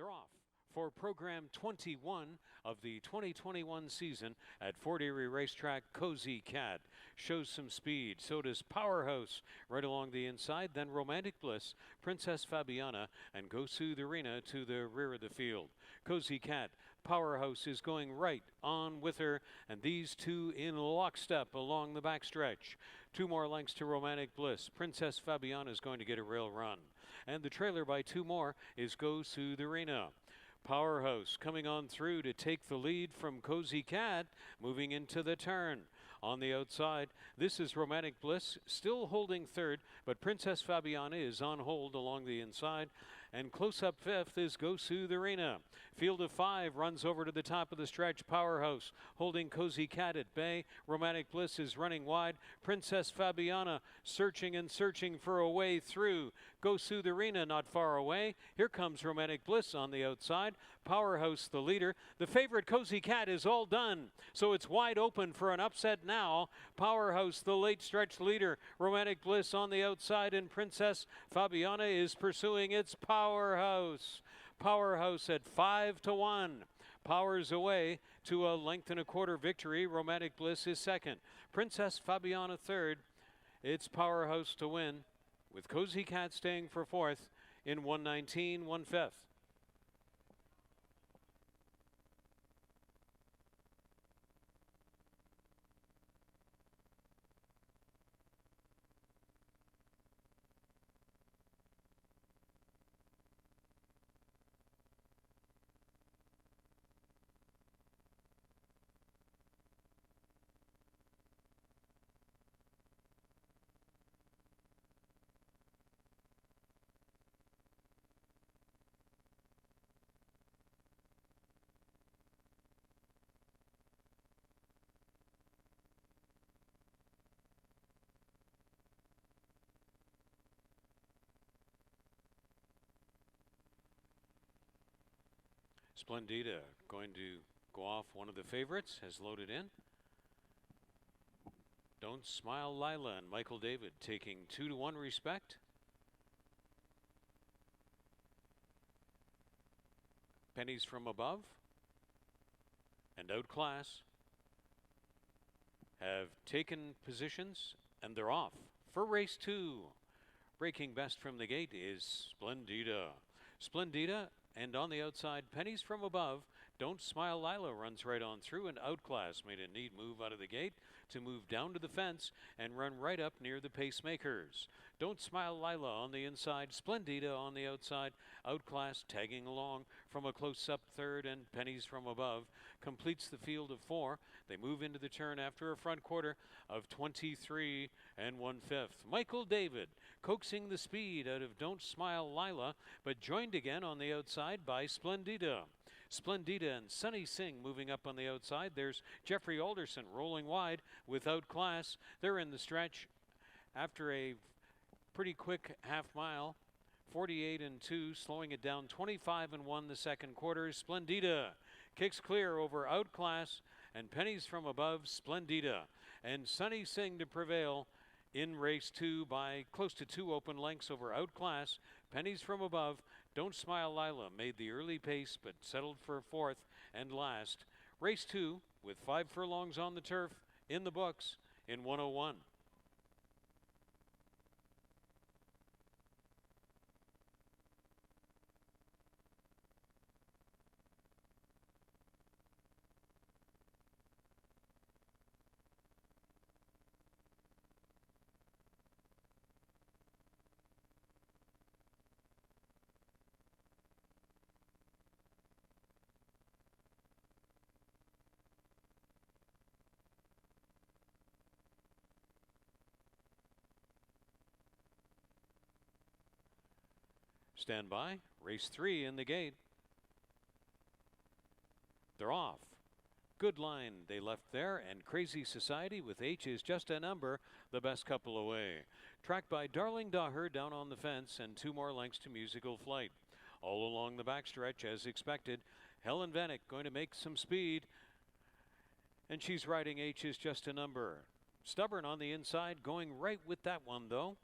They're off for program 21 of the 2021 season at Fort Erie Racetrack. Cozy Cat shows some speed. So does Powerhouse right along the inside. Then Romantic Bliss, Princess Fabiana, and Go Soothe Arena to the rear of the field. Cozy Cat, Powerhouse is going right on with her, and these two in lockstep along the backstretch. 2 more lengths to Romantic Bliss. Princess Fabiana is going to get a rail run. And the trailer by 2 more is Go Soothe Arena. Powerhouse coming on through to take the lead from Cozy Cat, moving into the turn. On the outside, this is Romantic Bliss, still holding third, but Princess Fabiana is on hold along the inside. And close up fifth is Go Soothe Arena. Field of 5 runs over to the top of the stretch. Powerhouse holding Cozy Cat at bay. Romantic Bliss is running wide. Princess Fabiana searching and searching for a way through. Go Soothe Arena not far away. Here comes Romantic Bliss on the outside. Powerhouse the leader. The favorite Cozy Cat is all done, so it's wide open for an upset now. Powerhouse the late stretch leader. Romantic Bliss on the outside, and Princess Fabiana is pursuing its Powerhouse. Powerhouse at 5-1. Powers away to a 1.25 length victory. Romantic Bliss is second. Princess Fabiana third. It's Powerhouse to win, with Cozy Cat staying for fourth in 1:19 1/5. Splendida going to go off. One of the favorites has loaded in. Don't Smile Lila and Michael David taking 2-1 respect. Pennies from Above and Outclass have taken positions, and they're off for race 2. Breaking best from the gate is Splendida. Splendida, and on the outside, Pennies from Above. Don't Smile Lila runs right on through, and Outclass made a neat move out of the gate to move down to the fence and run right up near the pacemakers. Don't Smile Lila on the inside, Splendida on the outside, Outclass tagging along from a close-up third, and Pennies from Above completes the field of 4. They move into the turn after a front quarter of 23 1/5. Michael David coaxing the speed out of Don't Smile Lila, but joined again on the outside by Splendida. Splendida and Sunny Singh moving up on the outside. There's Jeffrey Alderson rolling wide with Outclass. They're in the stretch after a pretty quick half mile. 48-2, slowing it down 25-1 the second quarter. Splendida kicks clear over Outclass and Pennies from Above. Splendida and Sunny Singh to prevail in race 2 by close to 2 open lengths over Outclass. Pennies from Above. Don't Smile Lila made the early pace but settled for fourth and last. Race 2 with 5 furlongs on the turf in the books in 1:01. Stand by. Race 3 in the gate. They're off. Good line they left there, and Crazy Society with H is just a number, the best couple away. Tracked by Darling Daher down on the fence, and 2 more lengths to Musical Flight. All along the backstretch, as expected, Helen Vanek going to make some speed, and she's riding H is just a number. Stubborn on the inside, going right with that one though.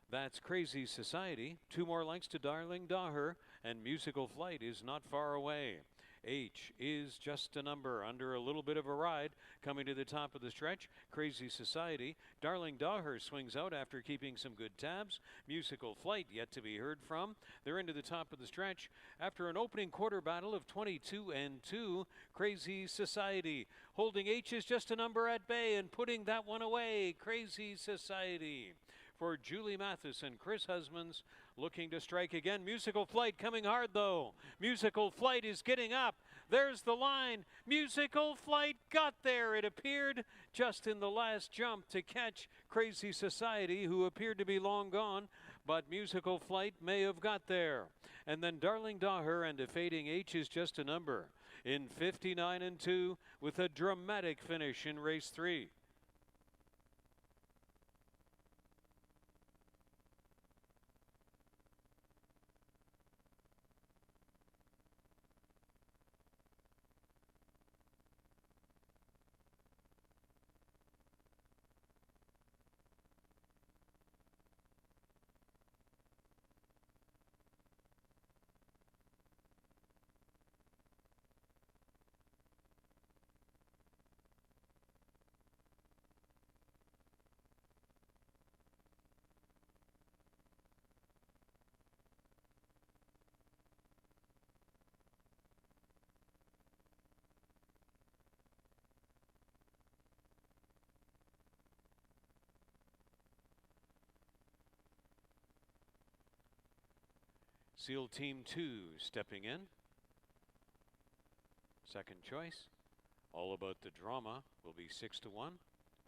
That's Crazy Society. 2 more lengths to Darling Daher, and Musical Flight is not far away. H is just a number under a little bit of a ride. Coming to the top of the stretch, Crazy Society. Darling Daher swings out after keeping some good tabs. Musical Flight yet to be heard from. They're into the top of the stretch after an opening quarter battle of 22-2. Crazy Society holding H is just a number at bay and putting that one away. Crazy Society. For Julie Mathis and Chris Husbands, looking to strike again. Musical Flight coming hard though. Musical Flight is getting up. There's the line. Musical Flight got there. It appeared just in the last jump to catch Crazy Society, who appeared to be long gone, but Musical Flight may have got there. And then Darling Daher and a fading H is just a number in 59-2 with a dramatic finish in race 3. SEAL Team 2 stepping in. Second choice, All About the Drama, will be 6-1.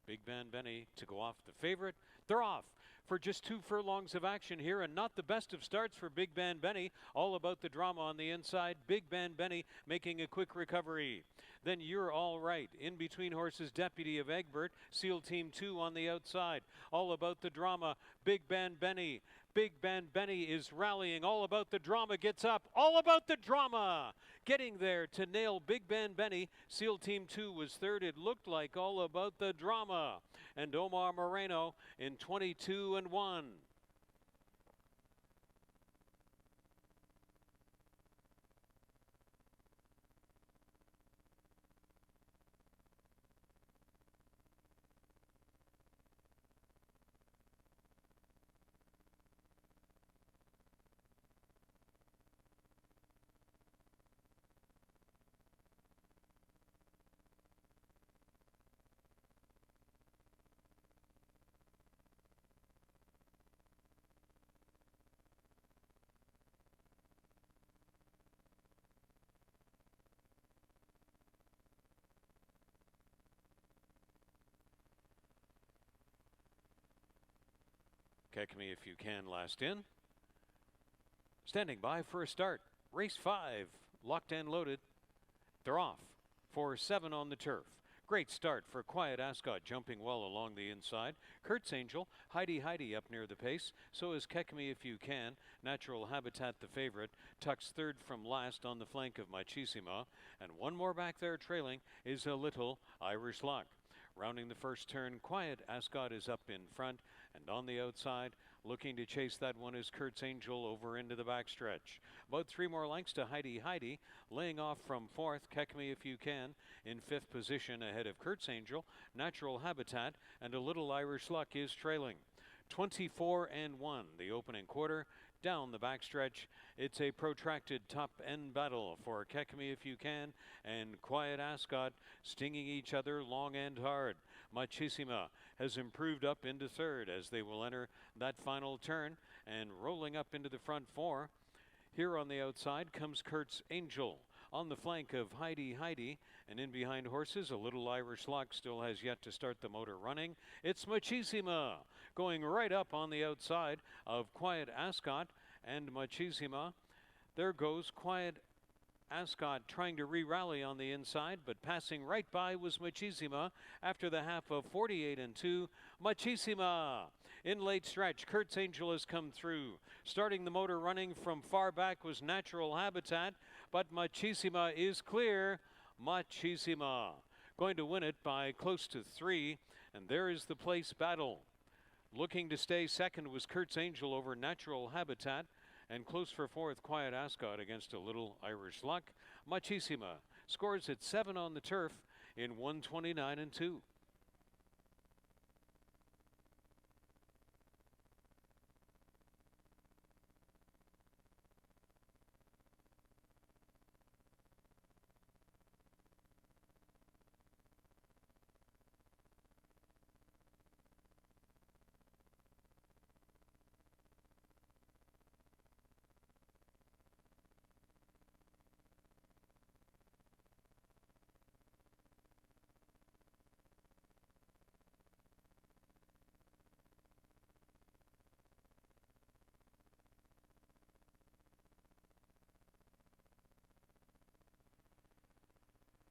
Big Band Benny to go off the favorite. They're off for just 2 furlongs of action here, and not the best of starts for Big Band Benny. All About the Drama on the inside. Big Band Benny making a quick recovery. Then You're All Right. In between horses, Deputy of Egbert. SEAL Team 2 on the outside. All About the Drama. Big Band Benny. Big Band Benny is rallying. All About the Drama gets up. All About the Drama getting there to nail Big Band Benny. SEAL Team 2 was third. It looked like All About the Drama. And Omar Moreno in 22-1. Catch Me If You Can last in. Standing by for a start. Race 5, locked and loaded. They're off for 7 on the turf. Great start for Quiet Ascot, jumping well along the inside. Kurt's Angel, Heidi up near the pace. So is Catch Me If You Can. Natural Habitat, the favorite, tucks third from last on the flank of Machisima. And one more back there trailing is a Little Irish Luck. Rounding the first turn, Quiet Ascot is up in front, and on the outside, looking to chase that one is Kurt's Angel over into the backstretch. About 3 more lengths to Heidi, laying off from fourth, Catch Me If You Can, in 5th position ahead of Kurt's Angel. Natural Habitat and a Little Irish Luck is trailing. 24-1, the opening quarter. Down the backstretch, it's a protracted top-end battle for Catch Me If You Can and Quiet Ascot, stinging each other long and hard. Machisima has improved up into third as they will enter that final turn, and rolling up into the front 4. Here on the outside comes Kurt's Angel. On the flank of Heidi, and in behind horses, a Little Irish Luck still has yet to start the motor running. It's Machisima going right up on the outside of Quiet Ascot and Machisima. There goes Quiet Ascot trying to re-rally on the inside, but passing right by was Machisima after the half of 48-2. Machisima in late stretch. Kurt's Angel has come through. Starting the motor running from far back was Natural Habitat, but Machisima is clear. Machisima going to win it by close to 3, and there is the place battle. Looking to stay second was Kurt's Angel over Natural Habitat, And close for fourth, Quiet Ascot against a little Irish luck. Muchissima scores at 7 on the turf in 129 and 2.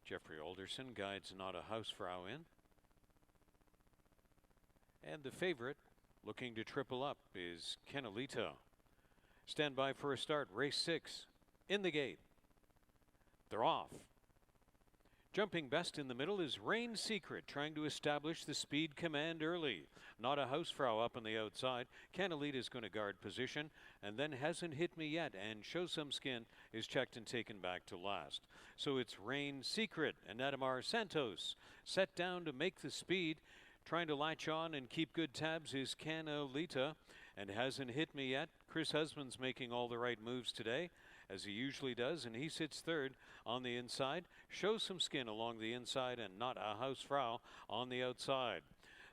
Jeffrey Alderson guides Not a Hausfrau in. And the favorite, looking to triple up, is Canalita. Stand by for a start. Race 6. In the gate. They're off. Jumping best in the middle is Rain Secret, trying to establish the speed command early. Not a Hausfrau up on the outside. Canalita is going to guard position, and then Hasn't Hit Me Yet, and Show Some Skin is checked and taken back to last. So it's Rain Secret and Adamar Santos set down to make the speed. Trying to latch on and keep good tabs is Canalita, and Hasn't Hit Me Yet. Chris Husband's making all the right moves today, as he usually does, and he sits third on the inside. Show Some Skin along the inside, and Not a Hausfrau on the outside.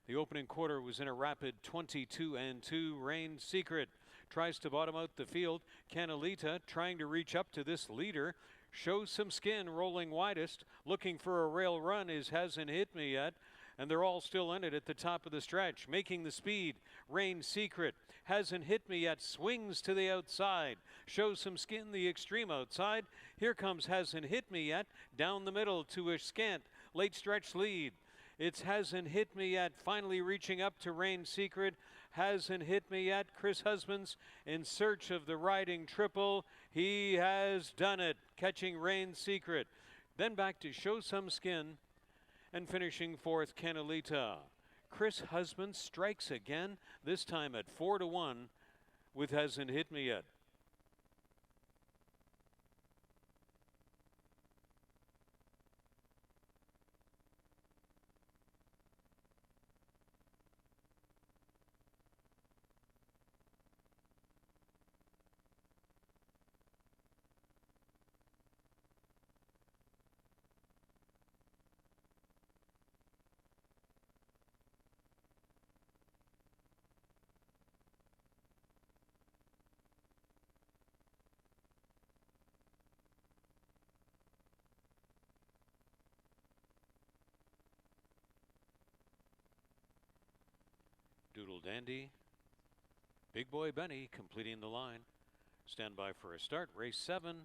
The opening quarter was in a rapid 22 and 2. Rain Secret tries to bottom out the field. Canalita trying to reach up to this leader. Show Some Skin rolling widest. Looking for a rail run is Hasn't Hit Me Yet. And they're all still in it at the top of the stretch. Making the speed, Rain Secret. Hasn't Hit Me Yet, swings to the outside. Show Some Skin the extreme outside. Here comes Hasn't Hit Me Yet, down the middle to a scant late stretch lead. It's Hasn't Hit Me Yet, finally reaching up to Rain Secret. Hasn't Hit Me Yet. Chris Husbands in search of the riding triple. He has done it, catching Rain Secret. Then back to Show Some Skin, and finishing fourth, Canalita. Chris Husband strikes again, this time at 4-1 with Hasn't Hit Me Yet. Doodle Dandy, Big Boy Benny completing the line. Stand by for a start. Race 7.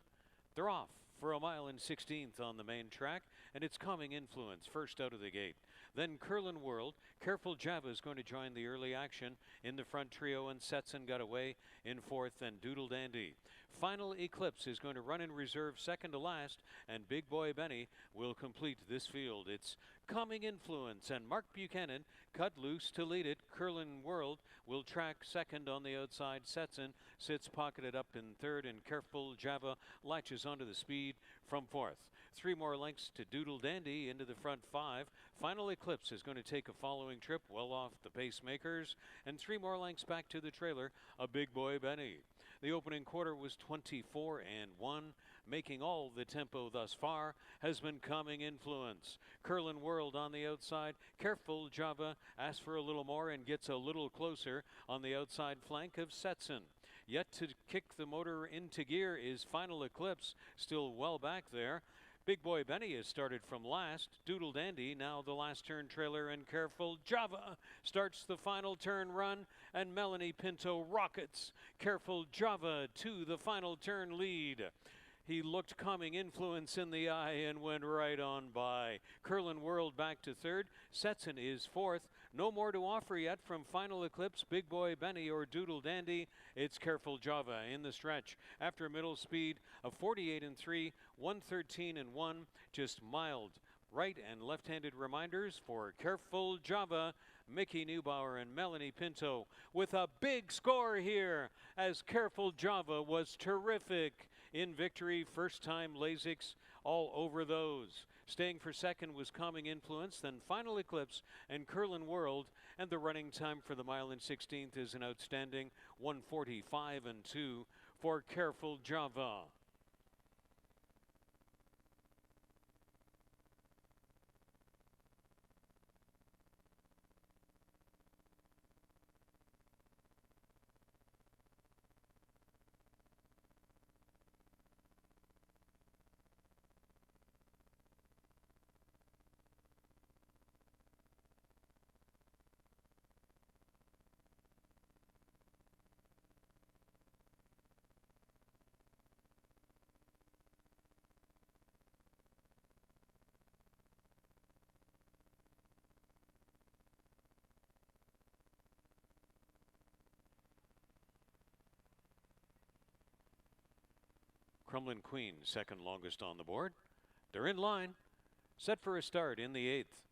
They're off for a mile and 16th on the main track, and it's Calming Influence first out of the gate. Then Curlin World. Careful Java is going to join the early action in the front trio, and Setson got away in fourth, and Doodle Dandy. Final Eclipse is going to run in reserve second to last, and Big Boy Benny will complete this field. It's Calming Influence and Mark Buchanan cut loose to lead it. Curlin World will track second on the outside. Setson sits pocketed up in third, and Careful Java latches onto the speed from fourth. 3 more lengths to Doodle Dandy into the front 5. Final Eclipse is going to take a following trip well off the pacemakers, and 3 more lengths back to the trailer, a Big Boy Benny. The opening quarter was 24 and 1. Making all the tempo thus far has been Calming Influence. Curlin World on the outside. Careful Java asks for a little more and gets a little closer on the outside flank of Setson. Yet to kick the motor into gear is Final Eclipse, still well back there. Big Boy Benny has started from last. Doodle Dandy now the last turn trailer, and Careful Java starts the final turn run, and Melanie Pinto rockets Careful Java to the final turn lead. He looked Calming Influence in the eye and went right on by. Curlin World back to third. Setson is fourth. No more to offer yet from Final Eclipse, Big Boy Benny, or Doodle Dandy. It's Careful Java in the stretch. After middle speed of 48 and 3, 113 and 1, just mild right and left-handed reminders for Careful Java. Mickey Neubauer and Melanie Pinto with a big score here, as Careful Java was terrific in victory. First time Lasix all over those. Staying for second was Calming Influence, then Final Eclipse and Curlin World, and the running time for the mile and 16th is an outstanding 1:45 and 2 for Careful Java. Crumlin Queen, second longest on the board. They're in line, set for a start in the 8th.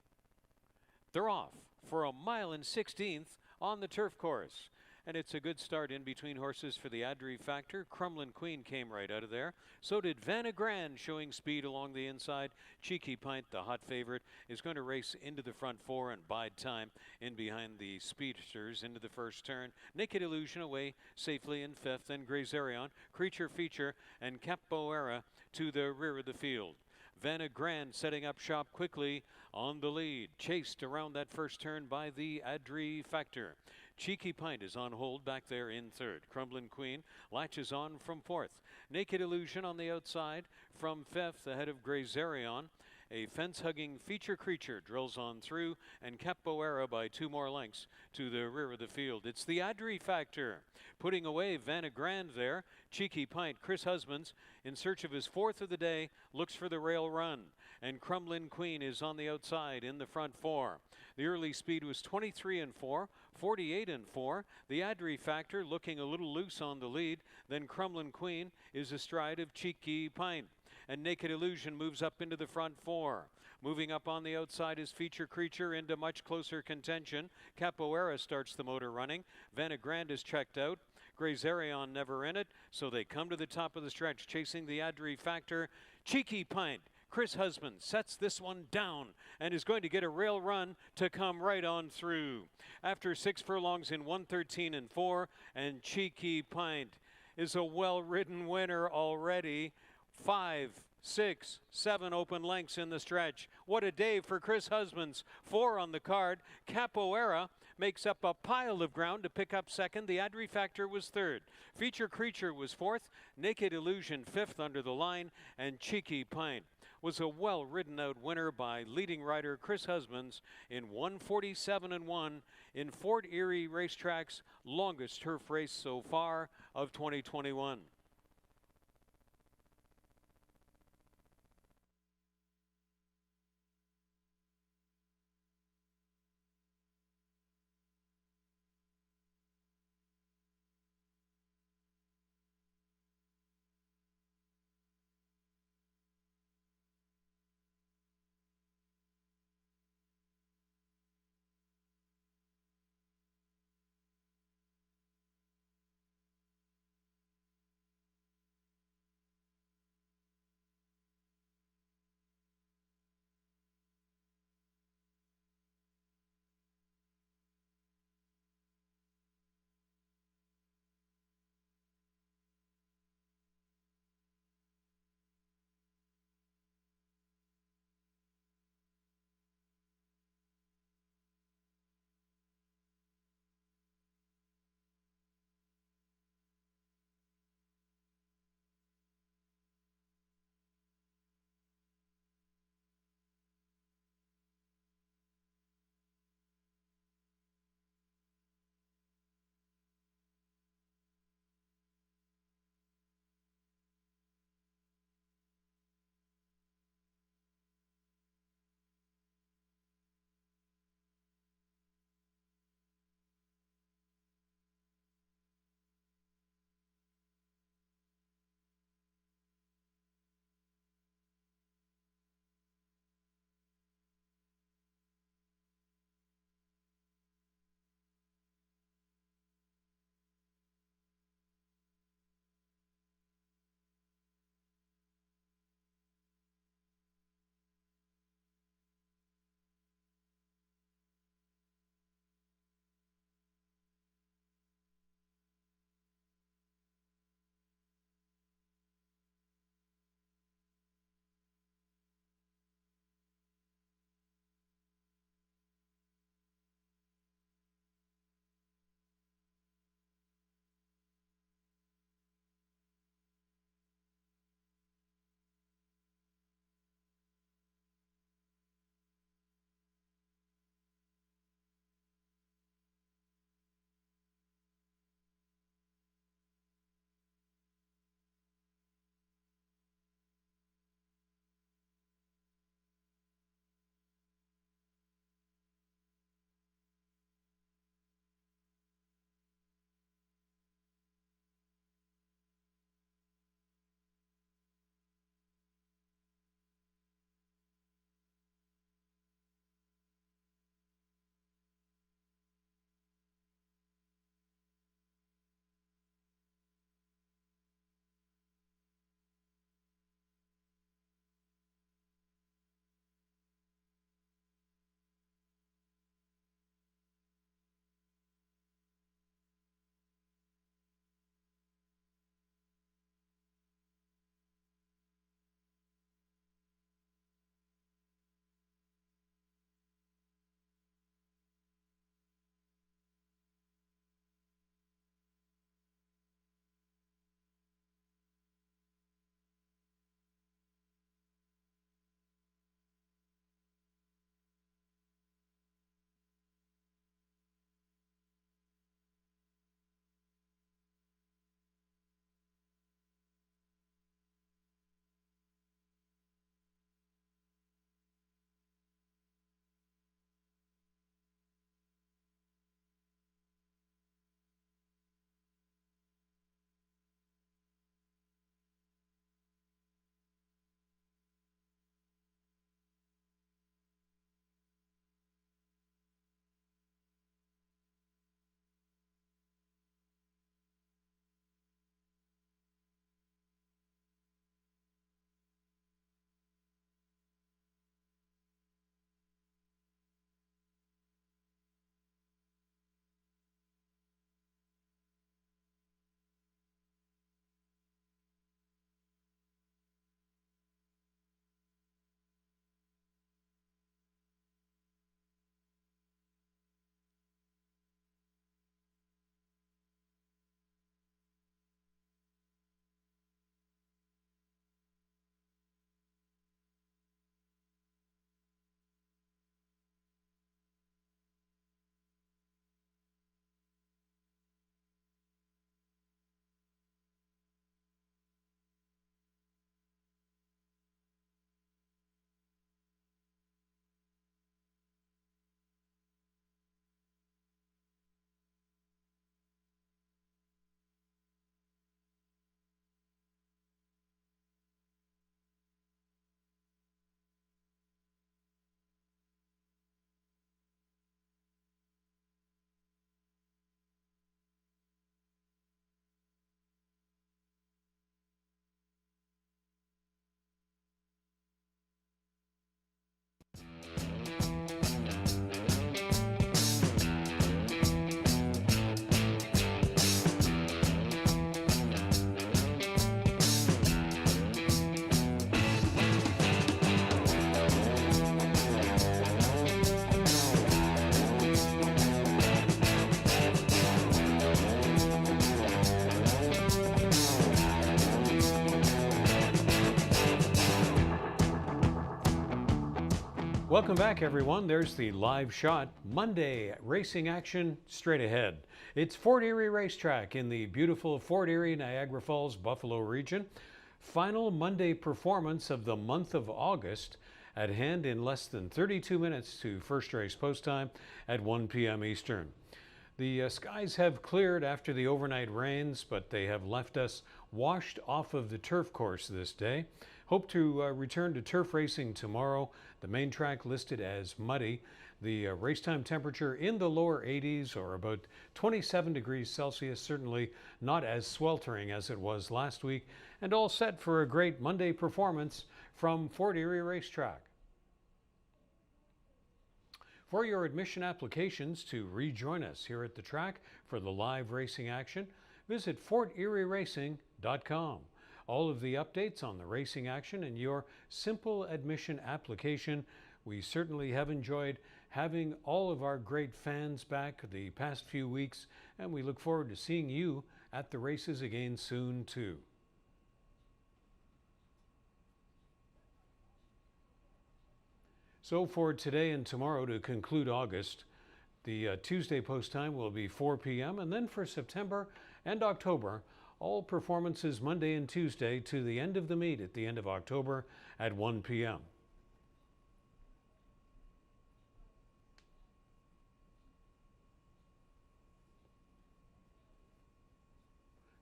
They're off for a mile and 16th on the turf course. And it's a good start in between horses for the Adri Factor. Crumlin Queen came right out of there. So did Vanna Grand, showing speed along the inside. Cheeky Pint, the hot favorite, is going to race into the front four and bide time in behind the speedsters into the first turn. Naked Illusion away safely in 5th. Then Grazerion, Creature Feature, and Capoeira to the rear of the field. Vanna Grand setting up shop quickly on the lead, chased around that first turn by the Adri Factor. Cheeky Pint is on hold back there in 3rd. Crumlin Queen latches on from 4th. Naked Illusion on the outside from 5th ahead of Grazerion. A fence-hugging Feature Creature drills on through, and Capoeira by 2 more lengths to the rear of the field. It's the Adri Factor putting away Vanna Grand there. Cheeky Pint, Chris Husbands, in search of his 4th of the day, looks for the rail run. And Crumlin Queen is on the outside in the front 4. The early speed was 23 and 4, 48 and 4. The Adri Factor looking a little loose on the lead. Then Crumlin Queen is astride of Cheeky Pint. And Naked Illusion moves up into the front 4. Moving up on the outside is Feature Creature into much closer contention. Capoeira starts the motor running. Vanna Grand is checked out. Grazerion never in it, so they come to the top of the stretch, chasing the Adri Factor. Cheeky Pint, Chris Husband sets this one down and is going to get a rail run to come right on through. After 6 furlongs in 1:13 and 4, and Cheeky Pint is a well-ridden winner already. 5, 6, 7 open lengths in the stretch. What a day for Chris Husbands. 4 on the card. Capoeira makes up a pile of ground to pick up second. The Adri Factor was 3rd. Feature Creature was 4th. Naked Illusion 5th under the line. And Cheeky Pint was a well-ridden out winner by leading rider Chris Husbands in 1:47 and 1 in Fort Erie Racetrack's longest turf race so far of 2021. Welcome back, everyone. There's the live shot. Monday racing action straight ahead. It's Fort Erie Racetrack in the beautiful Fort Erie, Niagara Falls, Buffalo region. Final Monday performance of the month of August at hand in less than 32 minutes to first race post time at 1 p.m. Eastern. The skies have cleared after the overnight rains, but they have left us washed off of the turf course this day. Hope to return to turf racing tomorrow. The main track listed as muddy. The race time temperature in the lower 80s or about 27 degrees Celsius, certainly not as sweltering as it was last week, and all set for a great Monday performance from Fort Erie Racetrack. For your admission applications to rejoin us here at the track for the live racing action, visit forterieracing.com. All of the updates on the racing action and your simple admission application. We certainly have enjoyed having all of our great fans back the past few weeks, and we look forward to seeing you at the races again soon too. So for today and tomorrow to conclude August, the Tuesday post time will be 4 p.m. and then for September and October, all performances Monday and Tuesday to the end of the meet at the end of October at 1 p.m.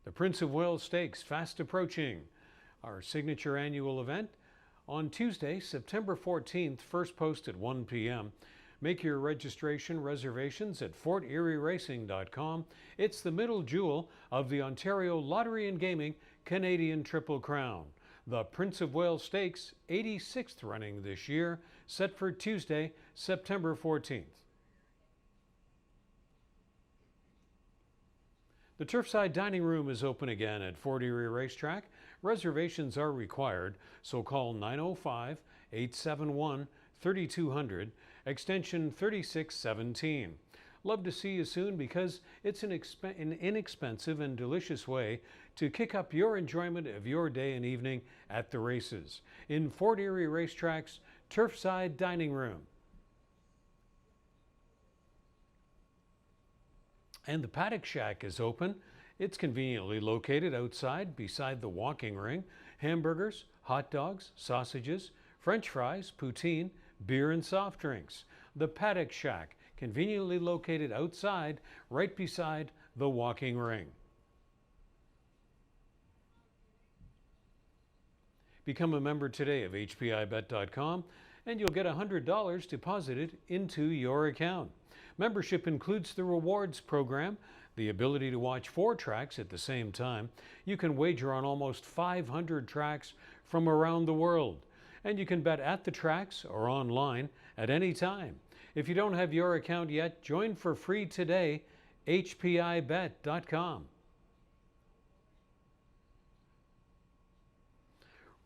The Prince of Wales Stakes fast approaching. Our signature annual event on Tuesday, September 14th, first post at 1 p.m. Make your registration reservations at forterieracing.com. It's the middle jewel of the Ontario Lottery and Gaming Canadian Triple Crown. The Prince of Wales Stakes, 86th running this year, set for Tuesday, September 14th. The Turfside Dining Room is open again at Fort Erie Racetrack. Reservations are required, so call 905-871-3200, extension 3617. Love to see you soon because it's an inexpensive and delicious way to kick up your enjoyment of your day and evening at the races in Fort Erie Racetrack's Turfside Dining Room. And the Paddock Shack is open. It's conveniently located outside beside the walking ring. Hamburgers, hot dogs, sausages, French fries, poutine, beer and soft drinks. The Paddock Shack, conveniently located outside right beside the walking ring. Become a member today of HPIBet.com and you'll get $100 deposited into your account. Membership includes the rewards program, the ability to watch 4 tracks at the same time. You can wager on almost 500 tracks from around the world. And you can bet at the tracks or online at any time. If you don't have your account yet, join for free today, HPIBet.com.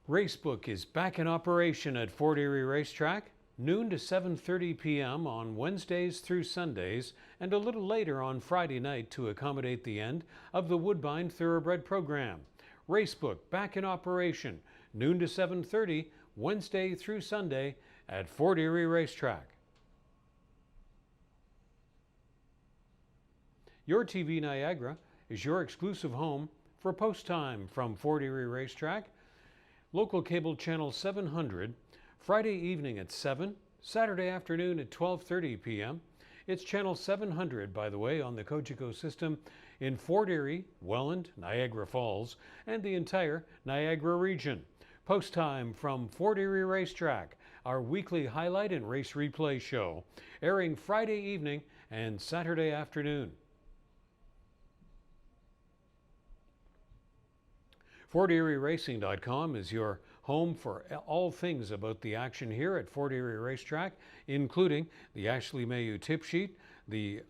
Racebook is back in operation at Fort Erie Racetrack, noon to 7:30 p.m. on Wednesdays through Sundays, and a little later on Friday night to accommodate the end of the Woodbine Thoroughbred program. Racebook back in operation, noon to 7:30, Wednesday through Sunday at Fort Erie Racetrack. Your TV Niagara is your exclusive home for post time from Fort Erie Racetrack. Local cable channel 700, Friday evening at 7, Saturday afternoon at 12:30 p.m. It's channel 700, by the way, on the Cogeco system in Fort Erie, Welland, Niagara Falls, and the entire Niagara region. Post time from Fort Erie Racetrack, our weekly highlight and race replay show, airing Friday evening and Saturday afternoon. FortErieRacing.com is your home for all things about the action here at Fort Erie Racetrack, including the Ashley Mayu tip sheet, the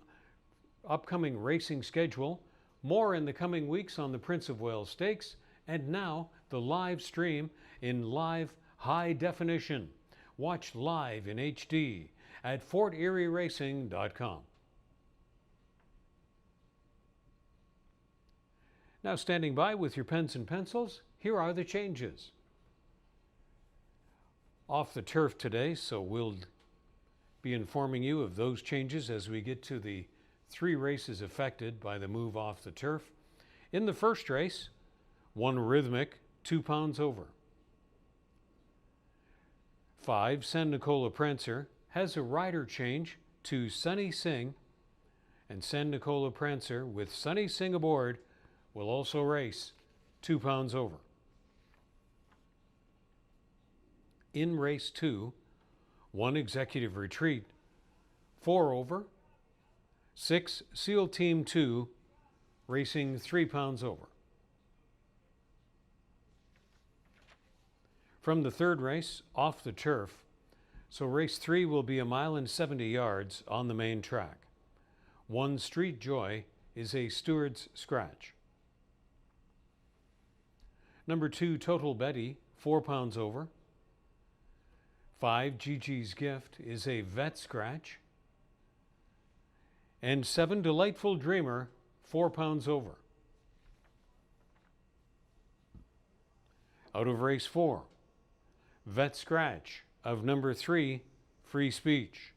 upcoming racing schedule, more in the coming weeks on the Prince of Wales Stakes, and now the live stream in live high definition. Watch live in HD at FortErieRacing.com. Now standing by with your pens and pencils, here are the changes. Off the turf today, so we'll be informing you of those changes as we get to the 3 races affected by the move off the turf. In the first race, 1 Rhythmic, 2 pounds over. 5 San Nicola Prancer has a rider change to Sunny Singh, and San Nicola Prancer with Sunny Singh aboard will also race 2 pounds over. In race 2, 1 Executive Retreat, 4 over. 6 SEAL Team 2, racing 3 pounds over. From the third race, off the turf, so race 3 will be 1 mile and 70 yards on the main track. 1 Street Joy is a steward's scratch. Number 2 Total Betty, 4 pounds over. 5 Gigi's Gift is a vet scratch. And 7 Delightful Dreamer, 4 pounds over. Out of race 4, vet scratch of number 3, Free Speech.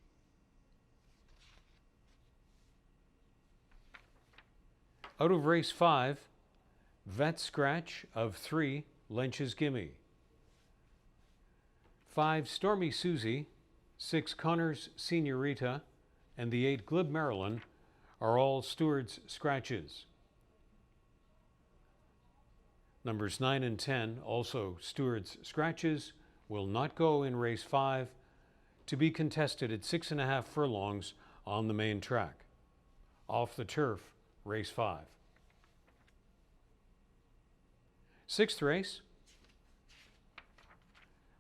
Out of race 5, vet scratch of 3, Lench's Gimme. 5 Stormy Susie, 6 Connor's Senorita, and the 8 Glib Maryland are all stewards' scratches. Numbers 9 and 10, also stewards' scratches, will not go in race 5, to be contested at 6.5 furlongs on the main track. Off the turf, race 5. 6th race,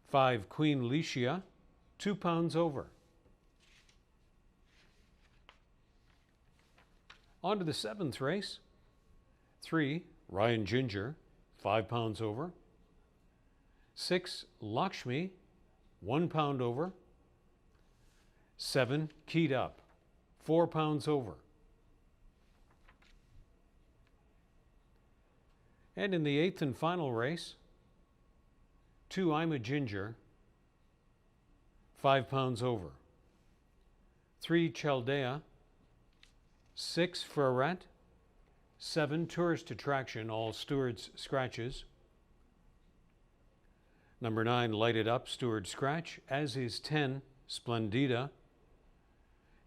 5 Queen Licia, 2 pounds over. On to the 7th race, 3 Ryan Ginger, 5 pounds over. 6 Lakshmi, 1 pound over. 7 Keyed Up, 4 pounds over. And in the 8th and final race, 2 I'm a Ginger, 5 pounds over. 3 Chaldea, 6 Ferret, 7 Tourist Attraction, all stewards' scratches. Number 9 Lighted Up, steward scratch, as is 10 Splendida.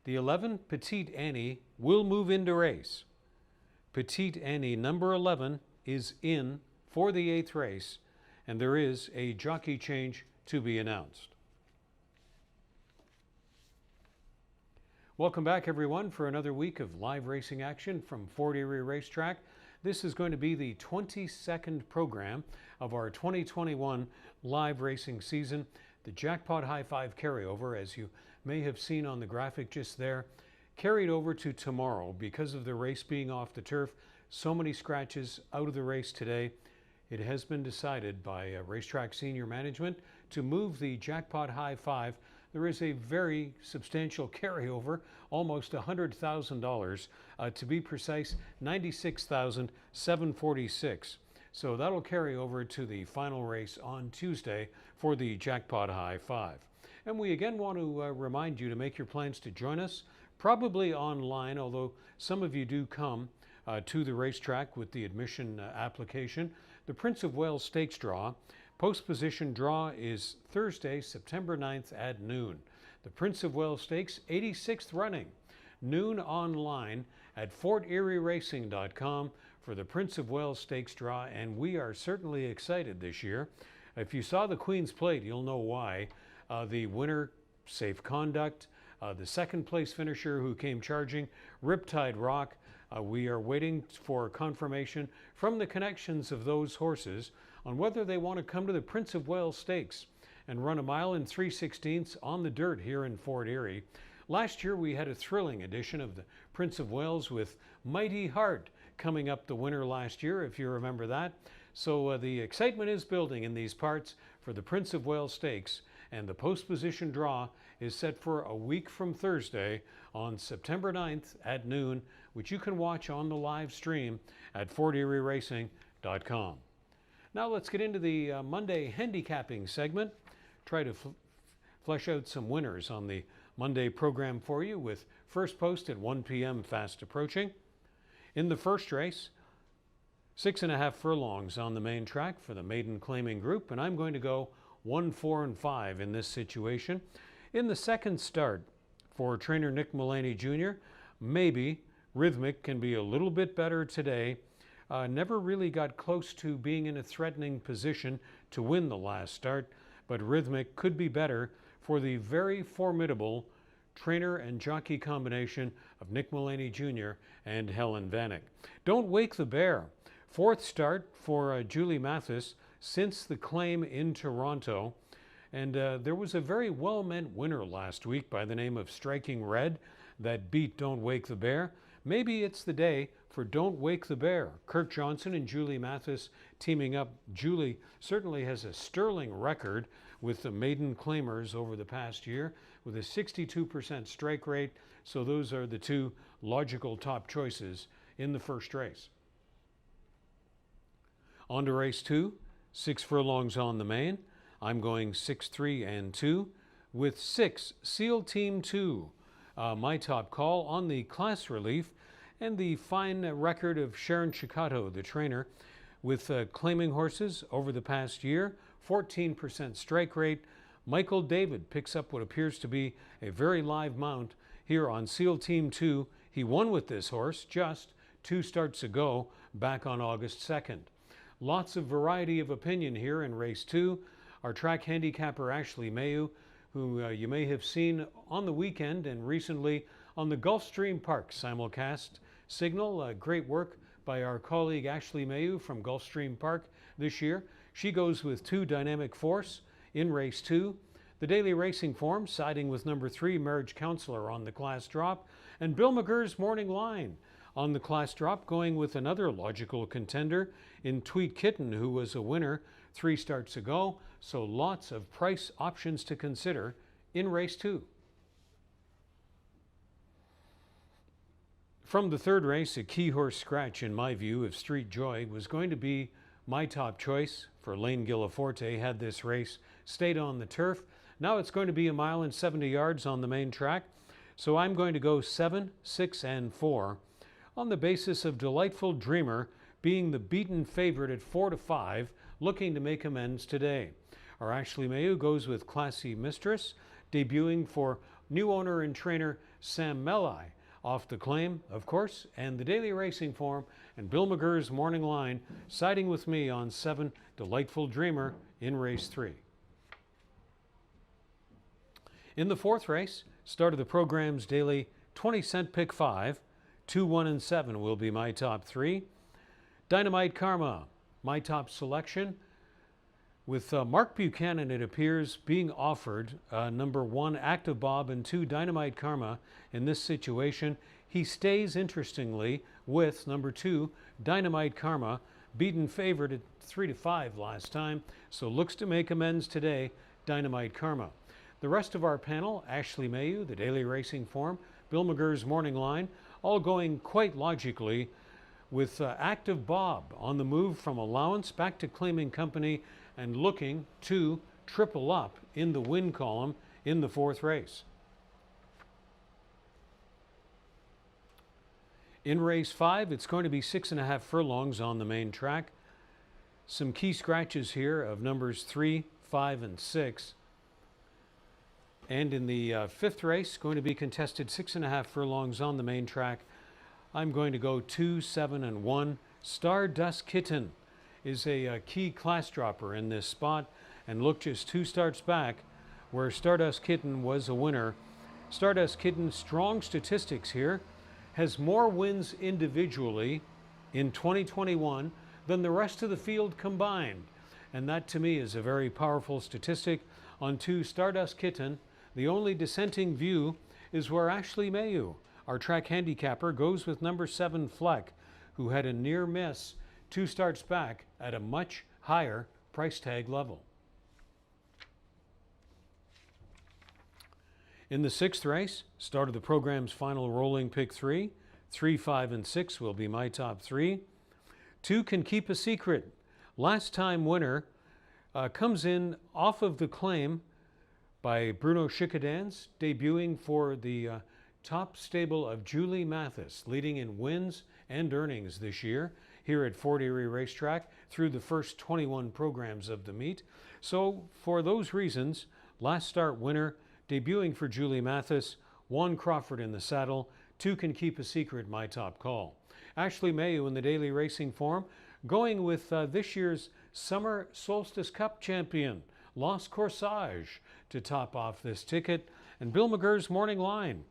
The 11 Petite Annie will move into race. Petite Annie, number 11, is in for the 8th race, and there is a jockey change to be announced. Welcome back, everyone, for another week of live racing action from Fort Erie Racetrack. This is going to be the 22nd program of our 2021 live racing season. The Jackpot High Five carryover, as you may have seen on the graphic just there, carried over to tomorrow because of the race being off the turf. So many scratches out of the race today. It has been decided by racetrack senior management to move the Jackpot High Five. There is a very substantial carryover, almost $100,000. To be precise, $96,746. So that'll carry over to the final race on Tuesday for the Jackpot High Five. And we again want to remind you to make your plans to join us, probably online, although some of you do come to the racetrack with the admission application. The Prince of Wales Stakes draw. Post position draw is Thursday, September 9th at noon. The Prince of Wales Stakes, 86th running, noon online at forterierracing.com for the Prince of Wales Stakes draw, and we are certainly excited this year. If you saw the Queen's Plate, you'll know why. The winner, Safe Conduct, the second place finisher who came charging, Riptide Rock. We are waiting for confirmation from the connections of those horses on whether they want to come to the Prince of Wales Stakes and run 1 mile and 3/16 on the dirt here in Fort Erie. Last year we had a thrilling edition of the Prince of Wales with Mighty Heart coming up the winner last year, if you remember that. So the excitement is building in these parts for the Prince of Wales Stakes, and the post position draw is set for a week from Thursday on September 9th at noon, which you can watch on the live stream at forterierracing.com. Now let's get into the Monday handicapping segment, try to flesh out some winners on the Monday program for you with first post at 1 p.m. fast approaching. In the first race, 6.5 furlongs on the main track for the maiden claiming group, and I'm going to go 1, 4, and 5 in this situation. In the second start for trainer Nick Mullaney Jr., maybe Rhythmic can be a little bit better today. Never really got close to being in a threatening position to win the last start, but Rhythmic could be better for the very formidable trainer and jockey combination of Nick Mullaney Jr. and Helen Vanek. Don't Wake the Bear. Fourth start for Julie Mathis since the claim in Toronto. And there was a very well-meant winner last week by the name of Striking Red that beat Don't Wake the Bear. Maybe it's the day for Don't Wake the Bear. Kirk Johnson and Julie Mathis teaming up. Julie certainly has a sterling record with the maiden claimers over the past year with a 62% strike rate. So those are the two logical top choices in the first race. On to race 2, 6 furlongs on the main. I'm going 6, 3, and 2 with 6 SEAL Team 2. My top call on the class relief and the fine record of Sharon Chicato, the trainer, with claiming horses over the past year, 14% strike rate. Michael David picks up what appears to be a very live mount here on SEAL Team 2. He won with this horse just 2 starts ago, back on August 2nd. Lots of variety of opinion here in race 2. Our track handicapper Ashley Mayu, who you may have seen on the weekend and recently on the Gulfstream Park simulcast signal. Great work by our colleague Ashley Mayu from Gulfstream Park this year. She goes with 2 Dynamic Force in race 2. The Daily Racing Form siding with number 3 Marriage Counselor on the class drop, and Bill McGurr's Morning Line on the class drop, going with another logical contender in Tweet Kitten, who was a winner 3 starts ago. So lots of price options to consider in race 2. From the third race, a key horse scratch, in my view, of Street Joy was going to be my top choice for Lane Gillaforte had this race stayed on the turf. Now it's going to be 1 mile and 70 yards on the main track. So I'm going to go 7, 6, and 4 on the basis of Delightful Dreamer being the beaten favorite at 4 to 5, looking to make amends today. Our Ashley Mayu goes with Classy Mistress, debuting for new owner and trainer Sam Melli, off the claim, of course, and the Daily Racing Form and Bill McGurr's Morning Line siding with me on 7 Delightful Dreamer in race 3. In the fourth race, start of the program's daily 20-cent pick 5, 2, 1, and 7 will be my top 3. Dynamite Karma, my top selection. With Mark Buchanan, it appears, being offered number 1 Active Bob and 2 Dynamite Karma in this situation, he stays, interestingly, with number 2 Dynamite Karma, beaten favorite at 3 to 5 last time, so looks to make amends today, Dynamite Karma. The rest of our panel, Ashley Mayu, the Daily Racing Form, Bill McGurr's Morning Line, all going quite logically with Active Bob on the move from allowance back to claiming company and looking to triple up in the win column in the fourth race. In race 5, it's going to be 6.5 furlongs on the main track. Some key scratches here of numbers 3, 5, and 6. And in the fifth race, going to be contested 6.5 furlongs on the main track. I'm going to go 2, 7, and 1. Stardust Kitten is a key class dropper in this spot, and look just 2 starts back where Stardust Kitten was a winner. Stardust Kitten, strong statistics here, has more wins individually in 2021 than the rest of the field combined. And that to me is a very powerful statistic on 2 Stardust Kitten. The only dissenting view is where Ashley Mayu, our track handicapper, goes with number 7 Fleck, who had a near miss 2 starts back at a much higher price tag level. In the sixth race, start of the program's final rolling pick 3, 3, 5, and 6 will be my top 3. 2 Can Keep a Secret. Last time winner comes in off of the claim by Bruno Chicadans, debuting for the top stable of Julie Mathis, leading in wins and earnings this year here at Fort Erie Racetrack through the first 21 programs of the meet. So for those reasons, last start winner, debuting for Julie Mathis, Juan Crawford in the saddle, 2 Can Keep a Secret, my top call. Ashley Mayu in the daily racing form, going with this year's Summer Solstice Cup champion, Los Corsage, to top off this ticket. And Bill McGurr's morning line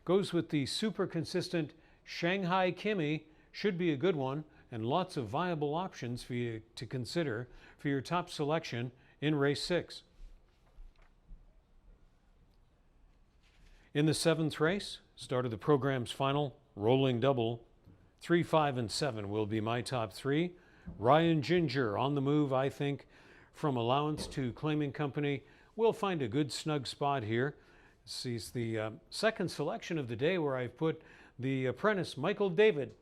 goes with the super consistent Shanghai Kimmy, should be a good one, and lots of viable options for you to consider for your top selection in race 6. In the 7th race, start of the program's final rolling double, 3, 5, and 7 will be my top 3. Ryan Ginger on the move, I think, from allowance to claiming company. We'll find a good snug spot here. This is the second selection of the day where I've put the apprentice Michael David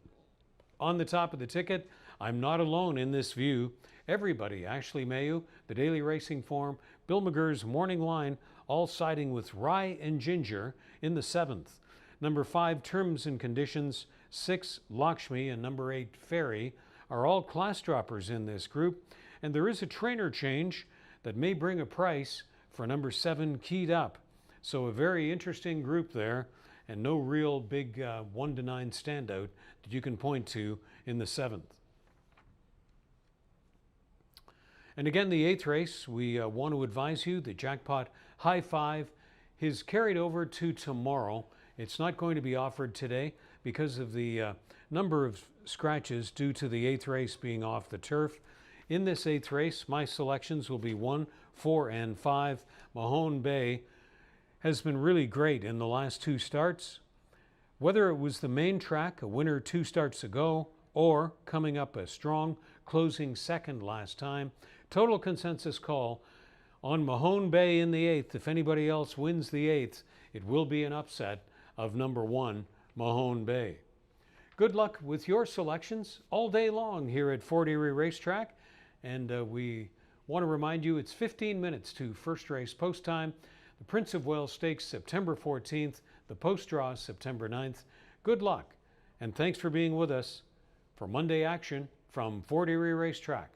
on the top of the ticket. I'm not alone in this view. Everybody, Ashley Mayu, the daily racing form, Bill McGurr's morning line, all siding with Rye and Ginger in the 7th. Number 5, Terms and Conditions, 6, Lakshmi, and number 8, Ferry are all class droppers in this group. And there is a trainer change that may bring a price for number 7, Keyed Up. So a very interesting group there, and no real big 1 to 9 standout that you can point to in the 7th. And again, the 8th race, we want to advise you the jackpot high 5 is carried over to tomorrow. It's not going to be offered today because of the number of scratches due to the 8th race being off the turf. In this 8th race, my selections will be 1, 4, and 5. Mahone Bay has been really great in the last 2 starts. Whether it was the main track, a winner 2 starts ago, or coming up a strong closing second last time, total consensus call on Mahone Bay in the 8th. If anybody else wins the 8th, it will be an upset of number 1, Mahone Bay. Good luck with your selections all day long here at Fort Erie Racetrack. And we want to remind you it's 15 minutes to first race post time. The Prince of Wales Stakes, September 14th. The post draw, September 9th. Good luck, and thanks for being with us for Monday action from Fort Erie Racetrack.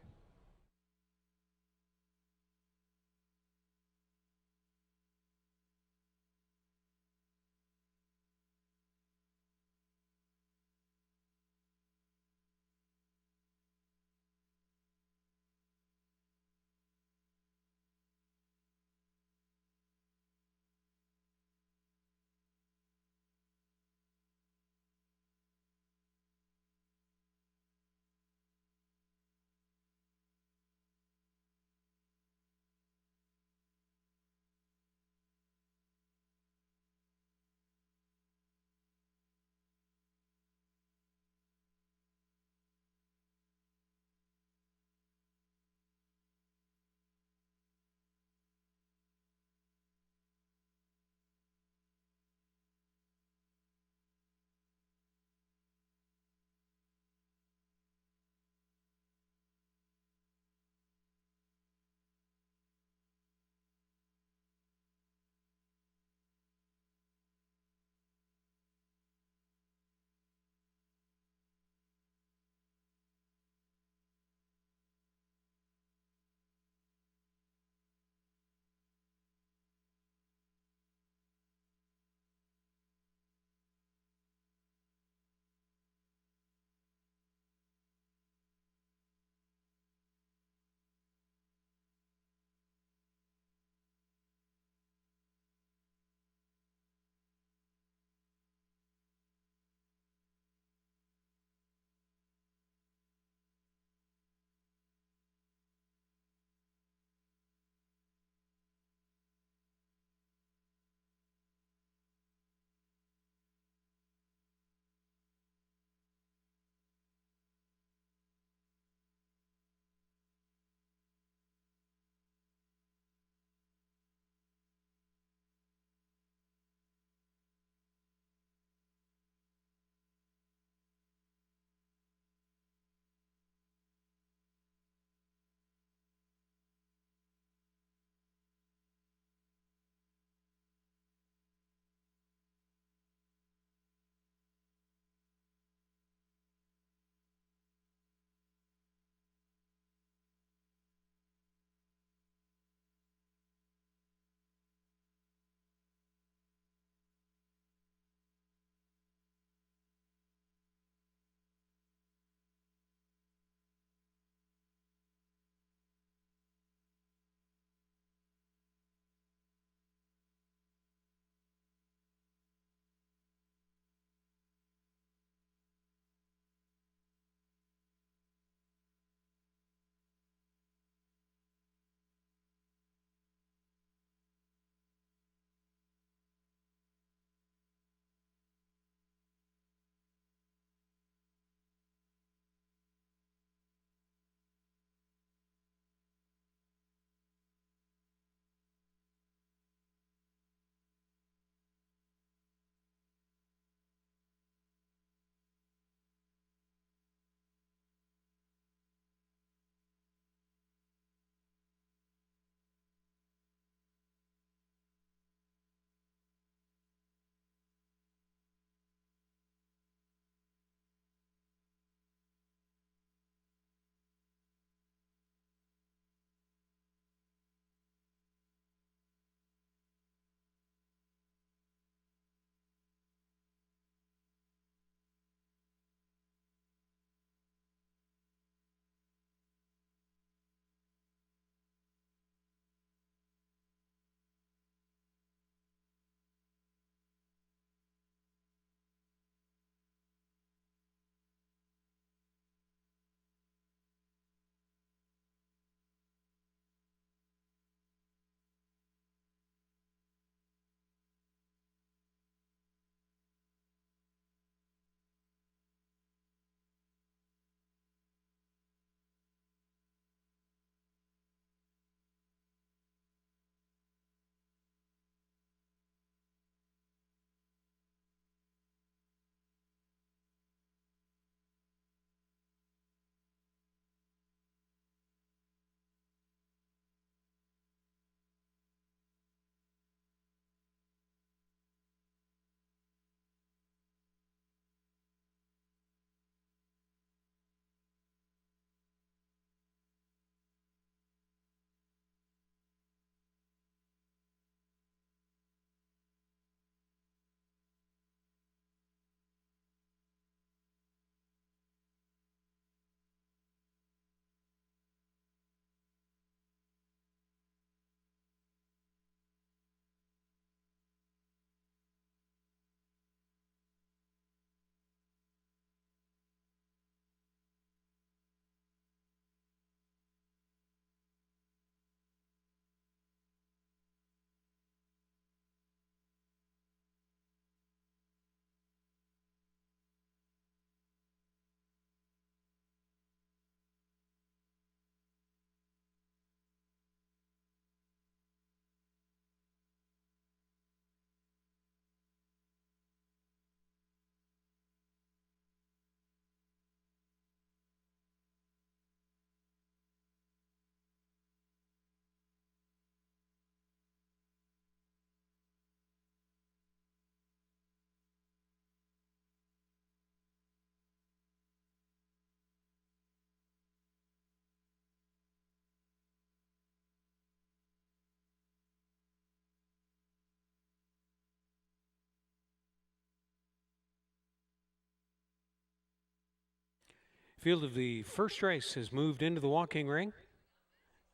Field of the first race has moved into the walking ring.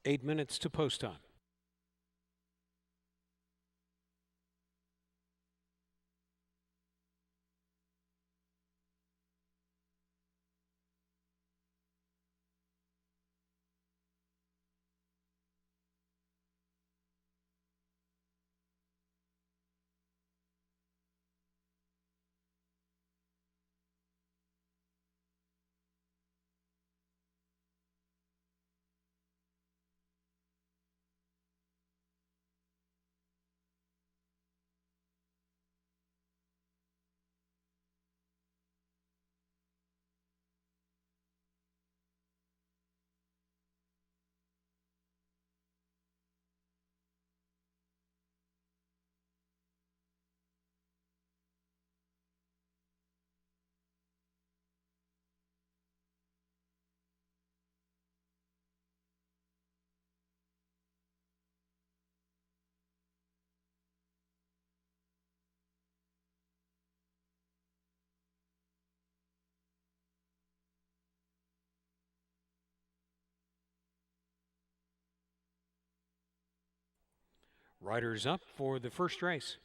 8 minutes to post time. Riders up for the first race.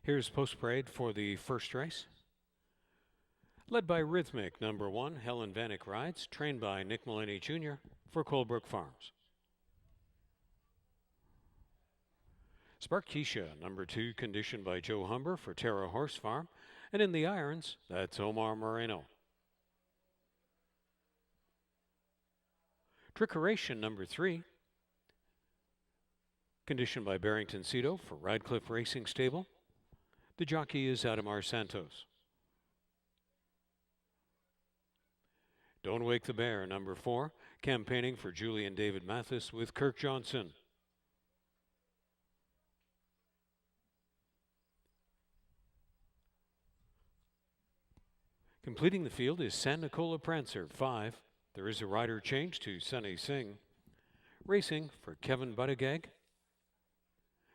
Here's post parade for the first race. Led by Rhythmic, number 1, Helen Vanek rides, trained by Nick Mullaney Jr. for Colebrook Farms. Sparkeisha, number 2, conditioned by Joe Humber for Terra Horse Farm. And in the irons, that's Omar Moreno. Trickeration, number 3, conditioned by Barrington Cito for Radcliffe Racing Stable. The jockey is Adamar Santos. Don't Wake the Bear, number 4, campaigning for Julie and David Mathis with Kirk Johnson. Completing the field is San Nicola Prancer, 5. There is a rider change to Sunny Singh. Racing for Kevin Buttigieg,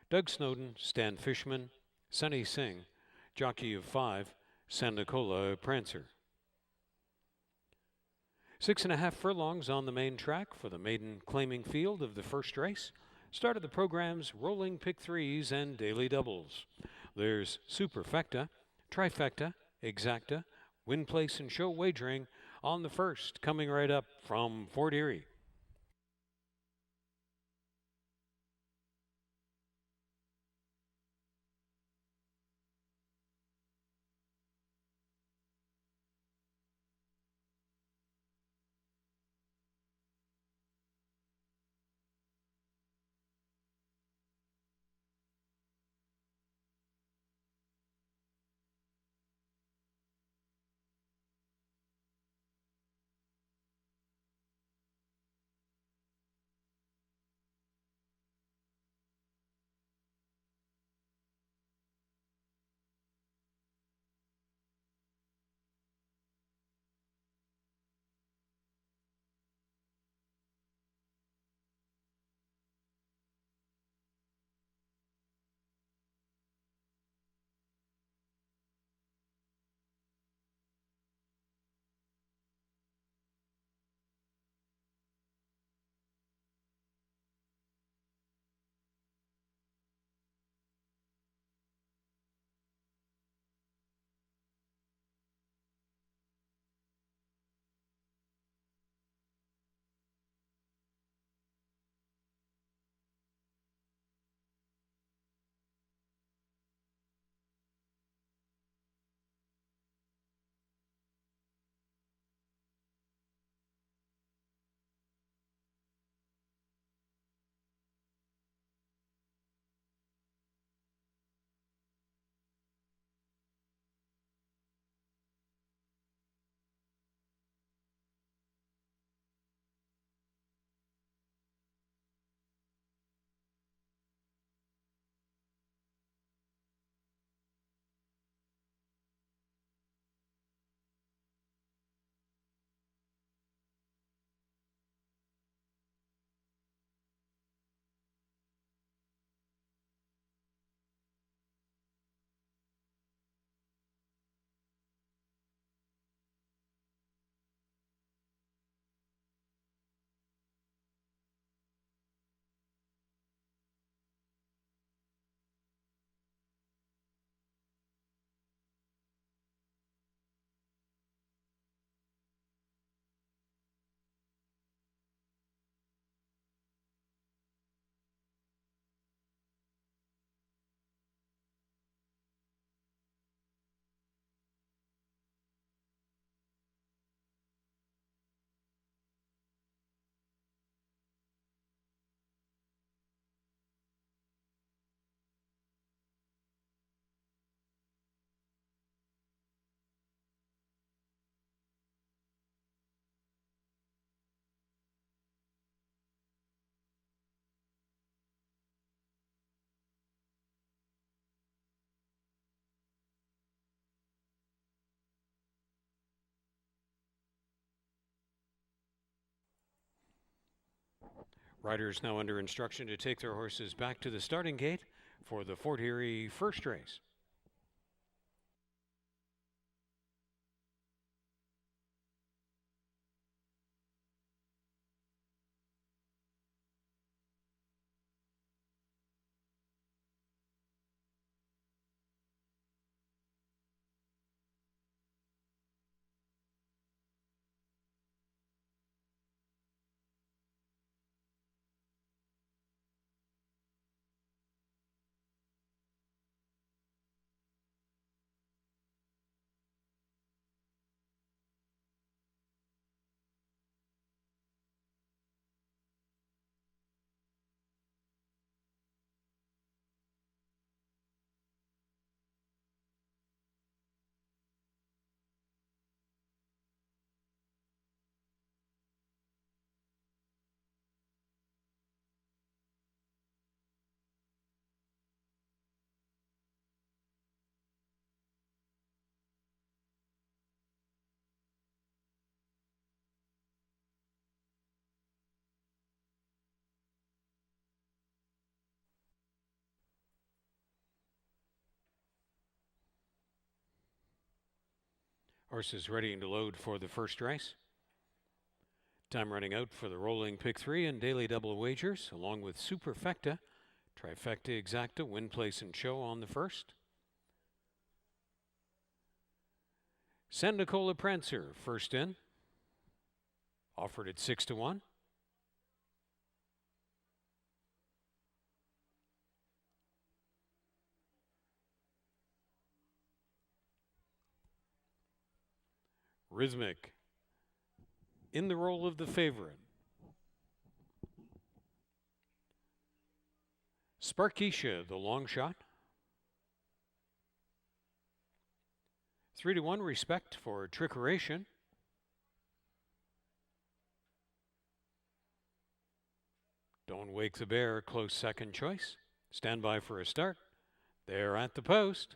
Doug Snowden, Stan Fishman, Sunny Singh, jockey of 5, San Nicola Prancer. 6.5 furlongs on the main track for the maiden claiming field of the first race. Start of the program's rolling pick threes and daily doubles. There's Superfecta, Trifecta, Exacta, Win Place and Show Wagering on the first, coming right up from Fort Erie. Riders now under instruction to take their horses back to the starting gate for the Fort Erie first race. Horses ready to load for the first race. Time running out for the rolling pick 3 and daily double wagers, along with superfecta, trifecta, exacta, win, place, and show on the first. San Nicola Prancer first in, offered at 6-1. Rhythmic in the role of the favorite. Sparkeisha, the long shot. 3-1 respect for Trickeration. Don't Wake the Bear, close second choice. Stand by for a start. They're at the post.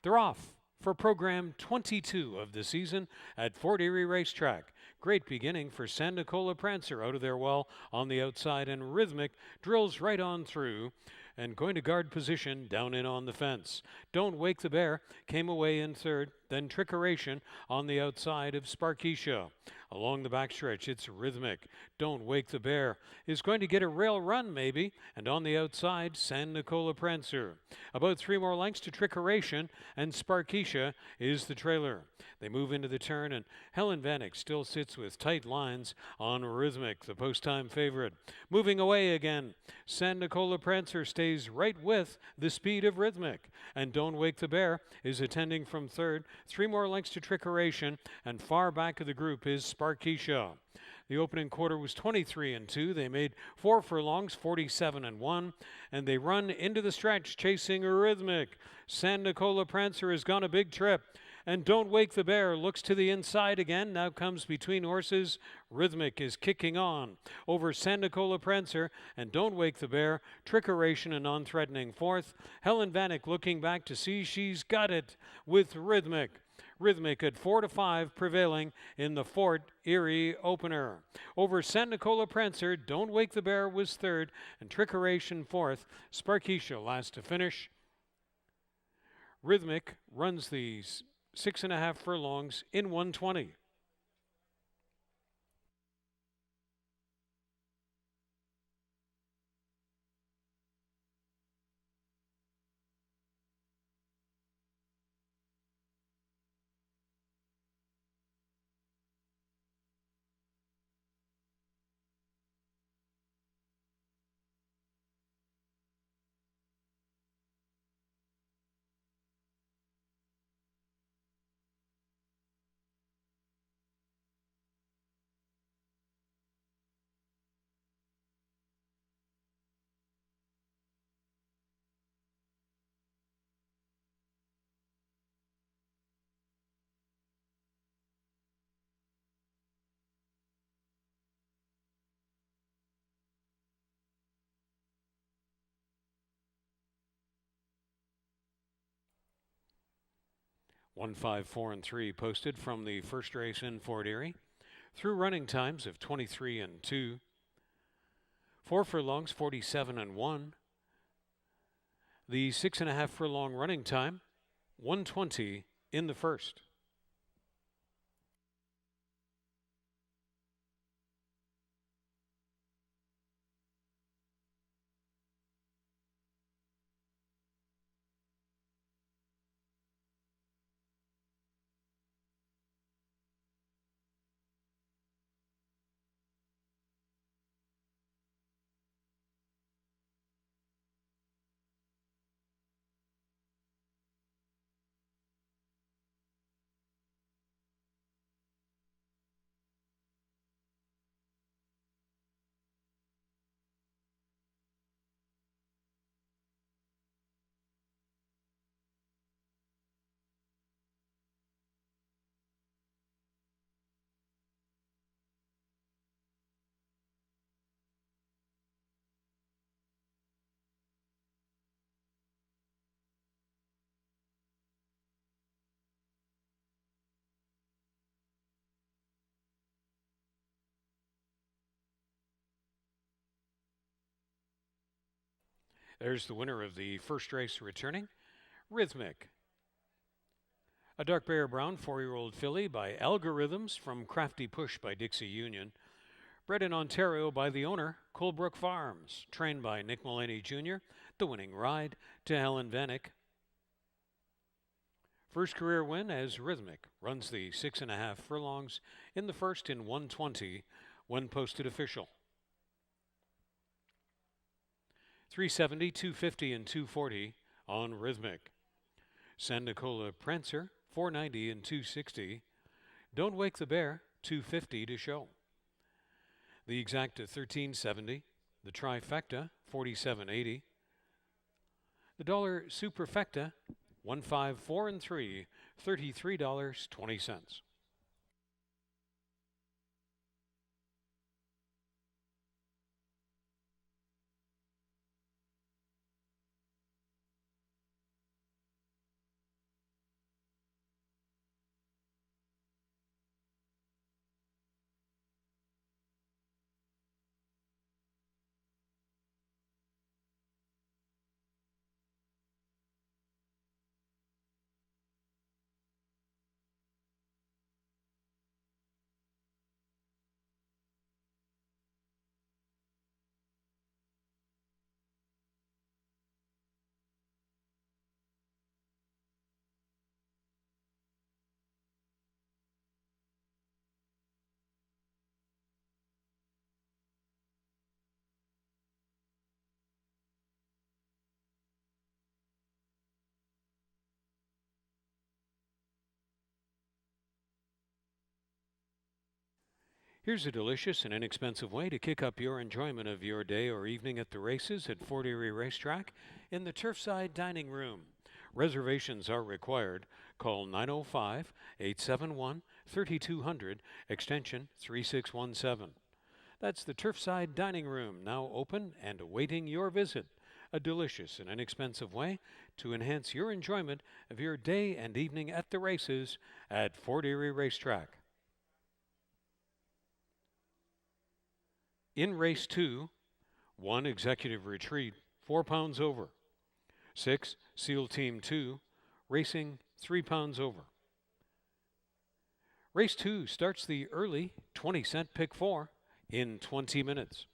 They're off for program 22 of the season at Fort Erie Racetrack. Great beginning for San Nicola Prancer out of their well on the outside, and Rhythmic drills right on through and going to guard position down in on the fence. Don't Wake the Bear came away in third, then Trickeration on the outside of Sparkeisha. Along the backstretch, it's Rhythmic. Don't Wake the Bear is going to get a rail run maybe, and on the outside, San Nicola Prancer. About 3 more lengths to Trickeration, and Sparkeisha is the trailer. They move into the turn, and Helen Vanek still sits with tight lines on Rhythmic, the post-time favorite. Moving away again, San Nicola Prancer stays right with the speed of Rhythmic, and Don't Wake the Bear is attending from third. 3 more lengths to Trickeration, and far back of the group is Sparkeisha. The opening quarter was 23-2. They made 4 furlongs, 47-1, and they run into the stretch chasing Rhythmic. San Nicola Prancer has gone a big trip, and Don't Wake the Bear looks to the inside again. Now comes between horses. Rhythmic is kicking on over San Nicola Prancer, and Don't Wake the Bear, Trickeration, and non-threatening fourth. Helen Vanek looking back to see she's got it with Rhythmic. Rhythmic at 4-5 prevailing in the Fort Erie opener. Over San Nicola Prancer, Don't Wake the Bear was third, and Trickeration fourth. Sparkeisha last to finish. Rhythmic runs the 6.5 furlongs in 1:20. One, 5, 4, and 3 posted from the first race in Fort Erie. Through running times of 23-2. 4 furlongs, 47-1. The 6.5 furlong running time, 1:20 in the first. There's the winner of the first race returning, Rhythmic. A dark bear brown 4-year-old filly by Algorithms from Crafty Push by Dixie Union. Bred in Ontario by the owner, Colebrook Farms. Trained by Nick Mullaney Jr. The winning ride to Helen Vanek. First career win as Rhythmic runs the 6.5 furlongs in the first in 1:20 when posted official. 370, 250, and 240 on Rhythmic. San Nicola Prancer, 490 and 260. Don't Wake the Bear, 250 to show. The Exacta, 1370. The Trifecta, 47.80. The Dollar Superfecta, 1, 5, 4, and 3, $33.20. Here's a delicious and inexpensive way to kick up your enjoyment of your day or evening at the races at Fort Erie Racetrack in the Turfside Dining Room. Reservations are required. Call 905-871-3200, extension 3617. That's the Turfside Dining Room, now open and awaiting your visit. A delicious and inexpensive way to enhance your enjoyment of your day and evening at the races at Fort Erie Racetrack. In race 2, 1 Executive Retreat, 4 pounds over. 6 SEAL Team 2, racing 3 pounds over. Race 2 starts the early 20-cent pick 4 in 20 minutes.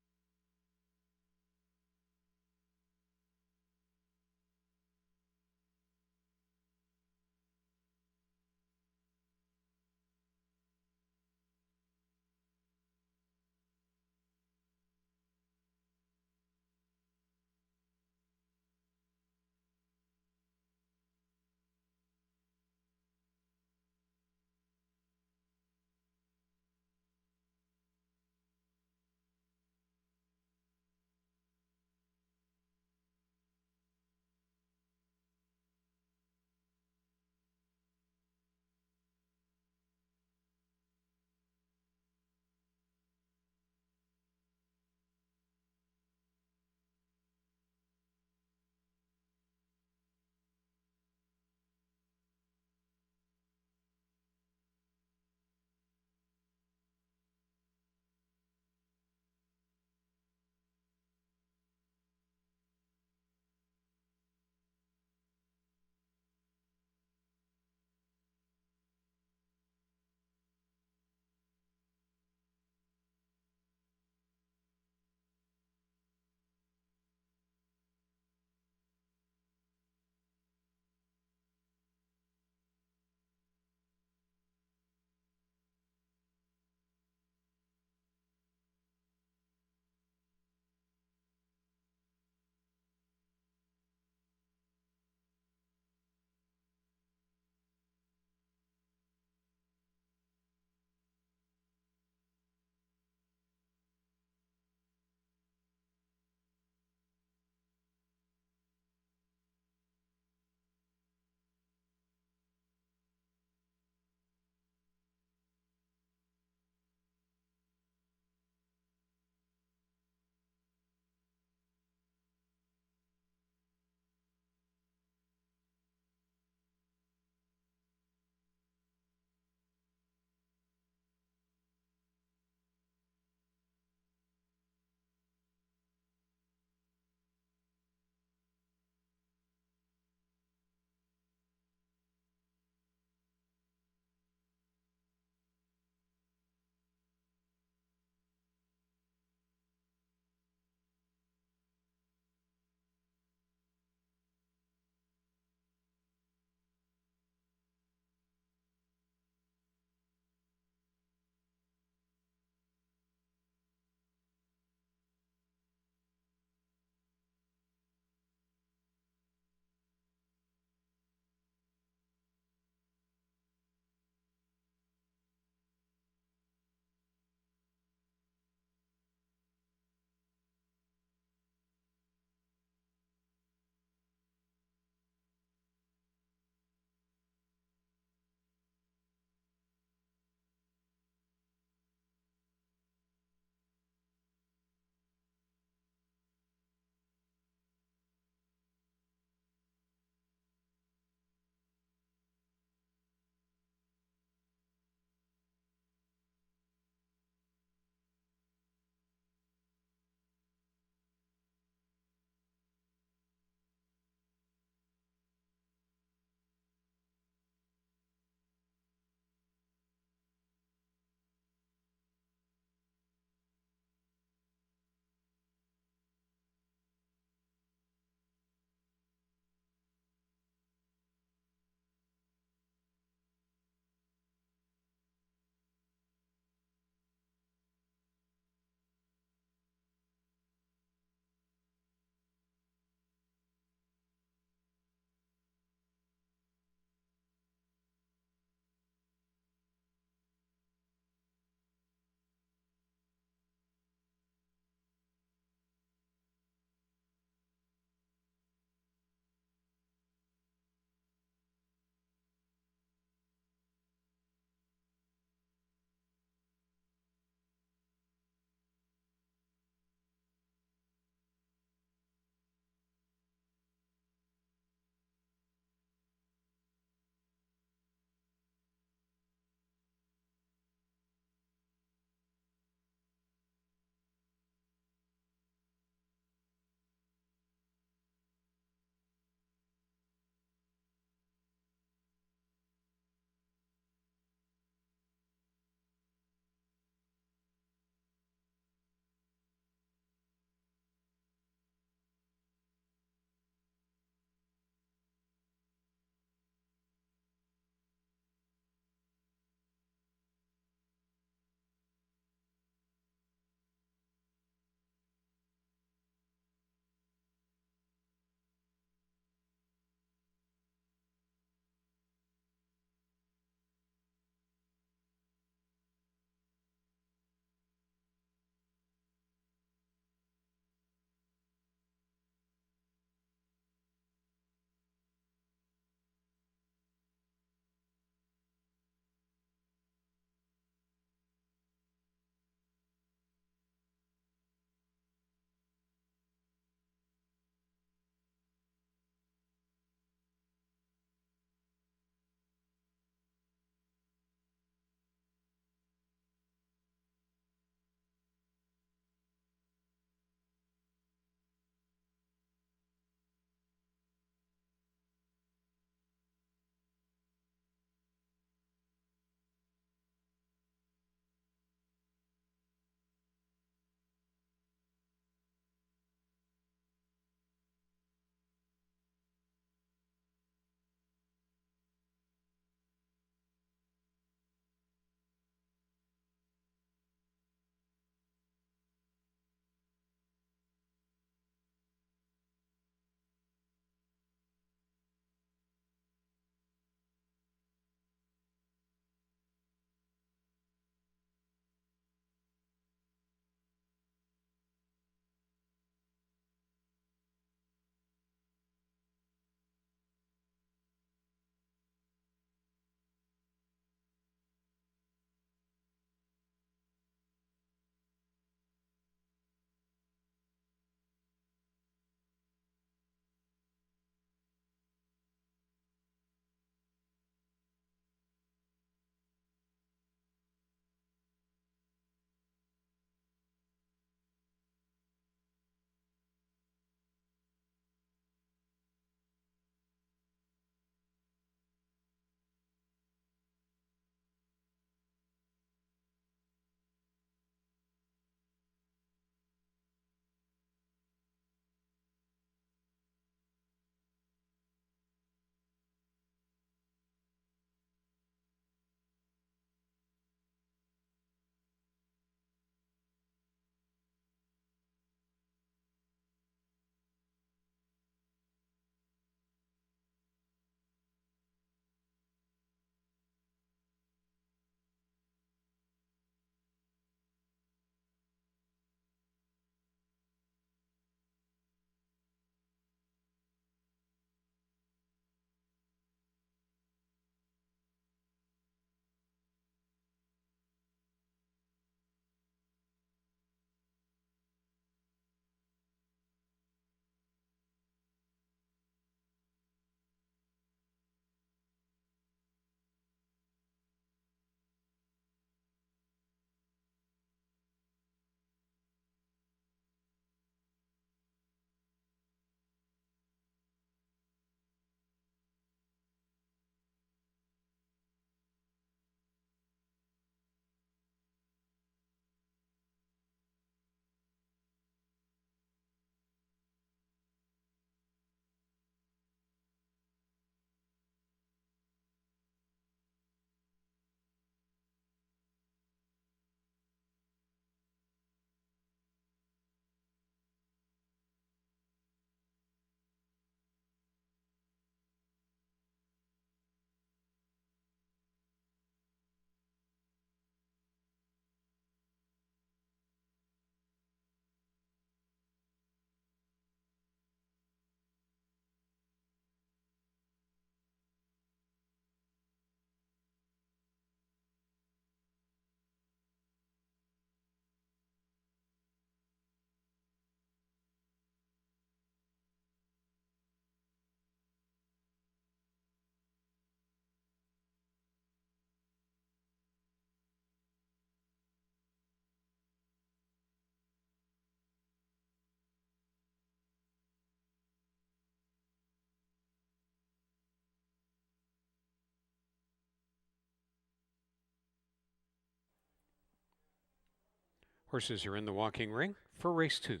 Horses are in the walking ring for race 2.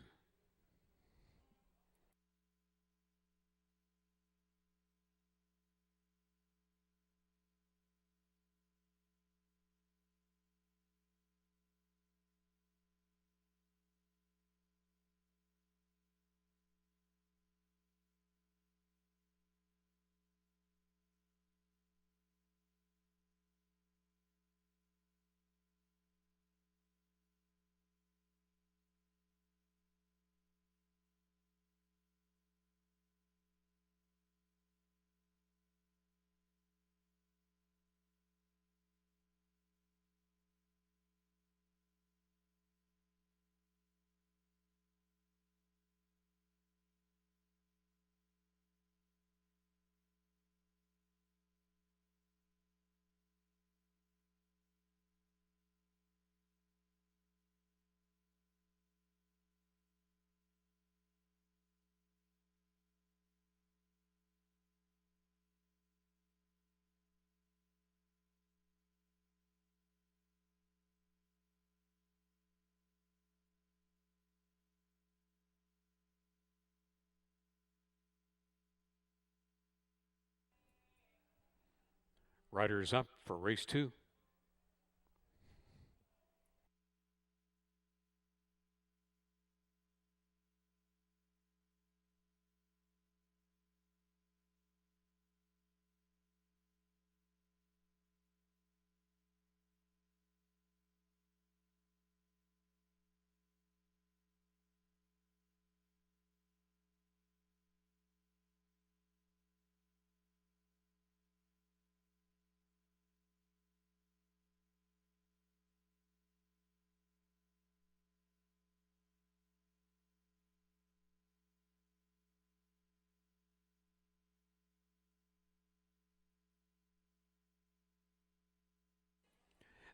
Riders up for race 2.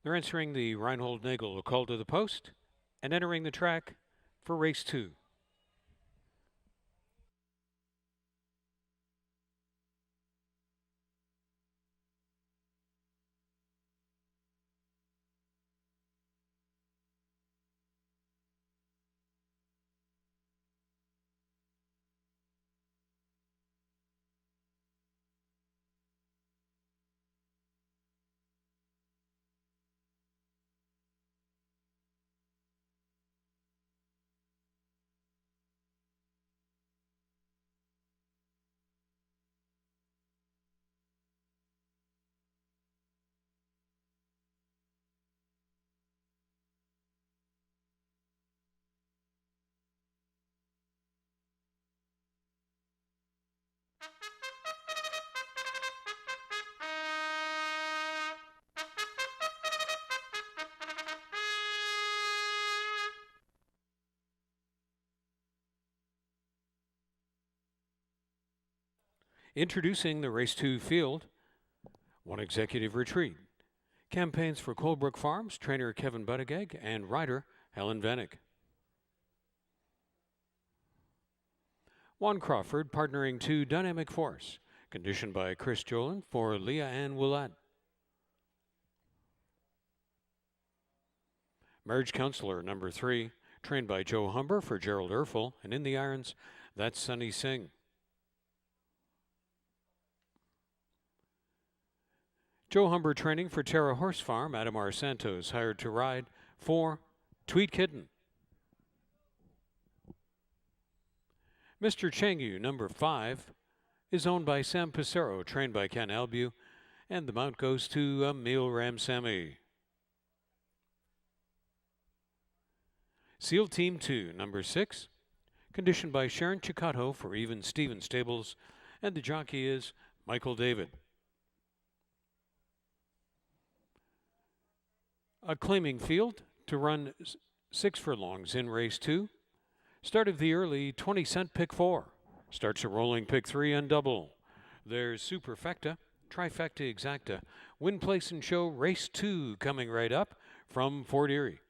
They're entering the Reinhold Nagel call to the post and entering the track for race 2. Introducing the race 2 field, 1 executive retreat. Campaigns for Colebrook Farms, trainer Kevin Buttigieg and rider Helen Vennick. Juan Crawford partnering to Dynamic Force, conditioned by Chris Jolin for Leah Ann Willett. Marriage Counselor number 3, trained by Joe Humber for Gerald Erfel, and in the irons, that's Sunny Singh. Joe Humber training for Terra Horse Farm, Adamar Santos hired to ride for Tweed Kitten. Mr. Changyu, number 5, is owned by Sam Pissarro, trained by Ken Albu, and the mount goes to Emil Ramsamy. Seal Team 2, number 6, conditioned by Sharon Chicato for Even Stevens Stables, and the jockey is Michael David. A claiming field to run 6 furlongs in race 2. Start of the early 20-cent pick 4. Starts a rolling pick 3 and double. There's Superfecta, Trifecta Exacta, Win Place and Show race 2 coming right up from Fort Erie.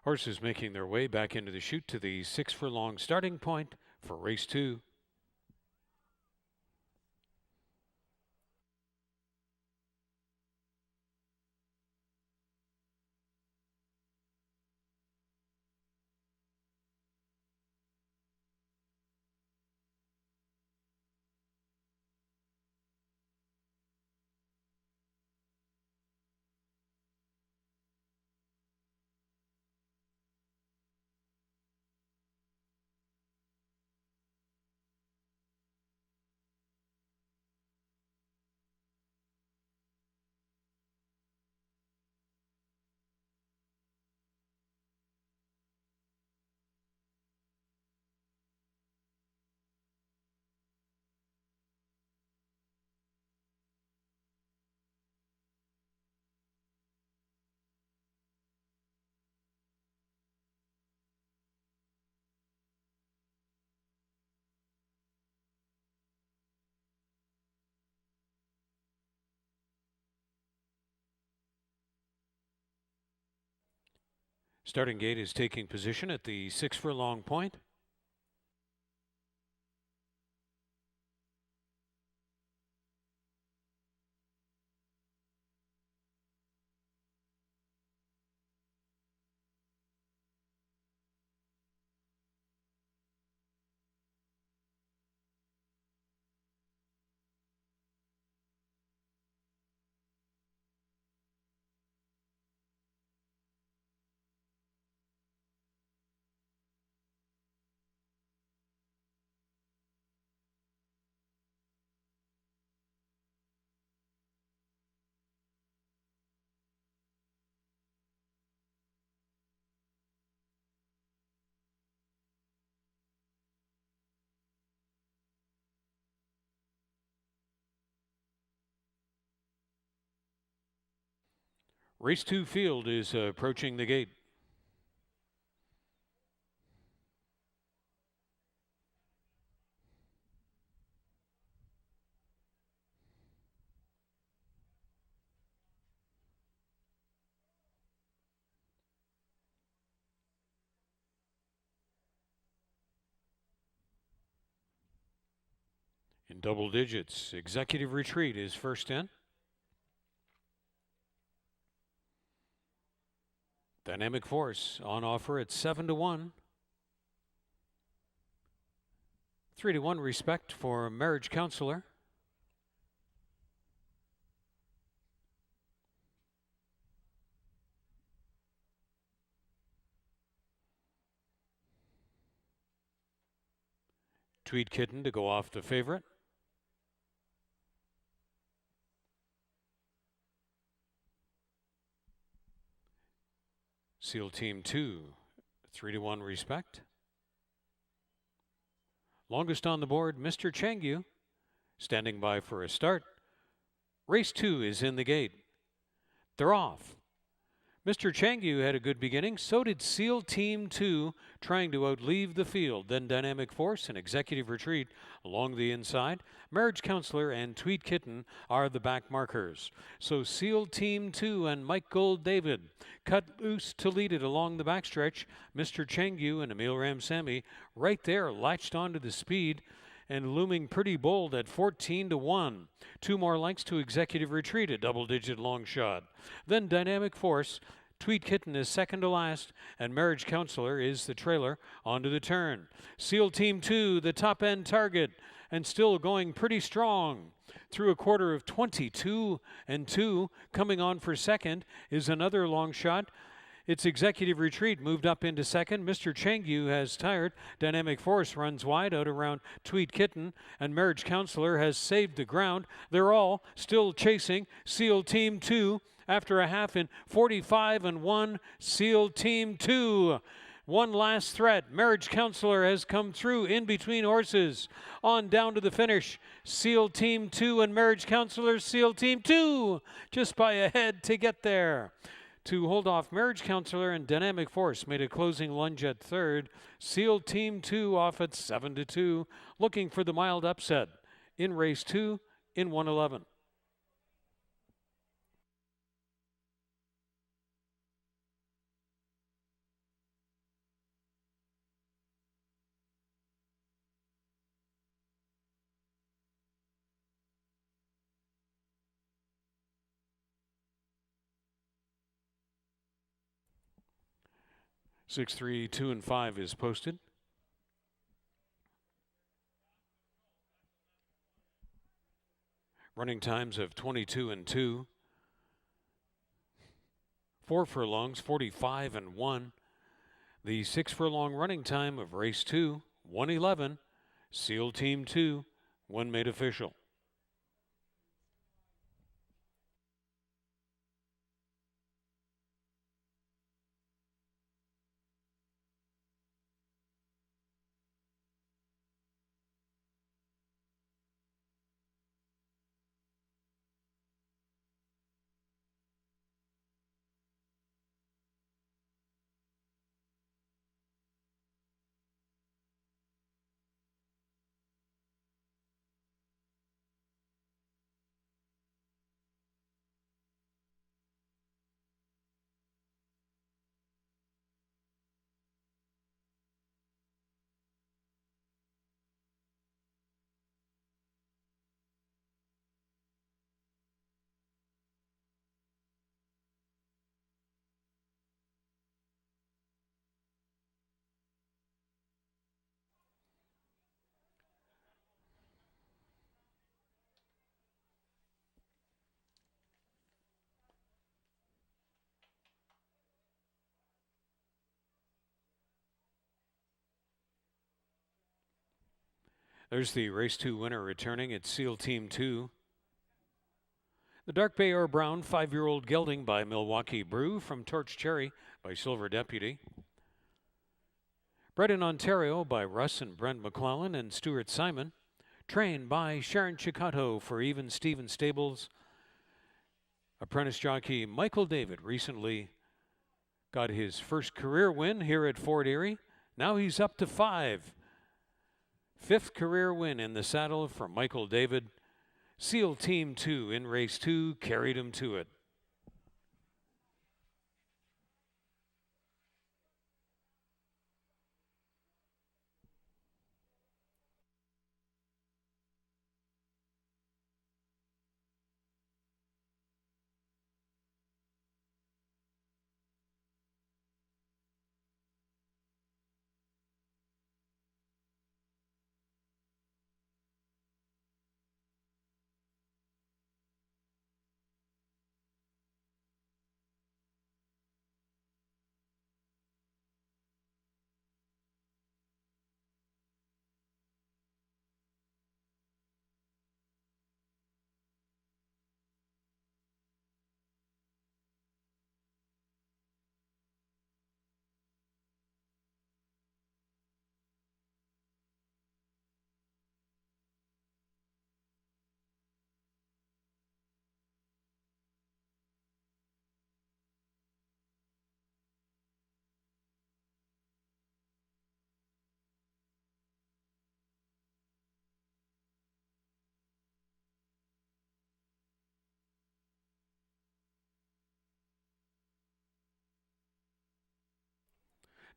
Horses making their way back into the chute to the 6 furlong starting point for race 2. Starting gate is taking position at the 6 furlong point. Race 2 field is approaching the gate. In double digits, Executive Retreat is first in. Dynamic Force on offer at 7-1. 3-1 Respect for Marriage Counselor. Tweed Kitten to go off the favorite. Seal Team 2, 3-1 Respect. Longest on the board, Mr. Changyu, standing by for a start. Race 2 is in the gate. They're off. Mr. Changyu had a good beginning. So did Seal Team 2, trying to outleave the field. Then Dynamic Force and Executive Retreat along the inside. Marriage Counselor and Tweed Kitten are the back markers. So Seal Team 2 and Mike Gold David cut loose to lead it along the backstretch. Mr. Changyu and Emil Ramsamy right there latched onto the speed and looming pretty bold at 14-1. 2 more lengths to Executive Retreat, a double-digit long shot. Then Dynamic Force, Tweed Kitten is second to last, and Marriage Counselor is the trailer onto the turn. Seal Team 2, the top-end target, and still going pretty strong. Through a quarter of 22-2, coming on for second is another long shot. It's Executive Retreat moved up into second. Mr. Changyu has tired. Dynamic Force runs wide out around Tweed Kitten, and Marriage Counselor has saved the ground. They're all still chasing Seal Team 2 after a half in 45-1. Seal Team 2. One last threat. Marriage Counselor has come through in between horses. On down to the finish. Seal Team 2 and Marriage Counselor. Seal Team 2 just by a head to get there. To hold off Marriage Counselor and Dynamic Force made a closing lunge at third. Seal Team 2 off at 7-2, looking for the mild upset in race 2 in 111. 6, 3, 2, and 5 is posted. Running times of 22 and 2. 4 furlongs, 45 and 1. The 6 furlong running time of race 2, 1:11. SEAL Team 2, when made official. There's the race 2 winner returning. It's SEAL Team 2. The Dark Bay or Brown 5-year-old gelding by Milwaukee Brew from Torch Cherry by Silver Deputy. Bred in Ontario by Russ and Brent McClellan and Stuart Simon. Trained by Sharon Chicato for Even Steven Stables. Apprentice jockey Michael David recently got his first career win here at Fort Erie. Now he's up to 5. 5th career win in the saddle for Michael David. SEAL Team 2 in race 2 carried him to it.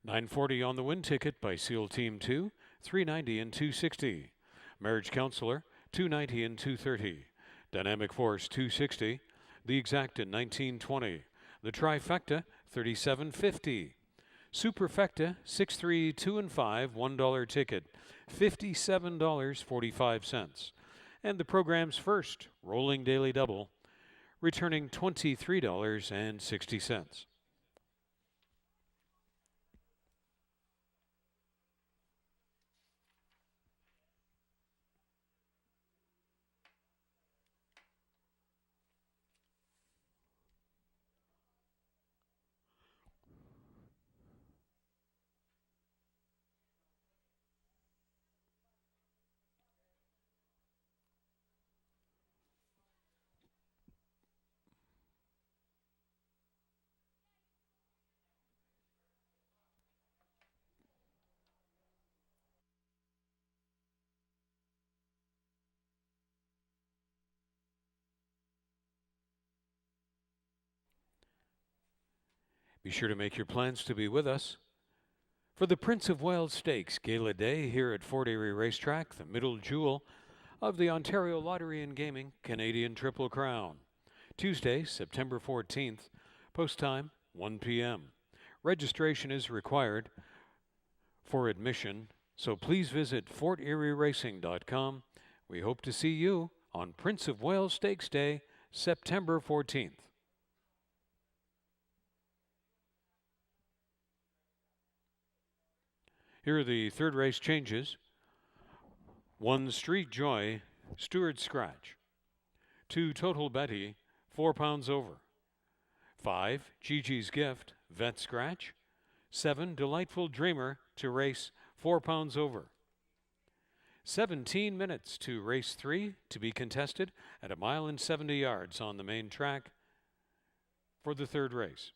$9.40 on the win ticket by SEAL Team 2, $3.90 and $2.60. Marriage Counselor, $2.90 and $2.30. Dynamic Force, $2.60. The Exact at $19.20. The Trifecta, $37.50. Superfecta, 6, 3, 2, and 5, $1 ticket, $57.45. And the program's first rolling daily double, returning $23.60. Be sure to make your plans to be with us for the Prince of Wales Stakes Gala Day here at Fort Erie Racetrack, the middle jewel of the Ontario Lottery and Gaming Canadian Triple Crown. Tuesday, September 14th, post time 1 p.m. Registration is required for admission, so please visit FortErieRacing.com. We hope to see you on Prince of Wales Stakes Day, September 14th. Here are the third race changes. 1 Street Joy, Stewart Scratch. 2 Total Betty, 4 pounds over. 5 Gigi's Gift, Vet Scratch. 7 Delightful Dreamer to race 4 pounds over. 17 minutes to race 3 to be contested at 1 mile and 70 yards on the main track for the third race.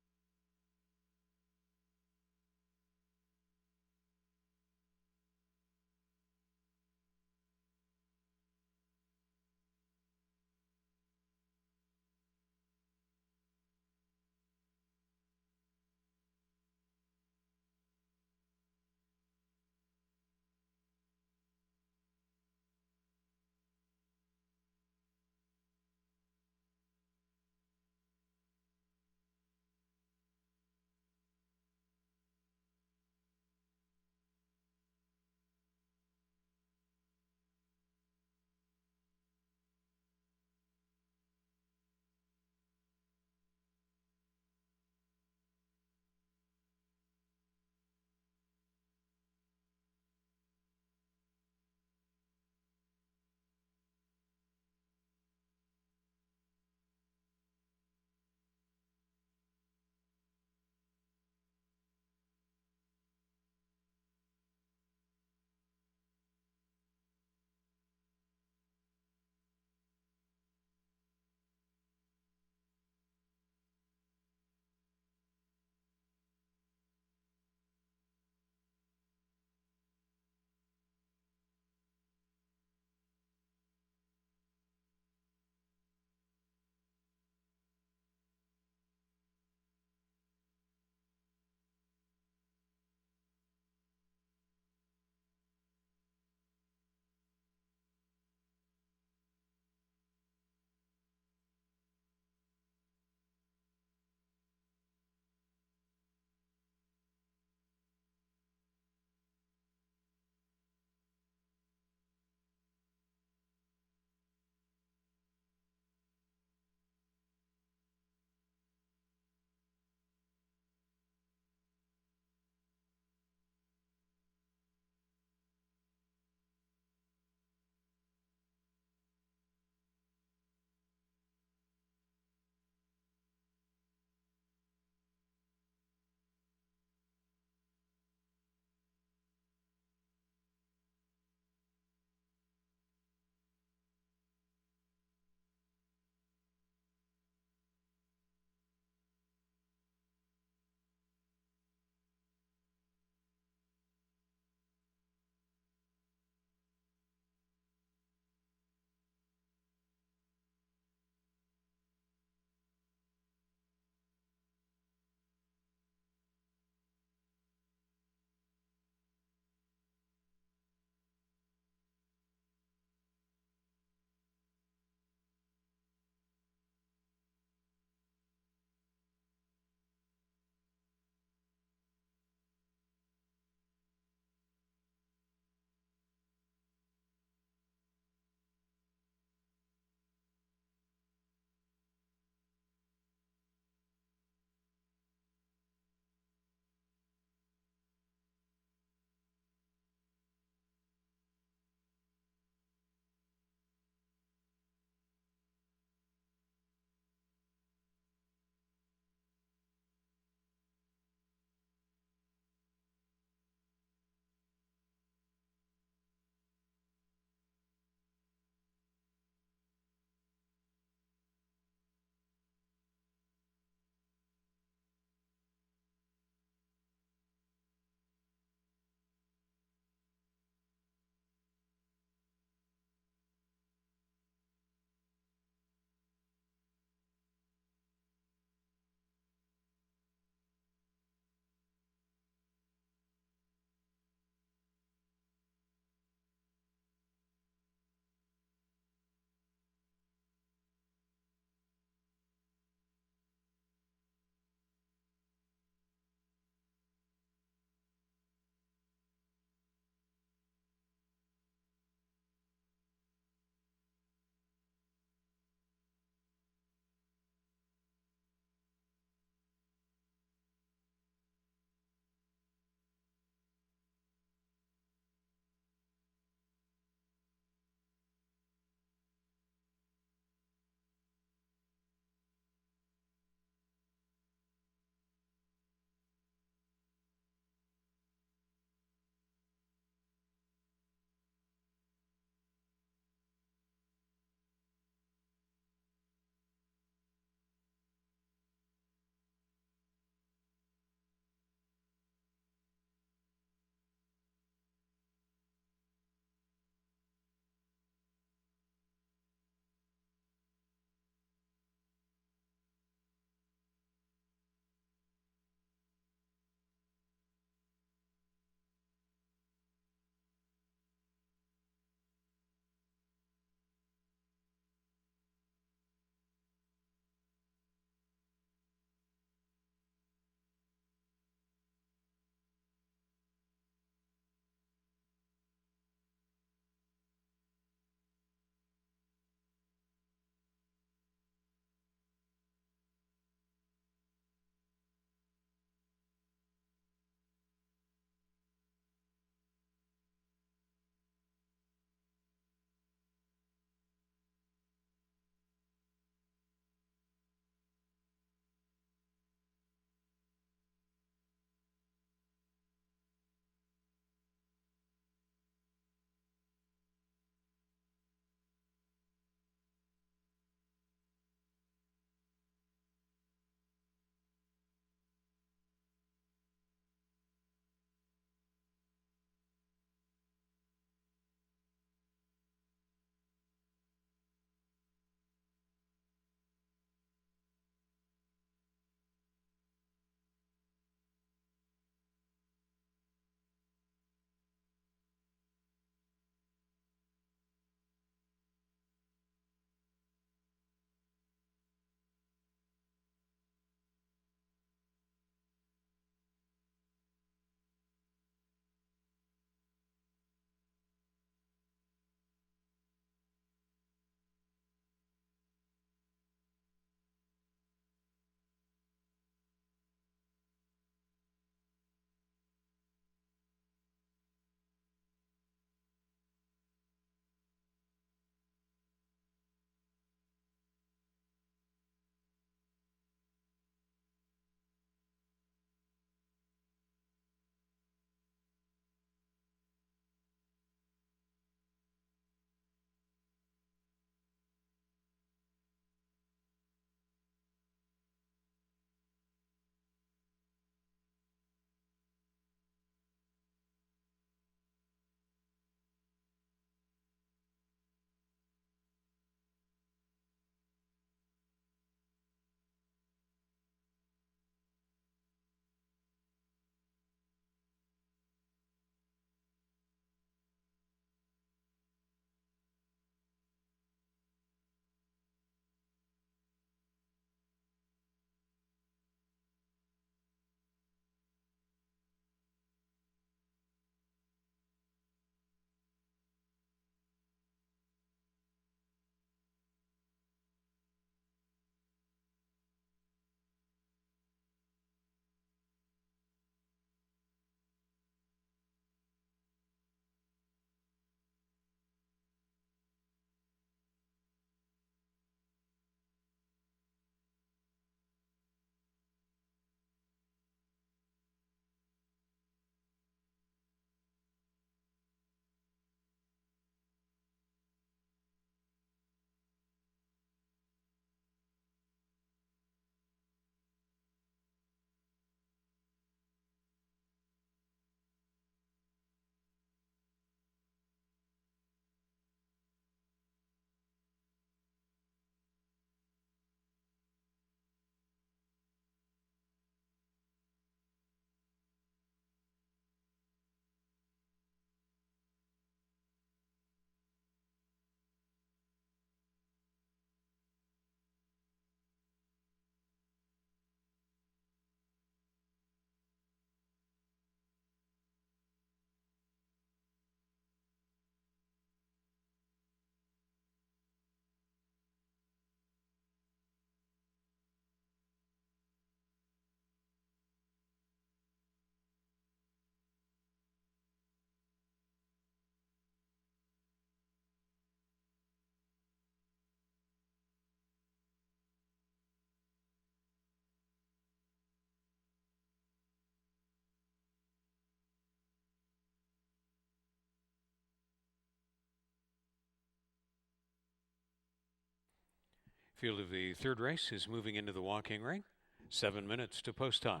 Field of the third race is moving into the walking ring. 7 minutes to post time.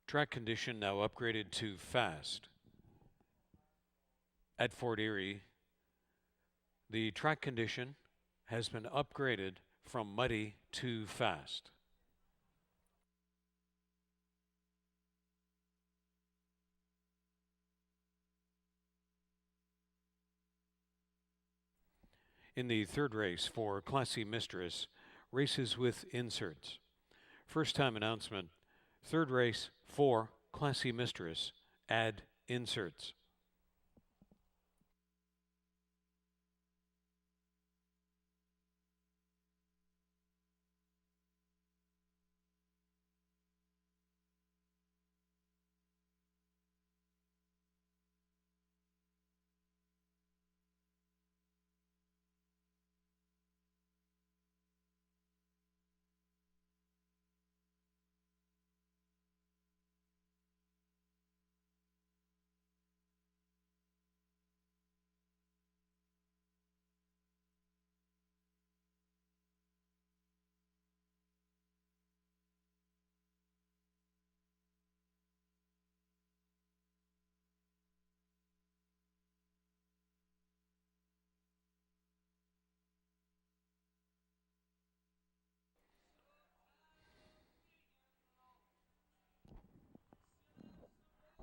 Track condition now upgraded to fast. At Fort Erie, the track condition has been upgraded from muddy to fast. In the third race for Classy Mistress, races with inserts. First time announcement, third race for Classy Mistress, add inserts.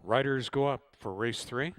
Riders go up for race 3.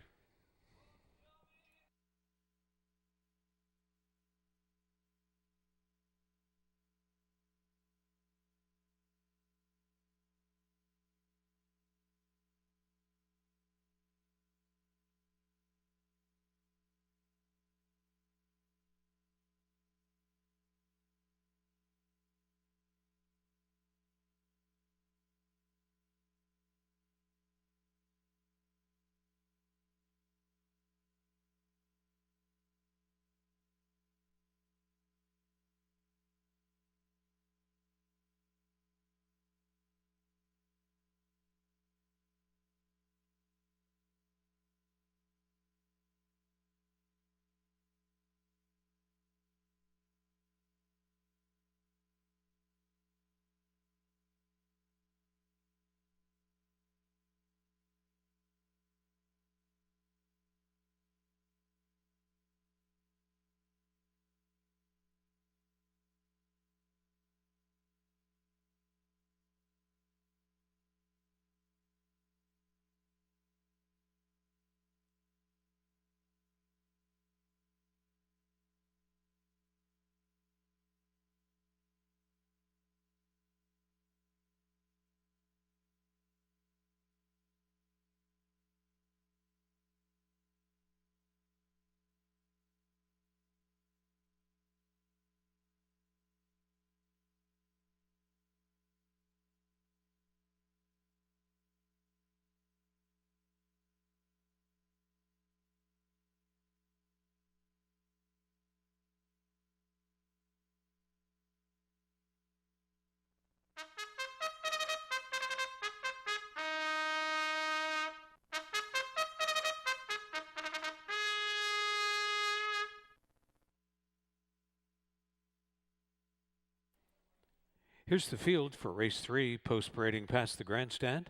Here's the field for race 3, post parading past the grandstand.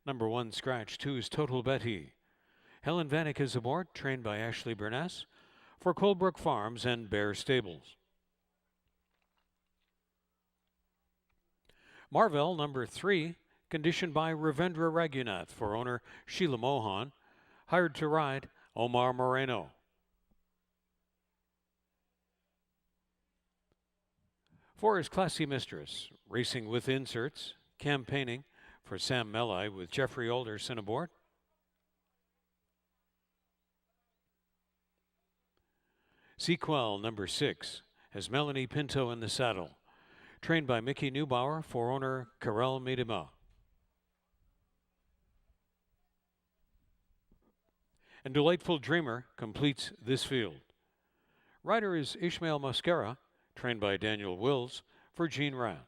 Number 1, Scratch 2 is Total Betty. Helen Vanek is aboard, trained by Ashley Burness for Colebrook Farms and Bear Stables. Marvell, number 3, conditioned by Ravendra Raghunath for owner Sheila Mohan, hired to ride Omar Moreno. For his Classy Mistress, racing with inserts, campaigning for Sam Melli with Jeffrey Alderson aboard. Sequel, number 6, has Melanie Pinto in the saddle, trained by Mickey Neubauer for owner Karel Miedema. And Delightful Dreamer completes this field. Rider is Ishmael Mascara, trained by Daniel Wills for Gene Rand.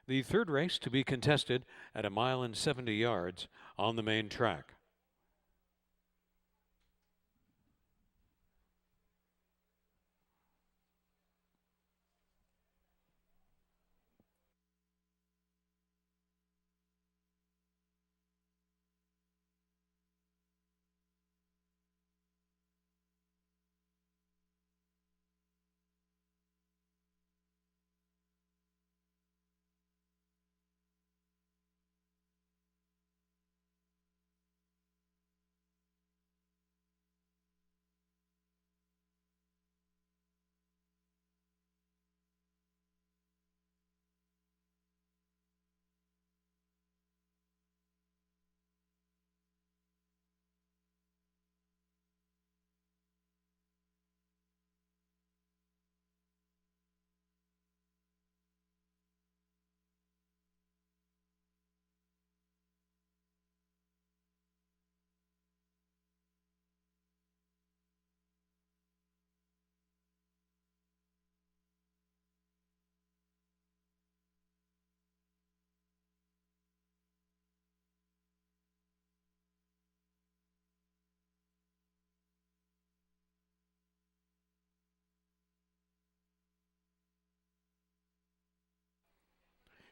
The third race to be contested at 1 mile and 70 yards on the main track.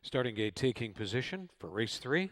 Starting gate taking position for race 3.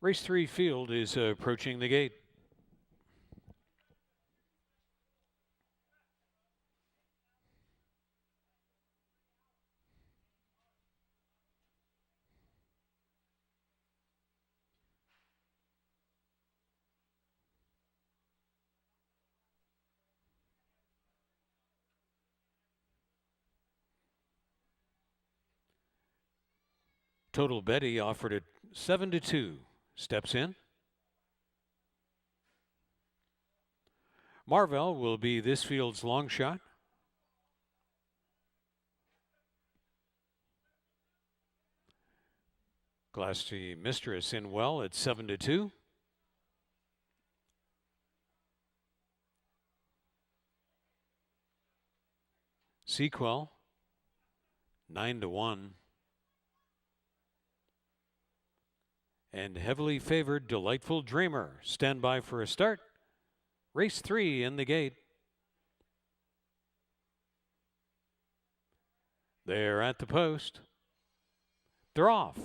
Race 3 field is approaching the gate. Total Betty offered at 7-2. Steps in. Marvell will be this field's long shot. Glassy Mistress in well at 7-2. Sequel 9-1. And heavily favored Delightful Dreamer. Stand by for a start. Race 3 in the gate. They're at the post. They're off.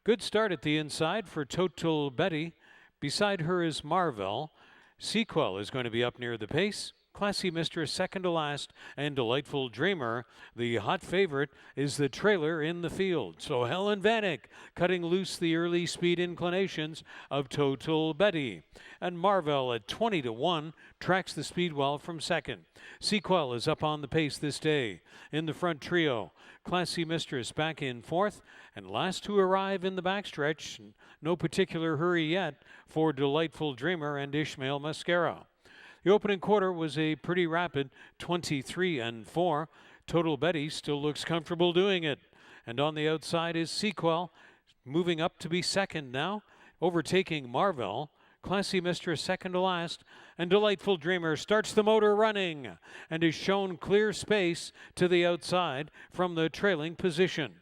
Good start at the inside for Total Betty. Beside her is Marvell. Sequel is going to be up near the pace. Classy Mistress second to last, and Delightful Dreamer, the hot favorite, is the trailer in the field. So Helen Vanek cutting loose the early speed inclinations of Total Betty. And Marvell at 20 to 1 tracks the speed well from second. Sequel is up on the pace this day. In the front trio, Classy Mistress back in fourth, and last to arrive in the backstretch, no particular hurry yet for Delightful Dreamer and Ishmael Mascara. The opening quarter was a pretty rapid 23-4. Total Betty still looks comfortable doing it. And on the outside is Sequel, moving up to be second now, overtaking Marvell. Classy Mistress second to last, and Delightful Dreamer starts the motor running and is shown clear space to the outside from the trailing position.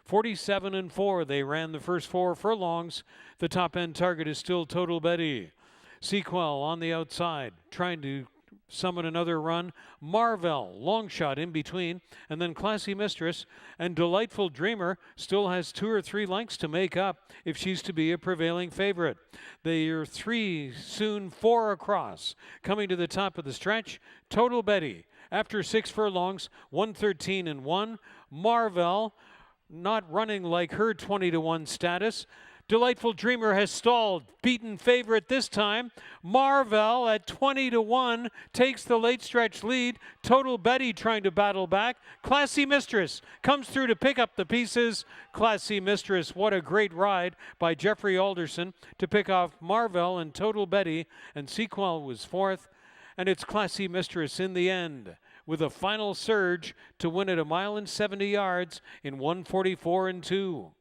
47-4, they ran the first 4 furlongs. The top end target is still Total Betty. Sequel on the outside, trying to summon another run. Marvell, long shot in between, and then Classy Mistress, and Delightful Dreamer still has 2 or 3 lengths to make up if she's to be a prevailing favorite. They are 3, soon 4 across. Coming to the top of the stretch, Total Betty, after 6 furlongs, 113-1. Marvell, not running like her 20 to 1 status. Delightful Dreamer has stalled, beaten favorite this time. Marvell at 20 to 1 takes the late stretch lead. Total Betty trying to battle back. Classy Mistress comes through to pick up the pieces. Classy Mistress, what a great ride by Jeffrey Alderson to pick off Marvell and Total Betty, and Sequel was fourth. And it's Classy Mistress in the end, with a final surge to win at 1 mile and 70 yards in 1:44-2.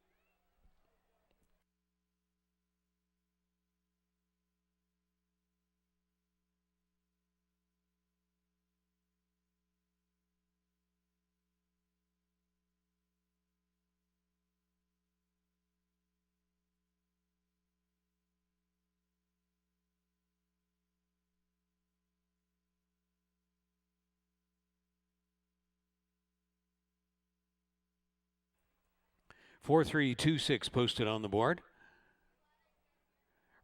Four 4-3-2-6 posted on the board.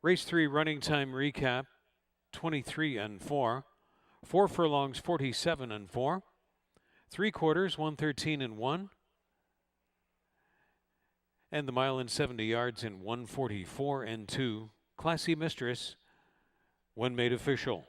Race 3 running time recap, 23-4. 4 furlongs, 47-4. 3 quarters, 113-1. And the 1 mile and 70 yards in 1:44-2. Classy Mistress, when made official.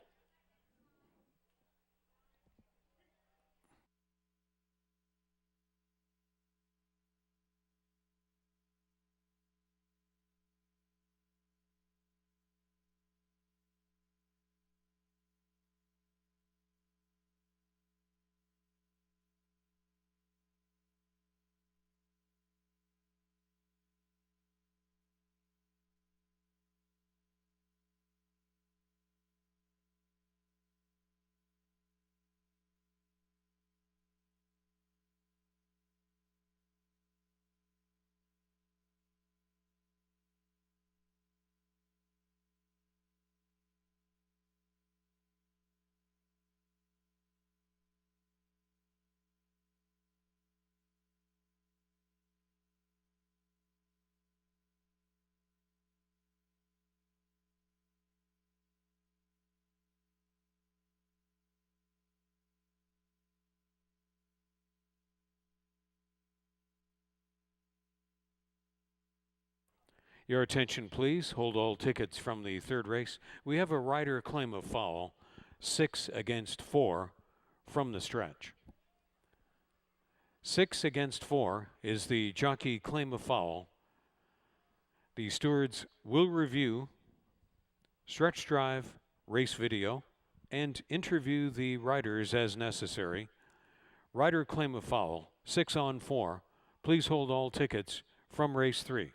Your attention, please. Hold all tickets from the third race. We have a rider claim of foul, 6-4 from the stretch. 6-4 is the jockey claim of foul. The stewards will review stretch drive, race video, and interview the riders as necessary. Rider claim of foul, 6-4. Please hold all tickets from race 3.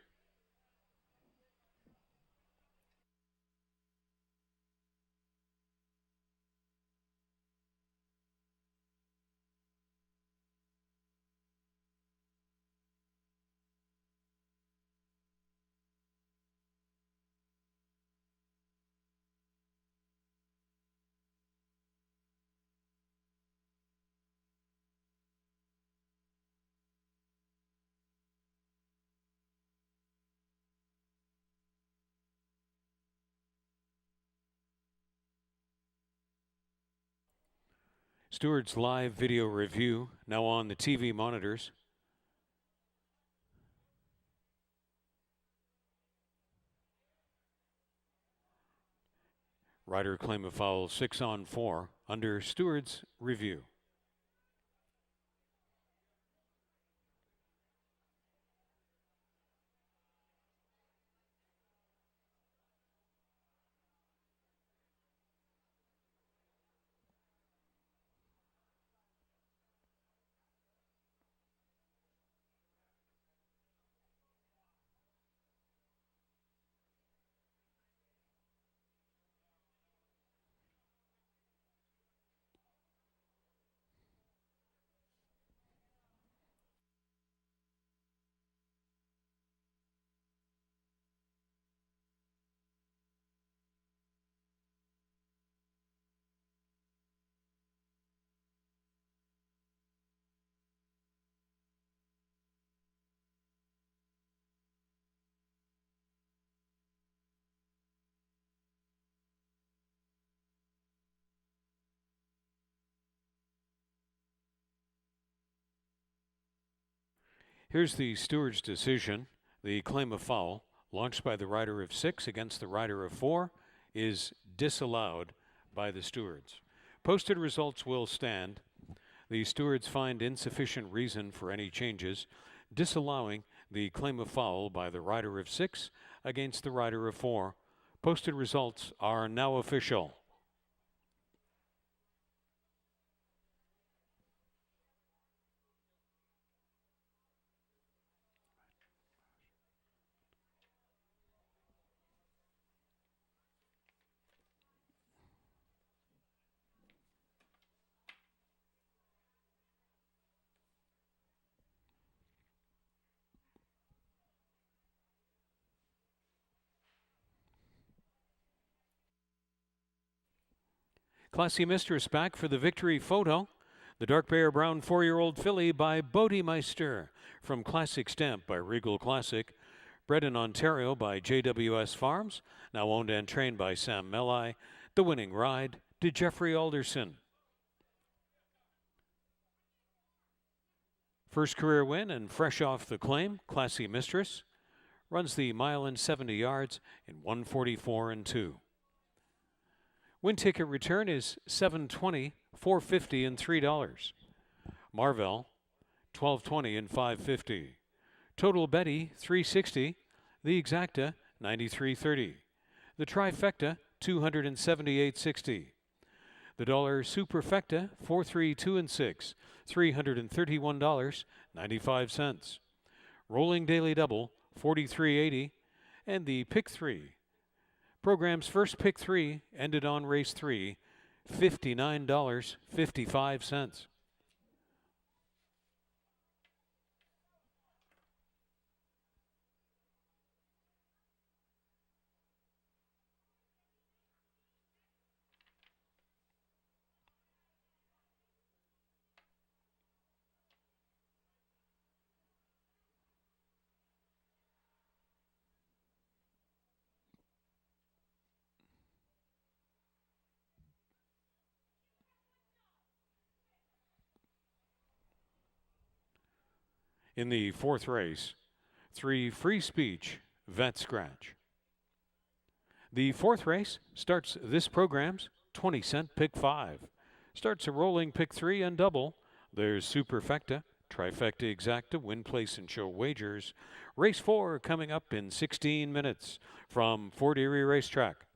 Stewart's live video review now on the TV monitors. Rider claim a foul 6-on-4 under Stewart's review. Here's the Stewart's decision. The claim of foul, launched by the rider of 6 against the rider of 4, is disallowed by the stewards. Posted results will stand. The stewards find insufficient reason for any changes, disallowing the claim of foul by the rider of 6 against the rider of 4. Posted results are now official. Classy Mistress back for the victory photo. The Dark Bear Brown 4-year-old filly by Bodemeister from Classic Stamp by Regal Classic. Bred in Ontario by JWS Farms, now owned and trained by Sam Melli. The winning ride to Jeffrey Alderson. First career win and fresh off the claim, Classy Mistress. Runs the mile and 70 yards in 1:44 and 2. Win ticket return is $7.20, $4.50 and $3. Marvell, $12.20 and $5.50. Total Betty, $3.60. The Exacta, $93.30. The Trifecta, $278.60. The Dollar Superfecta, 4, 3, 2, and 6, $331.95. Rolling Daily Double, $43.80. And the Pick 3. Program's first Pick 3 ended on race 3, $59.55. In the fourth race, 3 Free Speech Vet Scratch. The fourth race starts this program's 20-cent Pick 5. Starts a rolling Pick 3 and double. There's Superfecta, Trifecta Exacta, Win Place and Show Wagers. Race 4 coming up in 16 minutes from Fort Erie Racetrack.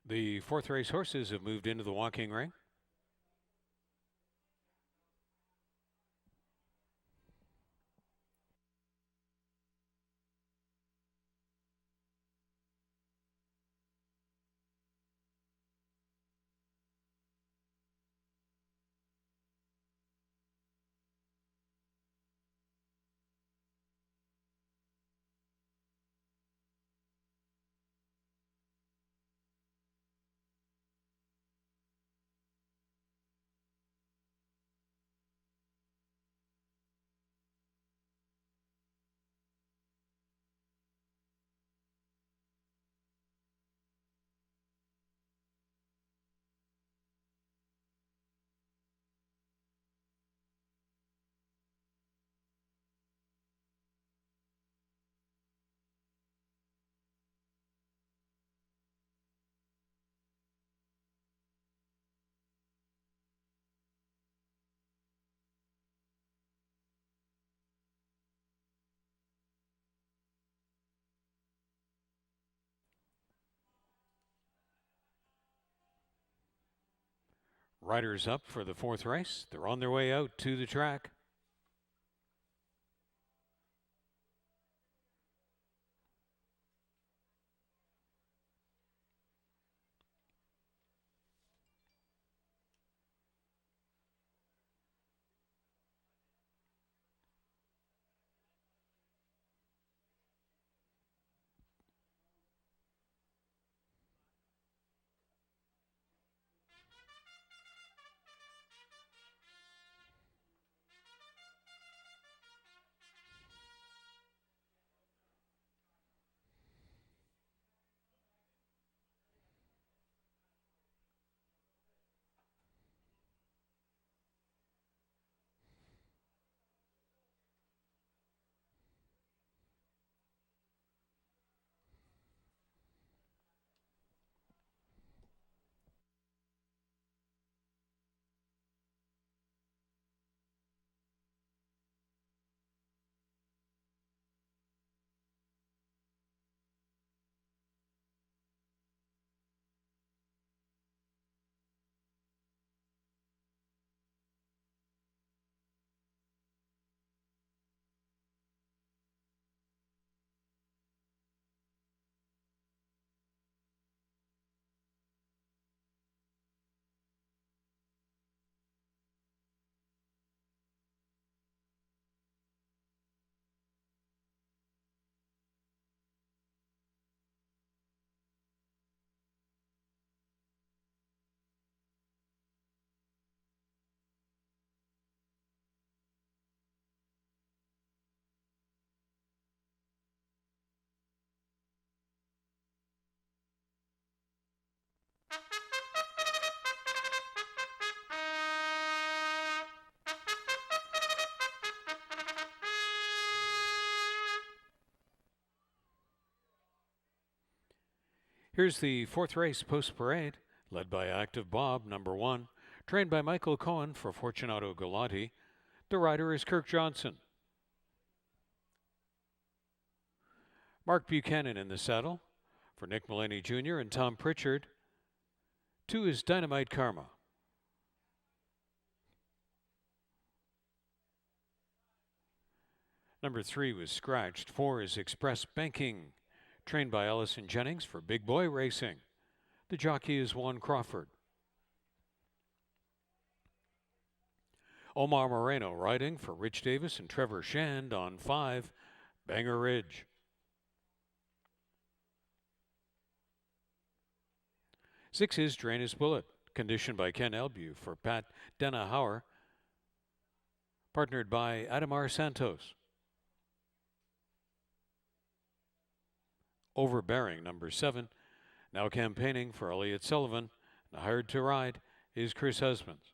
The fourth race horses have moved into the walking ring. Riders up for the fourth race. They're on their way out to the track. Here's the fourth race post-parade, led by Active Bob, number 1, trained by Michael Cohen for Fortunato Galati. The rider is Kirk Johnson. Mark Buchanan in the saddle for Nick Mullaney Jr. and Tom Pritchard. 2 is Dynamite Karma. Number 3 was scratched. 4 is Express Banking, trained by Allison Jennings for Big Boy Racing. The jockey is Juan Crawford. Omar Moreno riding for Rich Davis and Trevor Shand on 5, Banger Ridge. 6 is Drainus Bullet, conditioned by Ken Elbu for Pat Denahauer, partnered by Adamar Santos. Overbearing, number 7, now campaigning for Elliott Sullivan, and hired to ride is Chris Husbands.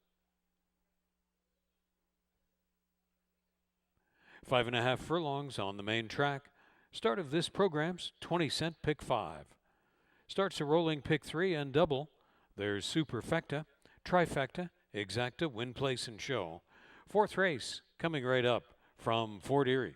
5.5 furlongs on the main track. Start of this program's 20-cent pick 5. Starts a rolling pick 3 and double. There's Superfecta, Trifecta, Exacta, Win, Place, and Show. Fourth race coming right up from Fort Erie.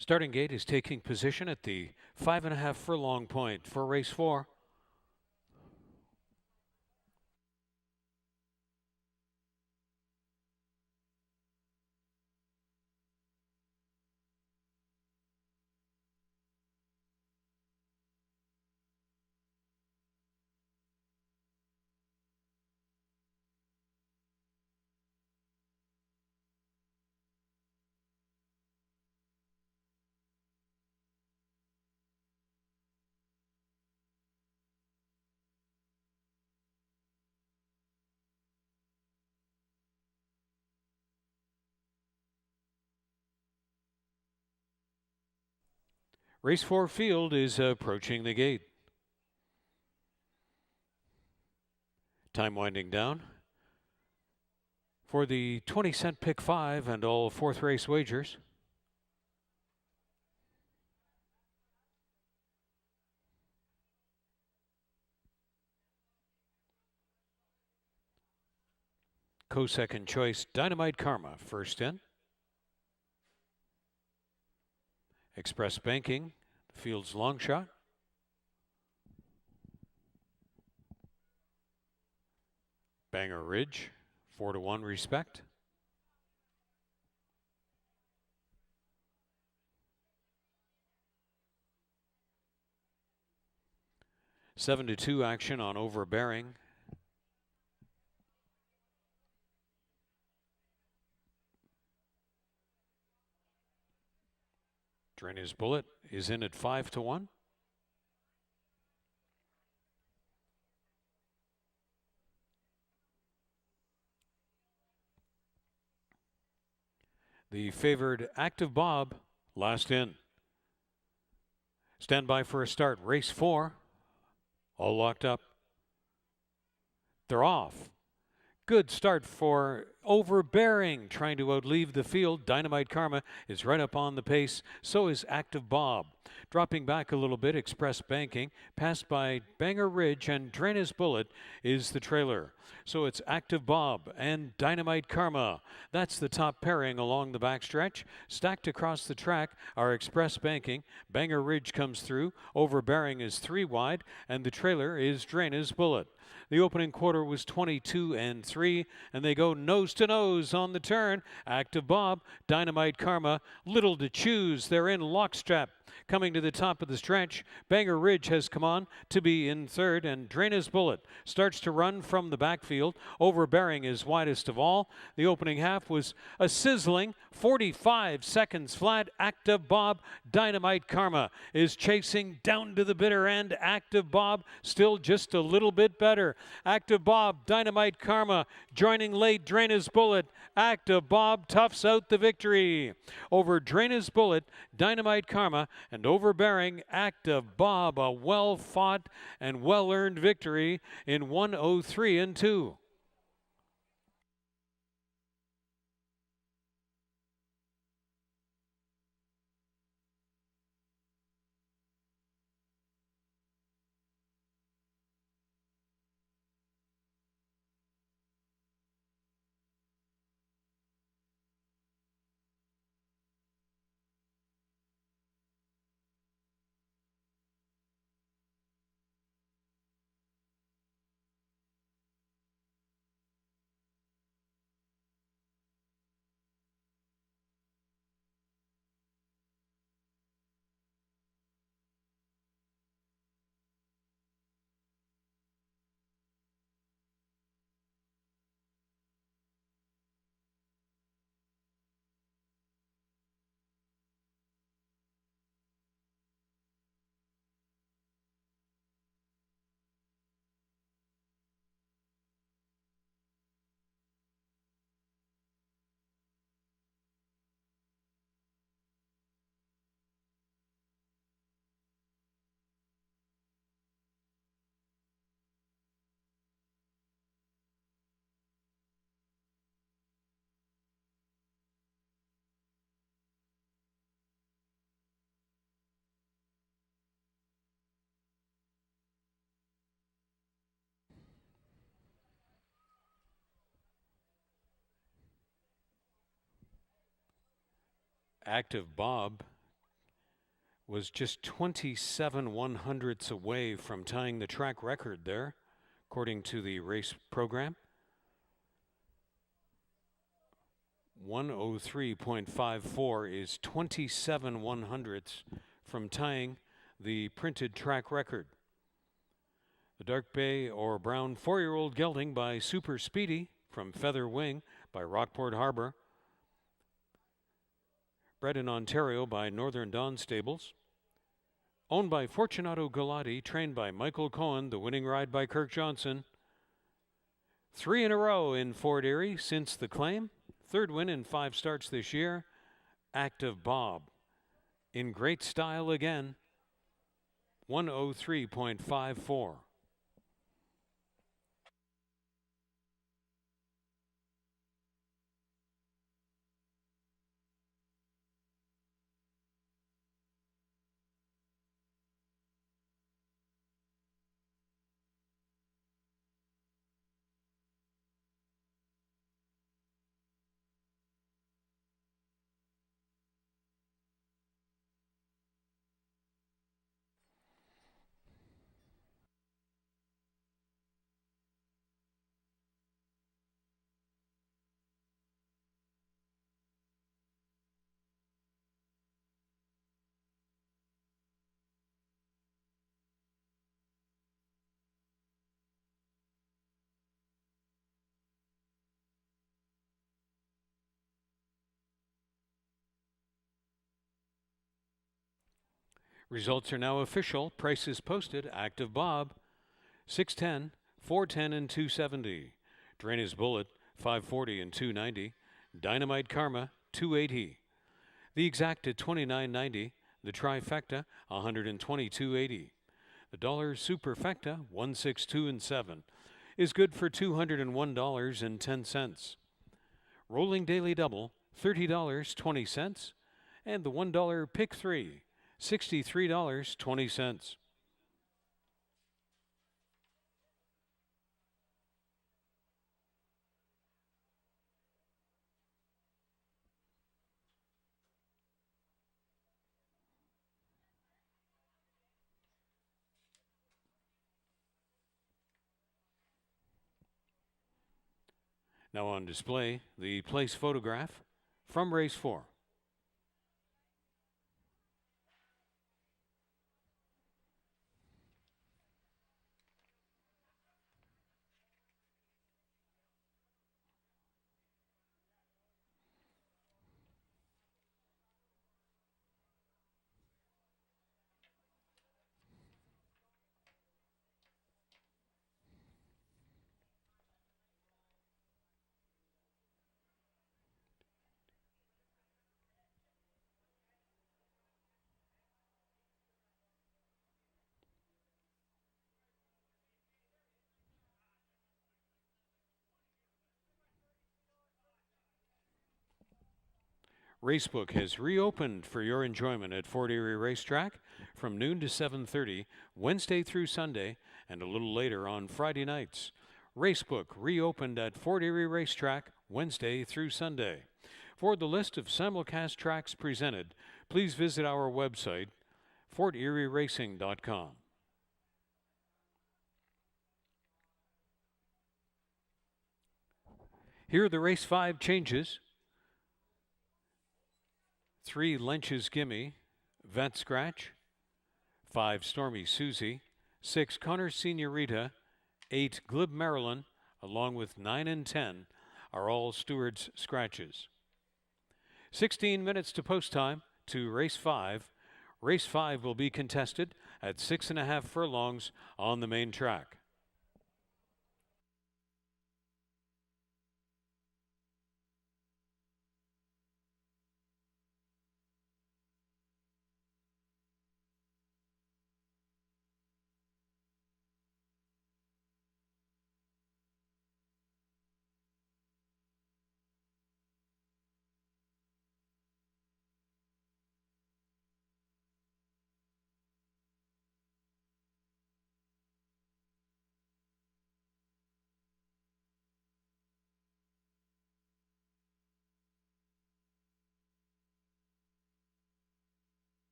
Starting gate is taking position at the 5.5 furlong point for race 4. Race 4 field is approaching the gate. Time winding down. For the 20-cent pick 5 and all fourth race wagers. Co-second choice Dynamite Karma first in. Express Banking, the field's long shot. Banger Ridge, 4-1 respect. Seven to 2 action on Overbearing. Drainage Bullet is in at 5-1. The favored Active Bob last in. Stand by for a start. Race 4. All locked up. They're off. Good start for Overbearing, trying to outleave the field. Dynamite Karma is right up on the pace. So is Active Bob. Dropping back a little bit, Express Banking, passed by Banger Ridge, and Drainage Bullet is the trailer. So it's Active Bob and Dynamite Karma. That's the top pairing along the backstretch. Stacked across the track are Express Banking. Banger Ridge comes through. Overbearing is 3 wide, and the trailer is Drainage Bullet. The opening quarter was 22-3, and they go nose to nose on the turn. Active Bob, Dynamite Karma, little to choose. They're in lockstep. Coming to the top of the stretch, Banger Ridge has come on to be in third, and Drainage Bullet starts to run from the backfield. Overbearing is widest of all. The opening half was a sizzling 45 seconds flat. Active Bob, Dynamite Karma is chasing down to the bitter end. Active Bob still just a little bit better. Active Bob, Dynamite Karma joining late. Drainage Bullet. Active Bob toughs out the victory over Drainage Bullet, Dynamite Karma, and Overbearing. Active Bob, a well-fought and well-earned victory in 1:03-2. Active Bob was just 27/100ths away from tying the track record there, according to the race program. 1:03.54 is 27/100ths from tying the printed track record. The Dark Bay or Brown 4-year-old gelding by Super Speedy from Feather Wing by Rockport Harbor. Bred in Ontario by Northern Dawn Stables. Owned by Fortunato Galati, trained by Michael Cohen, the winning ride by Kirk Johnson. 3 in a row in Fort Erie since the claim. 3rd win in 5 starts this year. Active Bob. In great style again. 1:03.54. Results are now official. Prices posted. Active Bob, 610, 410, and 270. Drainage Bullet, 540 and 290. Dynamite Karma, 280. The Exacta, 29.90. The Trifecta, 122.80. The Dollar Superfecta, 162 and 7, is good for $201.10. Rolling Daily Double, $30.20. And the $1 Pick 3, $63.20. Now on display, the place photograph from race 4. Racebook has reopened for your enjoyment at Fort Erie Racetrack from noon to 7:30, Wednesday through Sunday, and a little later on Friday nights. Racebook reopened at Fort Erie Racetrack Wednesday through Sunday. For the list of simulcast tracks presented, please visit our website, forterieracing.com. Here are the race 5 changes. 3 Lench's Gimme, Vet Scratch. 5 Stormy Susie. 6 Connor Senorita. 8 Glib Maryland, along with 9 and 10, are all Stewart's scratches. 16 minutes to post time to race 5. Race 5 will be contested at 6.5 furlongs on the main track.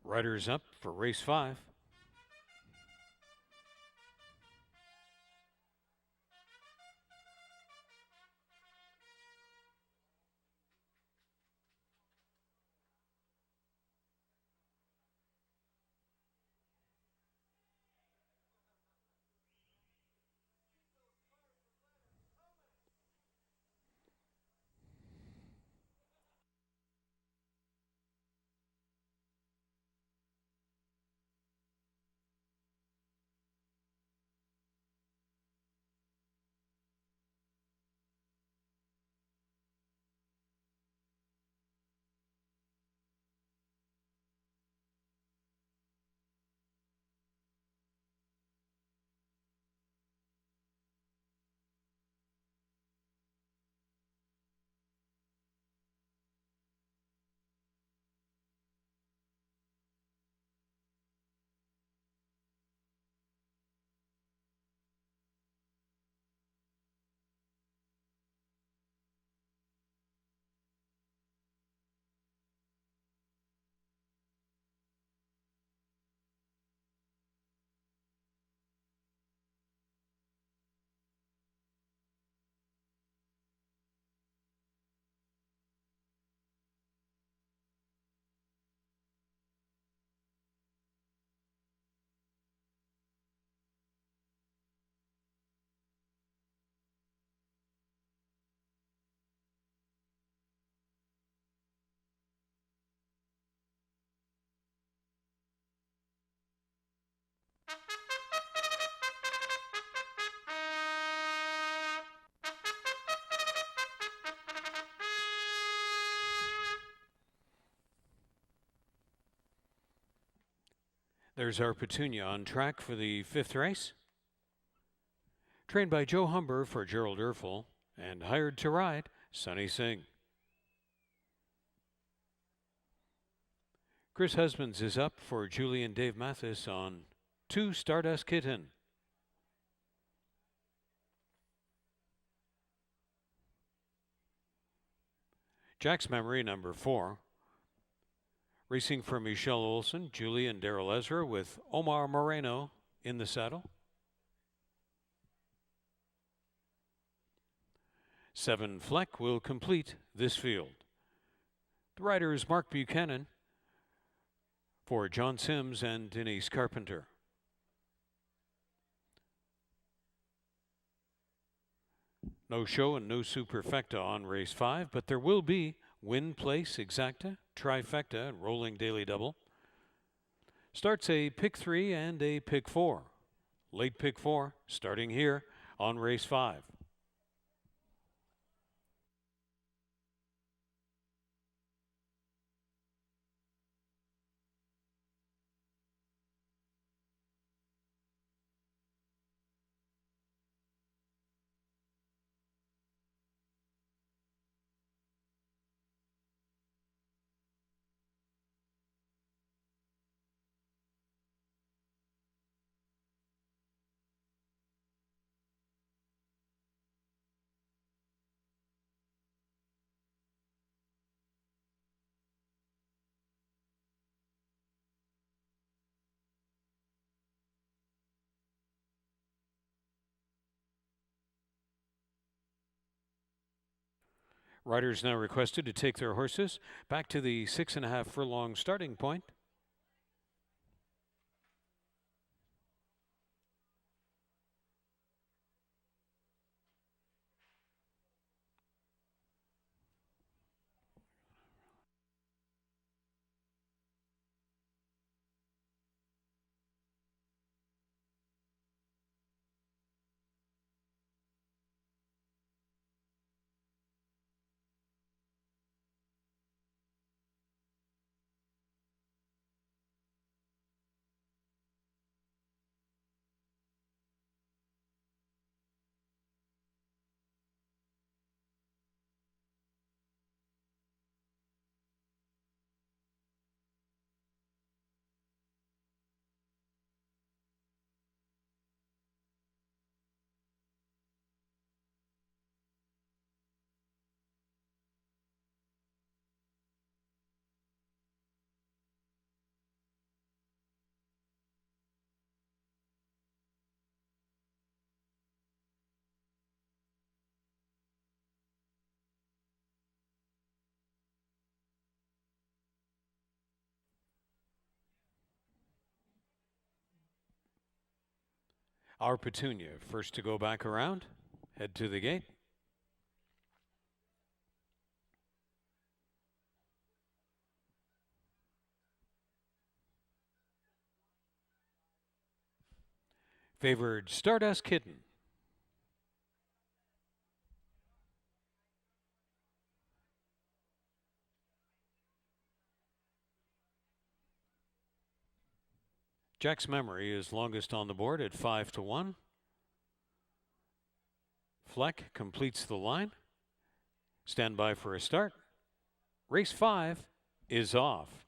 Riders up for race 5. There's our Petunia on track for the 5th race. Trained by Joe Humber for Gerald Erfel and hired to ride Sunny Singh. Chris Husbands is up for Julie and Dave Mathis on 2 Stardust Kitten. Jack's Memory, number 4. Racing for Michelle Olson, Julie and Daryl Ezra with Omar Moreno in the saddle. 7 Fleck will complete this field. The rider is Mark Buchanan for John Sims and Denise Carpenter. No show and no superfecta on race 5, but there will be win, place, exacta, trifecta, and rolling daily double. Starts a pick 3 and a pick 4. Late pick 4 starting here on race 5. Riders now requested to take their horses back to the 6.5 furlong starting point. Our Petunia, first to go back around. Head to the gate. Favored Stardust Kitten. Jack's Memory is longest on the board at 5-1. Fleck completes the line. Stand by for a start. Race 5 is off.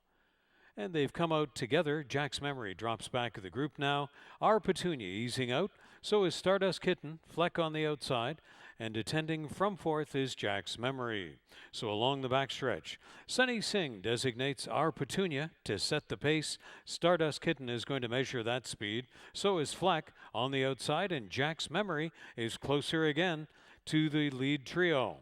And they've come out together. Jack's Memory drops back of the group now. Our Petunia easing out. So is Stardust Kitten. Fleck on the outside. And attending from fourth is Jack's Memory. So along the backstretch, Sunny Singh designates Our Petunia to set the pace. Stardust Kitten is going to measure that speed. So is Fleck on the outside, and Jack's Memory is closer again to the lead trio.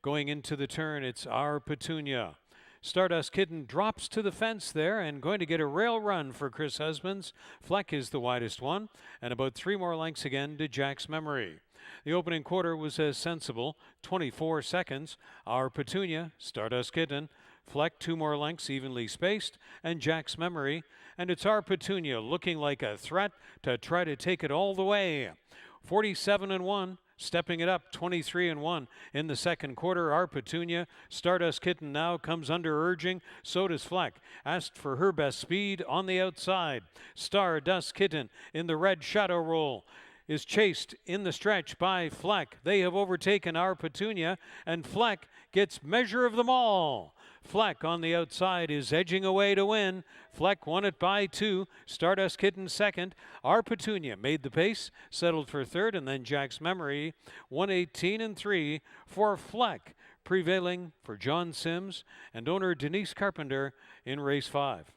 Going into the turn, it's Our Petunia. Stardust Kitten drops to the fence there and going to get a rail run for Chris Husbands. Fleck is the widest one, and about 3 more lengths again to Jack's Memory. The opening quarter was as sensible, 24 seconds. Our Petunia, Stardust Kitten, Fleck 2 more lengths evenly spaced, and Jack's Memory. And it's Our Petunia looking like a threat to try to take it all the way. 47-1. Stepping it up, 23-1 in the second quarter. Our Petunia, Stardust Kitten now comes under urging. So does Fleck. Asked for her best speed on the outside. Stardust Kitten in the red shadow roll is chased in the stretch by Fleck. They have overtaken Our Petunia, and Fleck gets measure of them all. Fleck on the outside is edging away to win. Fleck won it by 2. Stardust Kitten second. Our Petunia made the pace, settled for third, and then Jack's Memory 118-3 for Fleck, prevailing for John Sims and owner Denise Carpenter in race 5.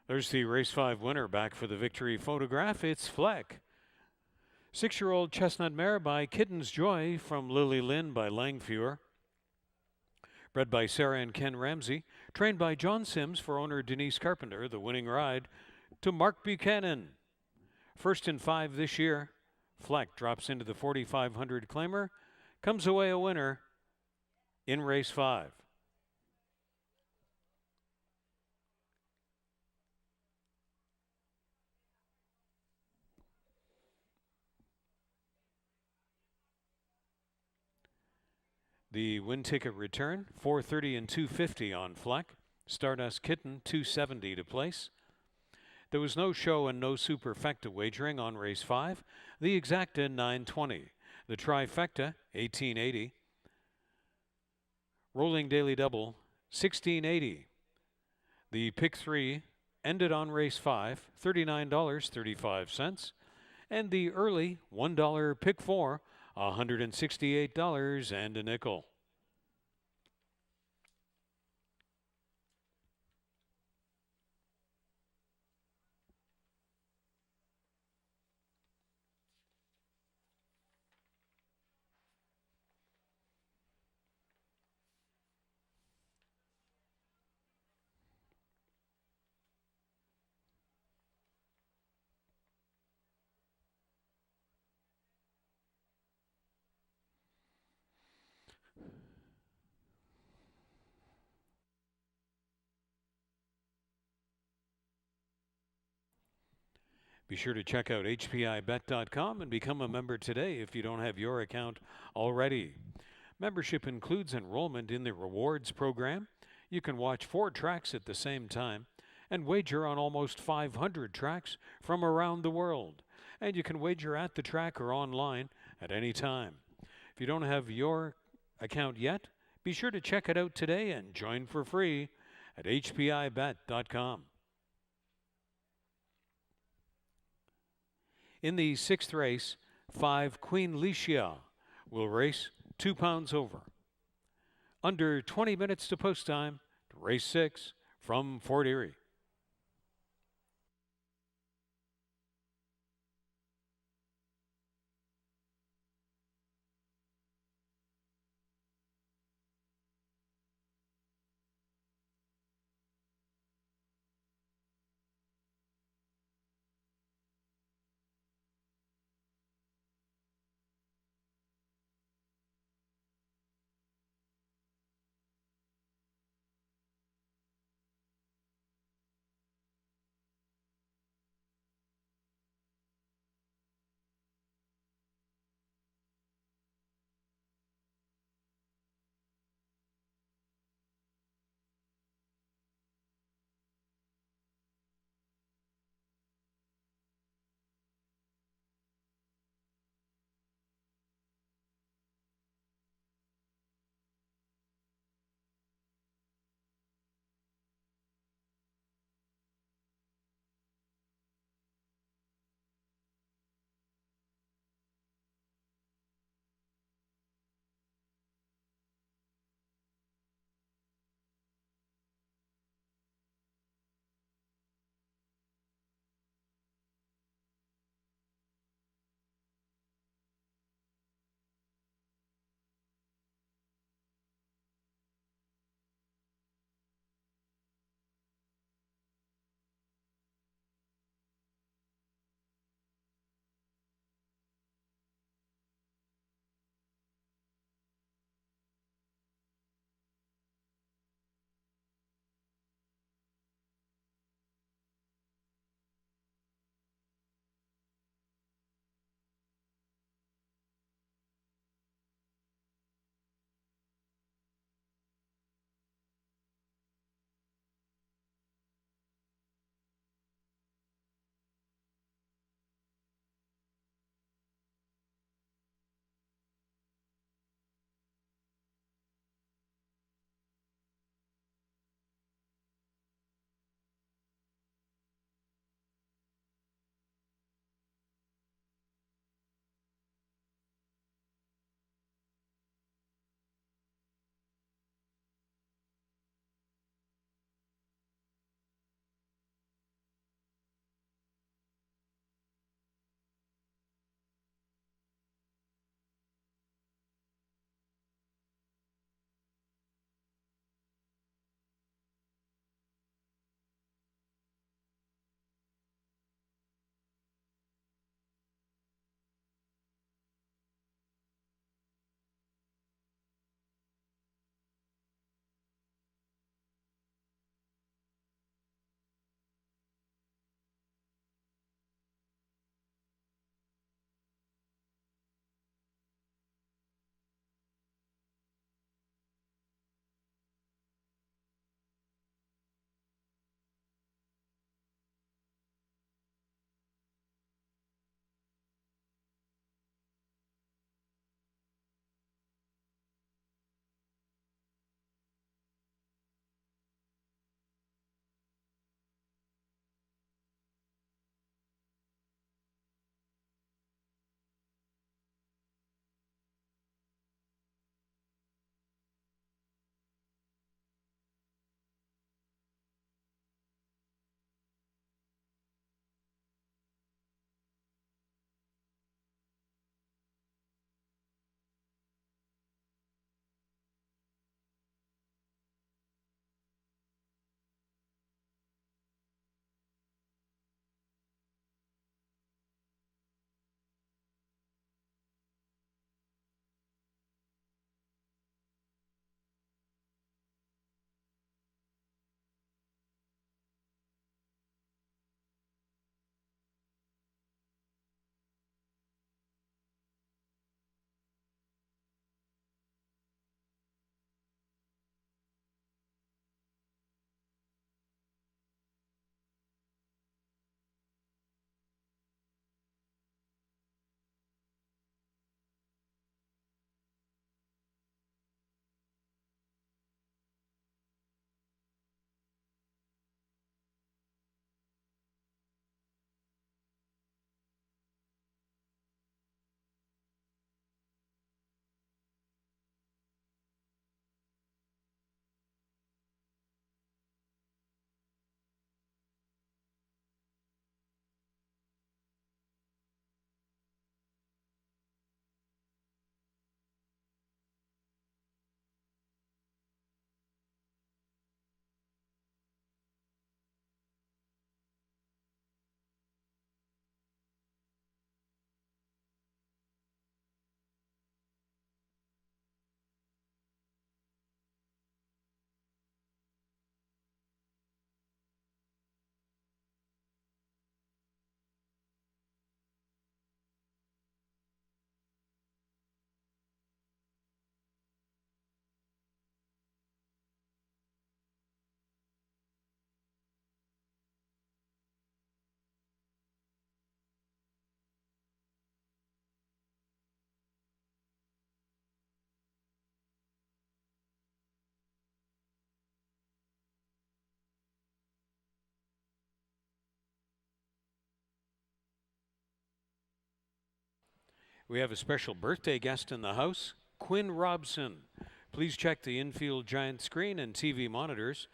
There's the race 5 winner back for the victory photograph. It's Fleck. 6-year-old chestnut mare by Kitten's Joy from Lily Lynn by Langfuhr. Bred by Sarah and Ken Ramsey. Trained by John Sims for owner Denise Carpenter. The winning ride to Mark Buchanan. First in 5 this year. Fleck drops into the 4,500 claimer. Comes away a winner in race 5. The win ticket return, 430 and 250 on Fleck. Stardust Kitten, 270 to place. There was no show and no superfecta wagering on race 5. The exacta, 920. The trifecta, 1880. Rolling daily double, 1680. The pick 3 ended on race 5, $39.35, and the early $1 pick 4, $168 and a nickel. Be sure to check out hpibet.com and become a member today if you don't have your account already. Membership includes enrollment in the rewards program. You can watch 4 tracks at the same time and wager on almost 500 tracks from around the world. And you can wager at the track or online at any time. If you don't have your account yet, be sure to check it out today and join for free at hpibet.com. In the 6th race, 5 Queen Licia will race 2 pounds over. Under 20 minutes to post time to race 6 from Fort Erie. We have a special birthday guest in the house, Quinn Robson. Please check the infield giant screen and TV monitors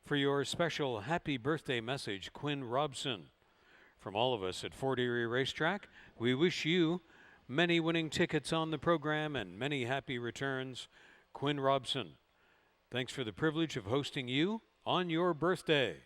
for your special happy birthday message, Quinn Robson. From all of us at Fort Erie Racetrack, we wish you many winning tickets on the program and many happy returns, Quinn Robson. Thanks for the privilege of hosting you on your birthday.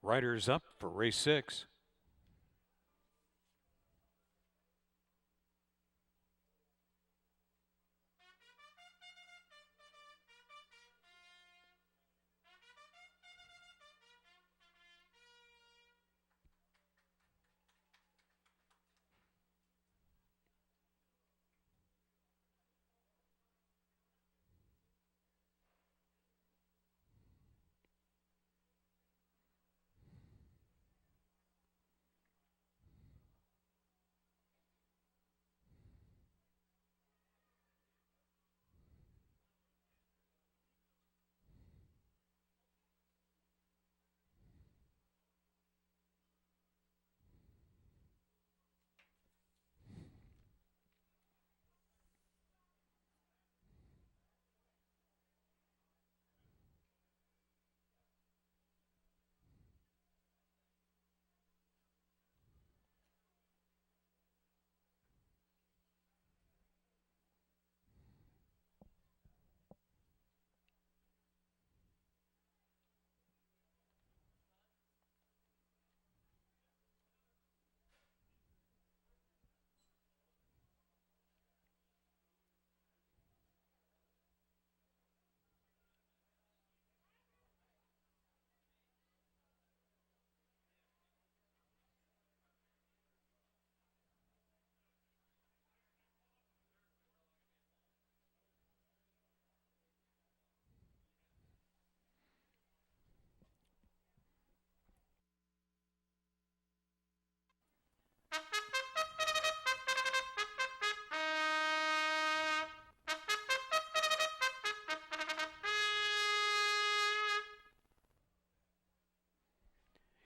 Riders up for race 6.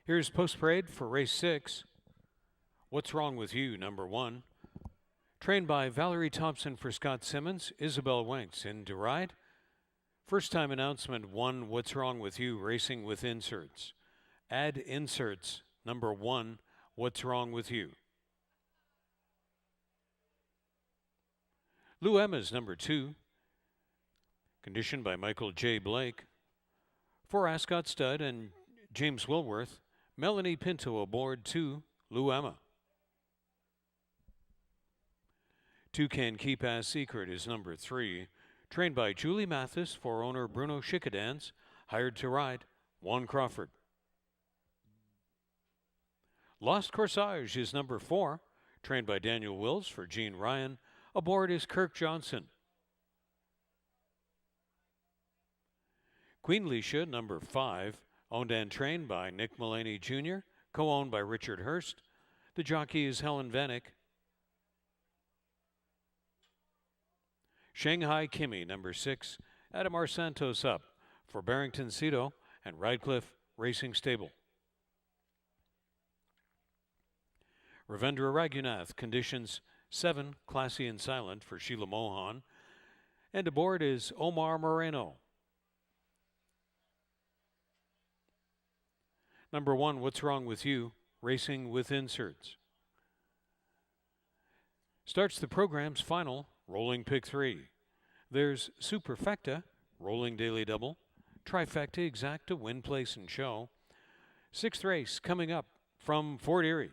Here's post parade for race 6. What's Wrong with You, number 1. Trained by Valerie Thompson for Scott Simmons, Isabel Winks in to ride. First time announcement 1, What's Wrong with You, racing with inserts. Add inserts, number 1, What's Wrong with You. Lou Emma's number 2. Conditioned by Michael J. Blake. For Ascot Stud and James Wilworth, Melanie Pinto aboard 2, Lou Emma. Toucan Keep As Secret is number 3. Trained by Julie Mathis for owner Bruno Schickadans. Hired to ride, Juan Crawford. Lost Corsage is number 4. Trained by Daniel Wills for Gene Ryan. Aboard is Kirk Johnson. Queen Leisha, number 5. Owned and trained by Nick Mullaney Jr., co-owned by Richard Hurst. The jockey is Helen Vanek. Shanghai Kimmy, number 6. Adamar Santos up for Barrington Cito and Radcliffe Racing Stable. Ravendra Raghunath, conditions 7, Classy and Silent for Sheila Mohan. And aboard is Omar Moreno. Number 1, What's Wrong with You, racing with inserts. Starts the program's final rolling pick 3. There's Superfecta, rolling daily double. Trifecta, Exacta, win, place, and show. 6th race coming up from Fort Erie.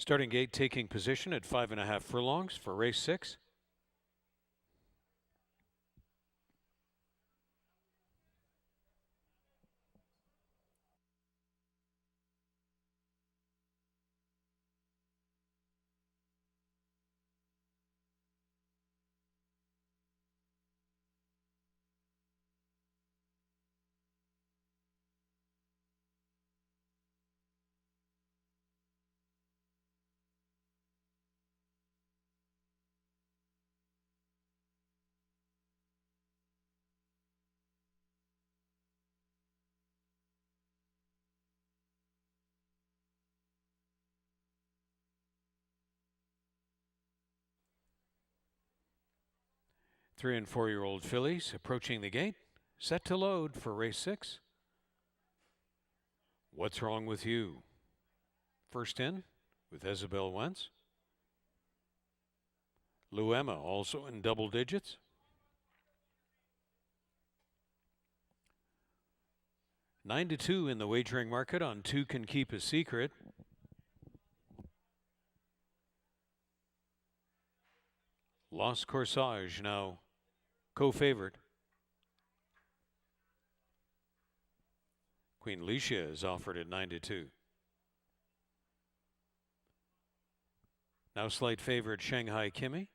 Starting gate taking position at 5.5 furlongs for race 6. Three and 4-year-old fillies approaching the gate, set to load for race 6. What's Wrong with You? First in with Isabel Wentz. Lou Emma also in double digits. $9-2 in the wagering market on Two Can Keep a Secret. Lost Corsage now co-favorite. Queen Licia is offered at $9-2. Now slight favorite Shanghai Kimmy.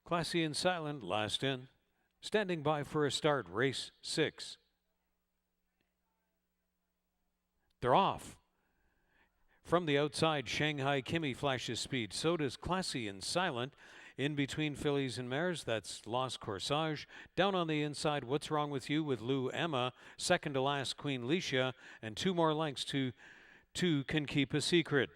Classy and Silent last in. Standing by for a start, race 6. They're off. From the outside, Shanghai Kimmy flashes speed. So does Classy and Silent. In between fillies and mares, that's Lost Corsage. Down on the inside, What's Wrong with You with Lou Emma. Second to last, Queen Licia. And 2 more lengths to Two Can Keep a Secret.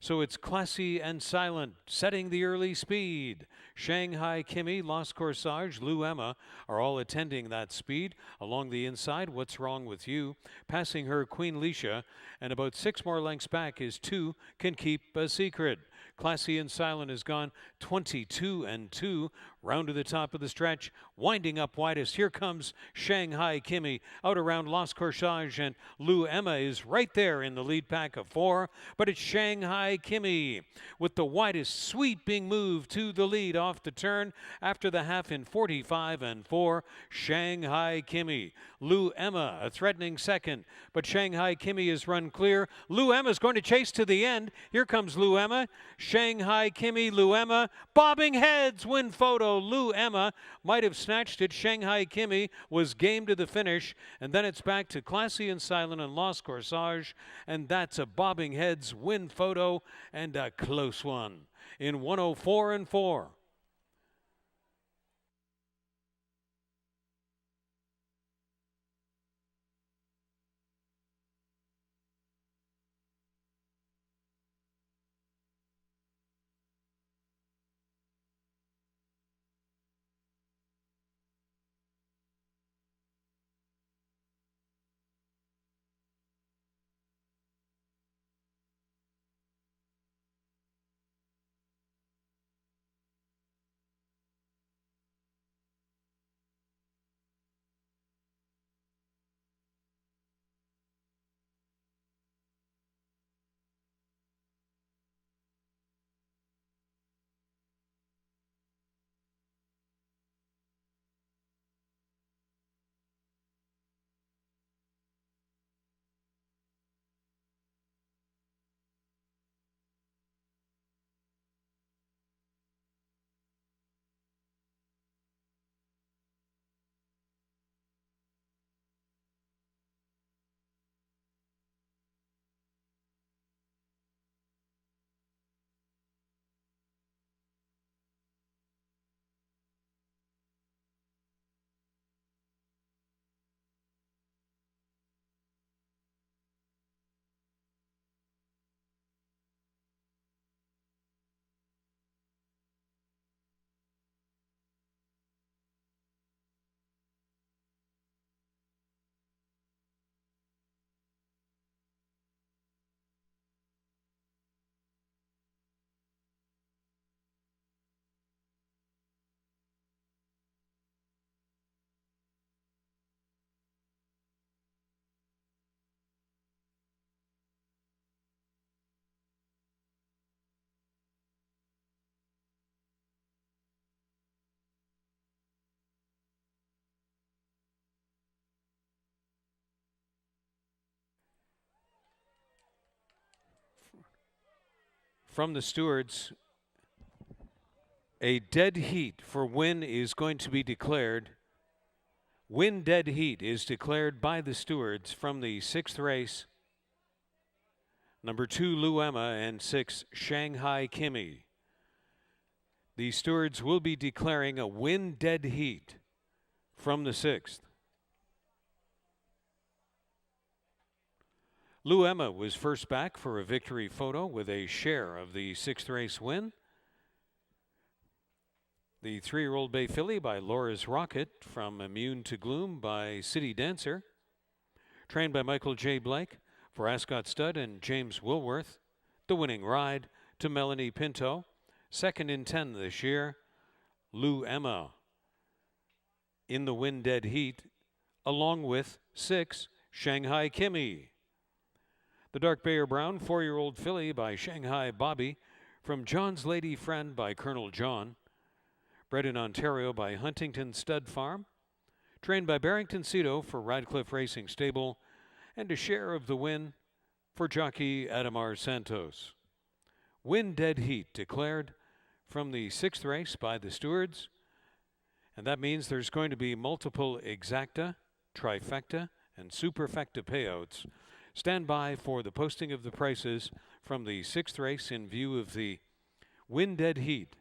So it's Classy and Silent setting the early speed. Shanghai Kimmy, Lost Corsage, Lou Emma are all attending that speed. Along the inside, What's Wrong with You? Passing her, Queen Licia. And about 6 more lengths back is Two Can Keep a Secret. Classy and Silent has gone 22-2. Round to the top of the stretch, winding up widest. Here comes Shanghai Kimmy out around Lost Corsage, and Lou Emma is right there in the lead pack of 4. But it's Shanghai Kimmy with the widest sweeping move to the lead off the turn after the half in 45-4. Shanghai Kimmy. Lou Emma a threatening second, but Shanghai Kimmy is run clear. Lou Emma's going to chase to the end. Here comes Lou Emma. Shanghai Kimmy, Lou Emma, bobbing heads, win photo. Lou Emma might have snatched it. Shanghai Kimmy was game to the finish, and then it's back to Classy and Silent and Lost Corsage, and that's a bobbing heads win photo and a close one in 104-4. from the stewards, a dead heat for win is going to be declared. Win dead heat is declared by the stewards from the 6th race. Number 2, Lou Emma, and 6, Shanghai Kimmy. The stewards will be declaring a win dead heat from the 6th. Lou Emma was first back for a victory photo with a share of the 6th race win. The 3-year-old bay filly by Laura's Rocket, from Immune to Gloom by City Dancer. Trained by Michael J. Blake for Ascot Stud and James Woolworth. The winning ride to Melanie Pinto. Second in 10 this year, Lou Emma. In the win dead heat, along with 6, Shanghai Kimmy. The Dark Bayer Brown 4-year-old filly by Shanghai Bobby, from John's Lady Friend by Colonel John. Bred in Ontario by Huntington Stud Farm. Trained by Barrington Cito for Radcliffe Racing Stable, and a share of the win for jockey Adamar Santos. Win dead heat declared from the 6th race by the stewards, and that means there's going to be multiple exacta, trifecta, and superfecta payouts. Stand by for the posting of the prices from the 6th race in view of the win dead heat.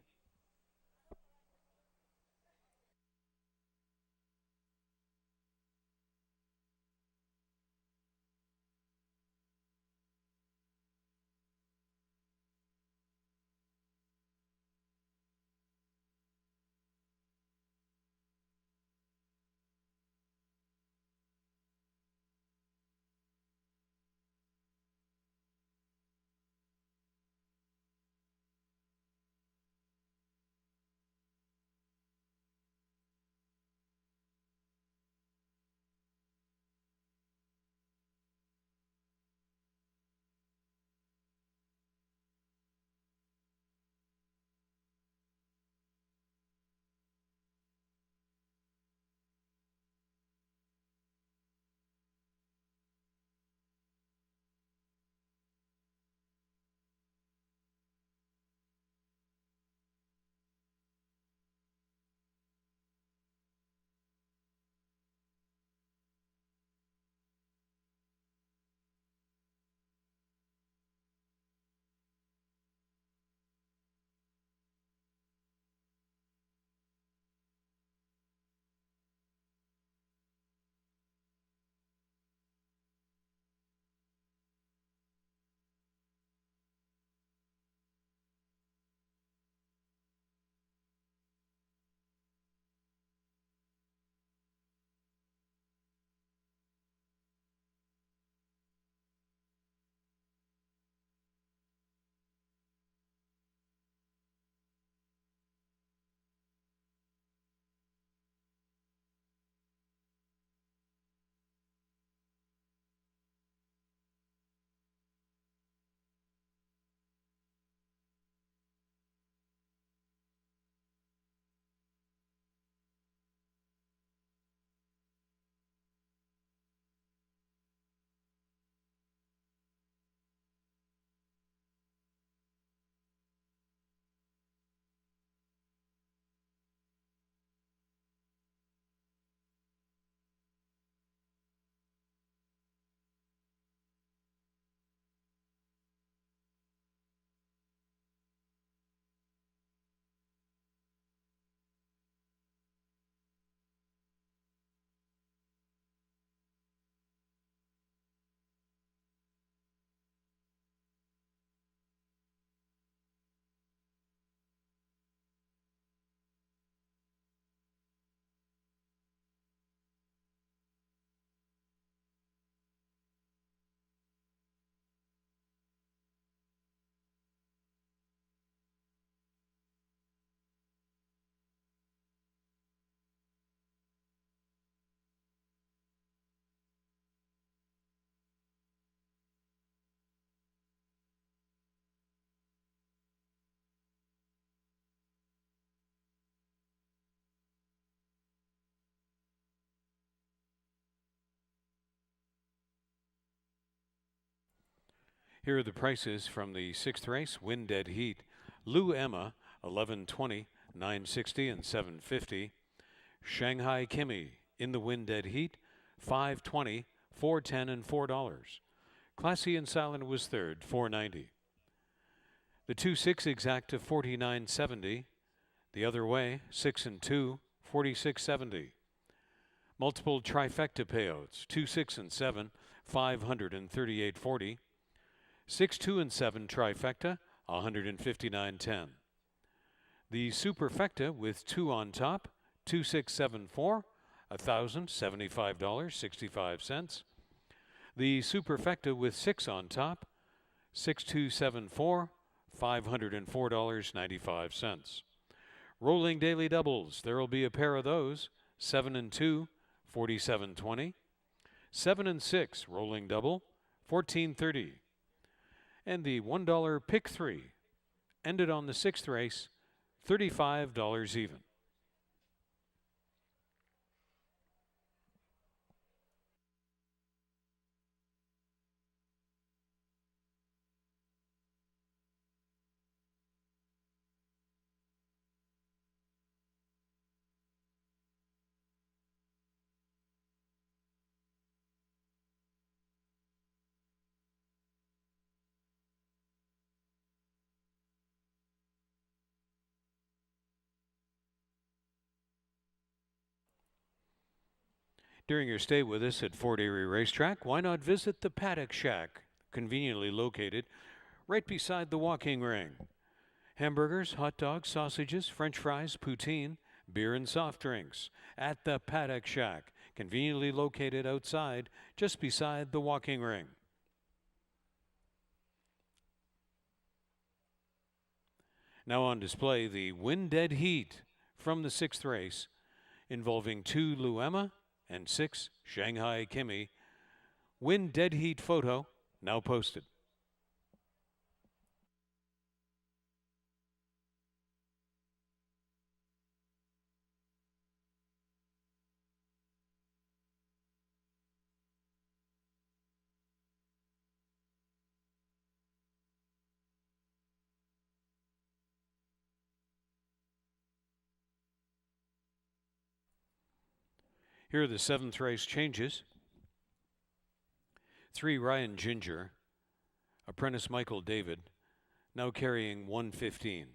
Here are the prices from the 6th race, Win Dead Heat. Lou Emma, 11.20, 9.60 and 7.50. Shanghai Kimmy in the Win Dead Heat, 5.20, 4.10 and $4. Classy and Silent was third, 4.90. The 2-6 Exacta, 49.70. The other way, 6 and 2, 46.70. Multiple trifecta payouts, 2, 6 and 7, 538.40. 6, 2 and 7 trifecta, 159.10. The superfecta with 2 on top, 2, 6, 7, 4, $1,075.65. The superfecta with 6 on top, 6, 2, 7, 4, $504.95. Rolling daily doubles, there will be a pair of those, 7 and 2, 47.20. 7 and 6 rolling double, 14.30. And the $1 pick 3 ended on the 6th race, $35 even. During your stay with us at Fort Erie Racetrack, why not visit the Paddock Shack, conveniently located right beside the walking ring. Hamburgers, hot dogs, sausages, French fries, poutine, beer and soft drinks at the Paddock Shack, conveniently located outside just beside the walking ring. Now on display, the Win Dead Heat from the 6th race, involving 2 Luema and 6 Shanghai Kimmy. Win Dead Heat photo now posted. Here are the 7th race changes. 3 Ryan Ginger, apprentice Michael David, now carrying 115.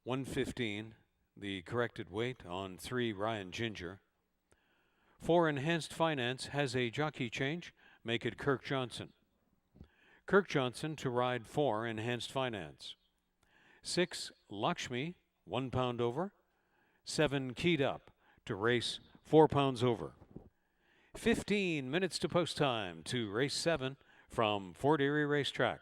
115, the corrected weight on 3 Ryan Ginger. 4 Enhanced Finance has a jockey change, make it Kirk Johnson. Kirk Johnson to ride 4 Enhanced Finance. 6 Lakshmi, 1 pound over. 7 Keyed Up to race 4 pounds over. 15 minutes to post time to race 7 from Fort Erie Racetrack.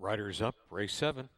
Riders up, race 7.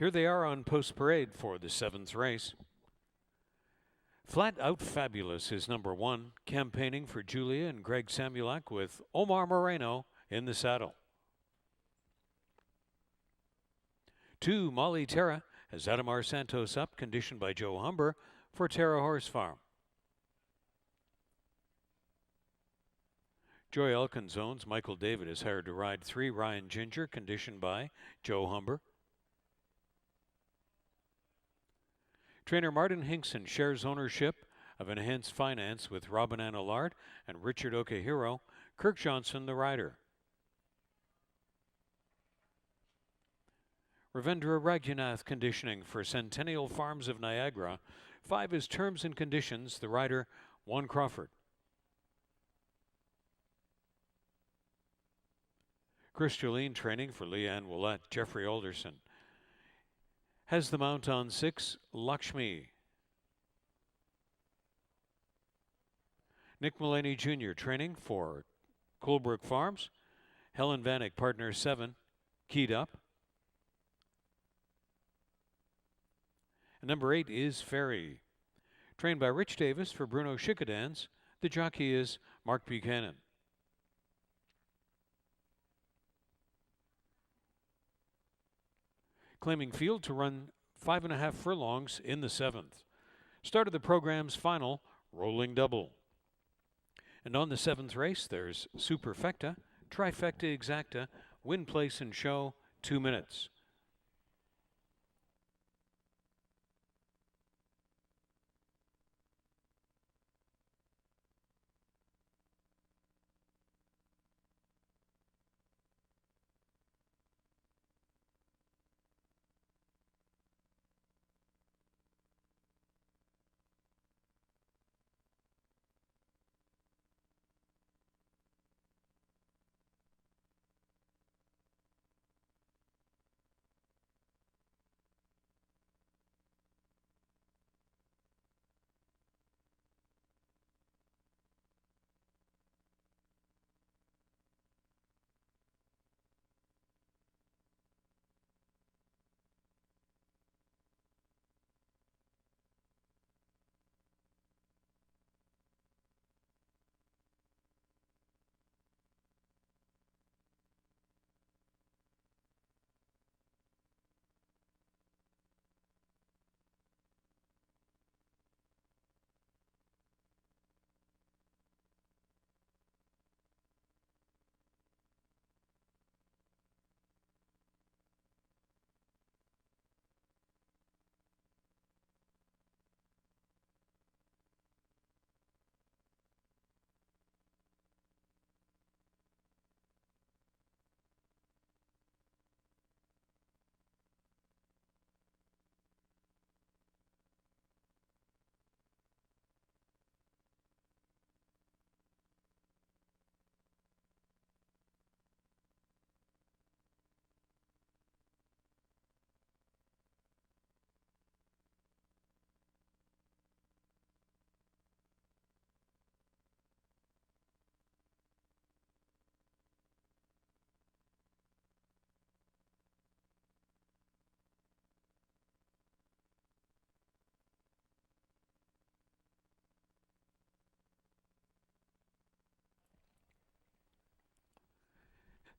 Here they are on post parade for the 7th race. Flat Out Fabulous is number 1, campaigning for Julia and Greg Samulak with Omar Moreno in the saddle. 2, Molly Terra has Adamar Santos up, conditioned by Joe Humber for Terra Horse Farm. Joy Elkins owns Michael David is hired to ride 3, Ryan Ginger, conditioned by Joe Humber. Trainer Martin Hinkson shares ownership of Enhanced Finance with Robin Ann Allard and Richard Okahiro, Kirk Johnson the rider. Ravindra Raghunath conditioning for Centennial Farms of Niagara. 5 is Terms and Conditions, the rider Juan Crawford. Chris Jolene training for Leanne Willette, Jeffrey Alderson. Has the mount on 6, Lakshmi. Nick Mullaney Jr. training for Colebrook Farms. Helen Vanek, partner 7, Keyed Up. And number 8 is Ferry. Trained by Rich Davis for Bruno Chickadans. The jockey is Mark Buchanan. Claiming field to run 5.5 furlongs in the 7th. Start of the program's final rolling double. And on the 7th race, there's Superfecta, Trifecta Exacta, Win, Place, and Show, 2 minutes.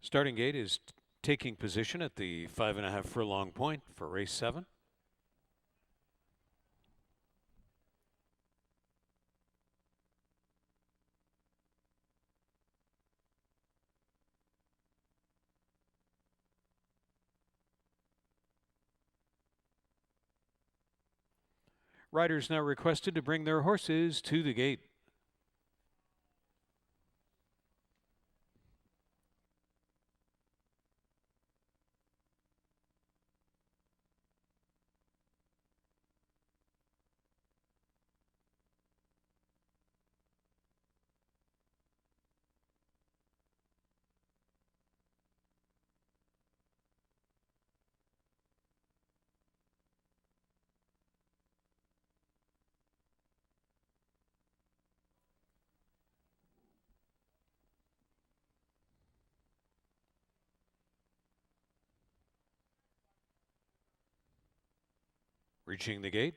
Starting gate is taking position at the 5.5 furlong point for race 7. Riders now requested to bring their horses to the gate. Reaching the gate.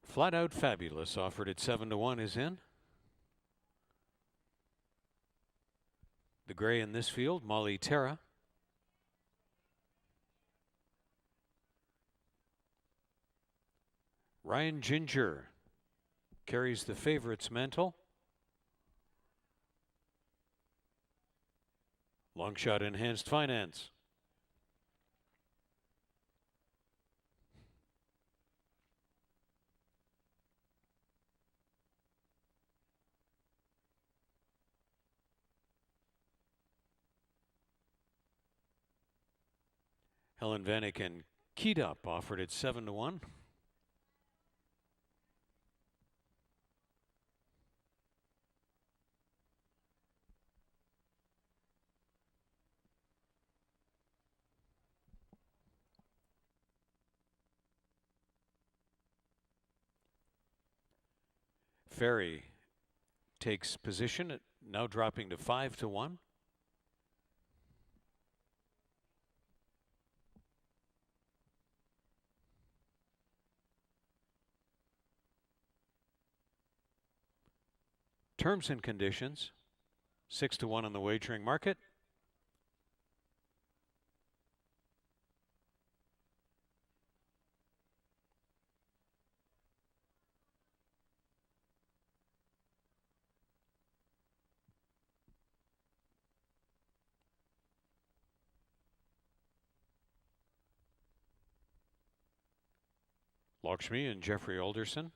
Flat Out Fabulous, offered at 7-1, is in. The gray in this field, Molly Terra. Ryan Ginger carries the favorite's mantle. Long Shot Enhanced Finance. Helen Vanek and Keyed Up, offered at 7-1. Ferry takes position, now dropping to 5-1. Terms and conditions, 6-1 on the wagering market. Lakshmi and Jeffrey Alderson.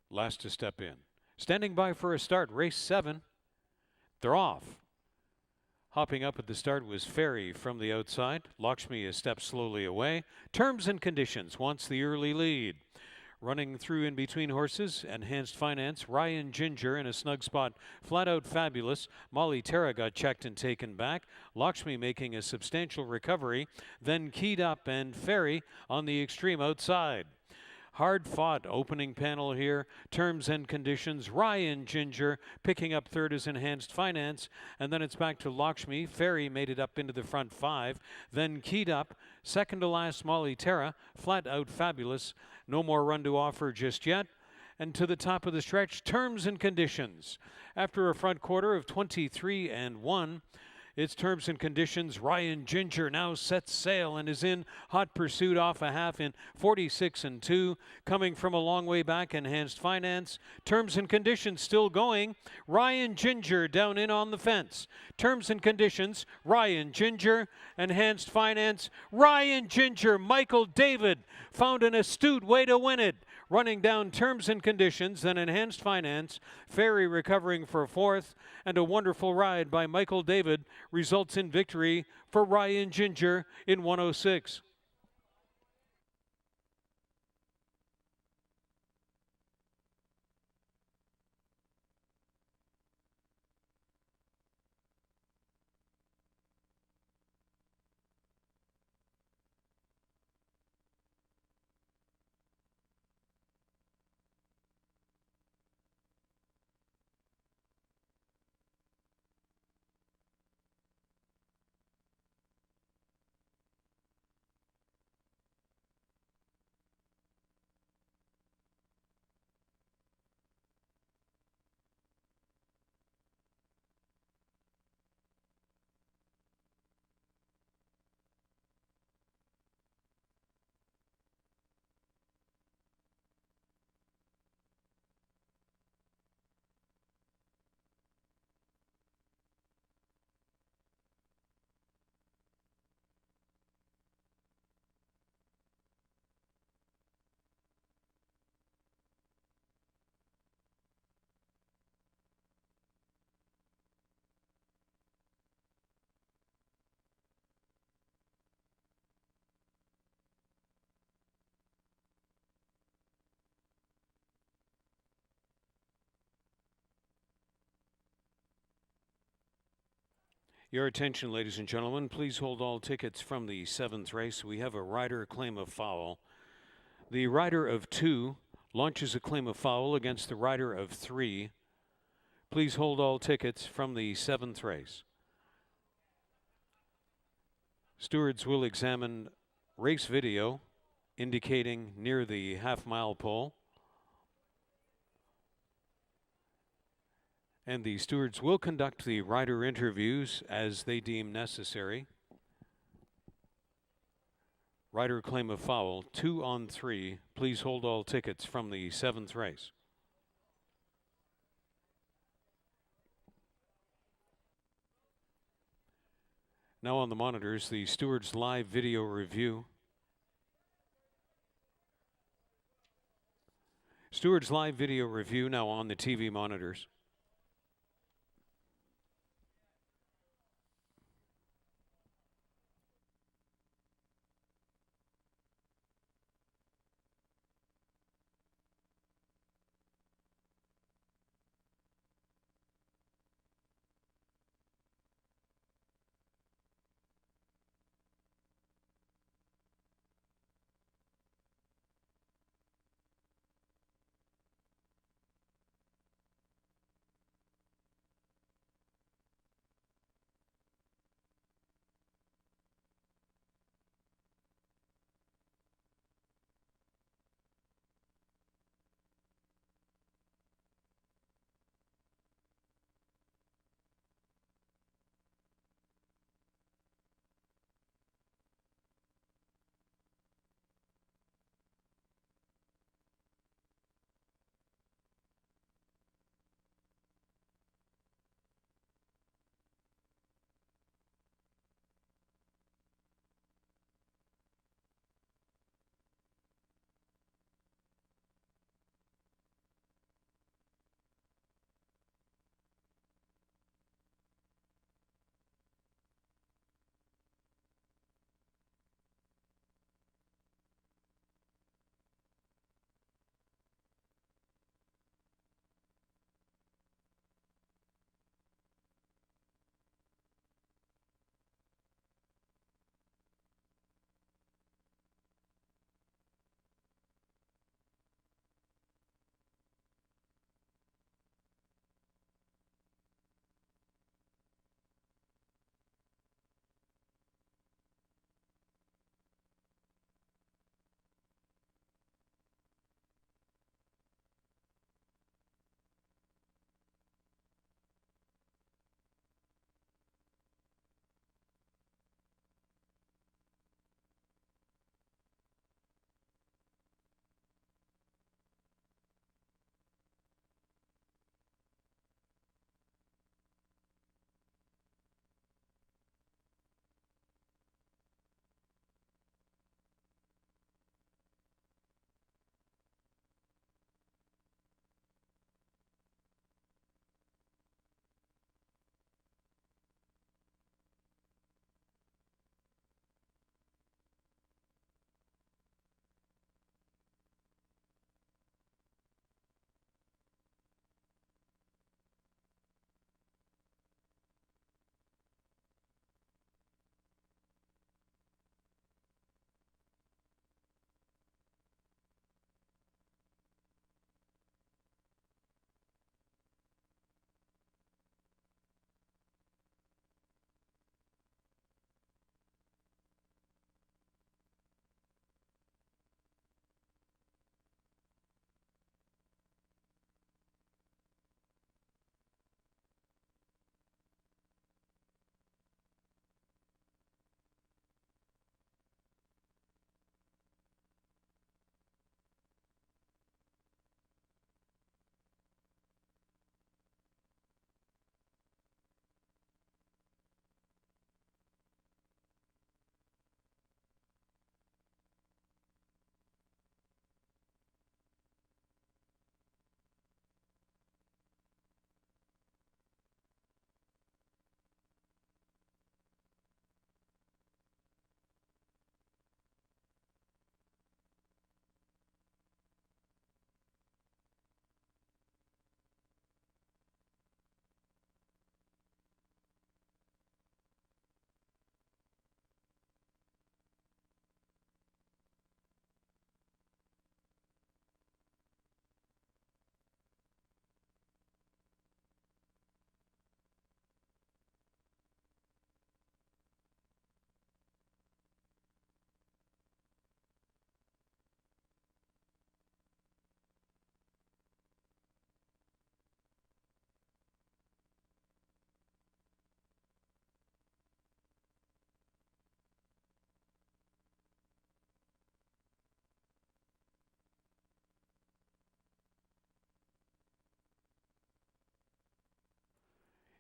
Last to step in. Standing by for a start, race 7. They're off. Hopping up at the start was Ferry from the outside. Lakshmi a step slowly away. Terms and conditions wants the early lead. Running through in between horses, Enhanced Finance, Ryan Ginger in a snug spot, Flat Out Fabulous. Molly Terra got checked and taken back. Lakshmi making a substantial recovery. Then Keyed Up and Ferry on the extreme outside. Hard fought opening panel here. Terms and conditions. Ryan Ginger picking up third as Enhanced Finance. And then it's back to Lakshmi. Ferry made it up into the front 5. Then Keyed Up. Second to last, Molly Terra. Flat Out Fabulous. No more run to offer just yet. And to the top of the stretch, Terms and conditions. After a front quarter of 23-1, it's Terms and conditions. Ryan Ginger now sets sail and is in hot pursuit off a half in 46-2. Coming from a long way back, Enhanced Finance. Terms and conditions still going. Ryan Ginger down in on the fence. Terms and conditions. Ryan Ginger. Enhanced Finance. Ryan Ginger. Michael David found an astute way to win it. Running down Terms and conditions, then Enhanced Finance. Ferry recovering for fourth, and a wonderful ride by Michael David results in victory for Ryan Ginger in 106. Your attention, ladies and gentlemen. Please hold all tickets from the 7th race. We have a rider claim of foul. The rider of 2 launches a claim of foul against the rider of 3. Please hold all tickets from the 7th race. Stewards will examine race video indicating near the half-mile pole. And the stewards will conduct the rider interviews as they deem necessary. Rider claim of foul, 2 on 3. Please hold all tickets from the 7th race. Now on the monitors, the stewards live video review. Stewards live video review now on the TV monitors.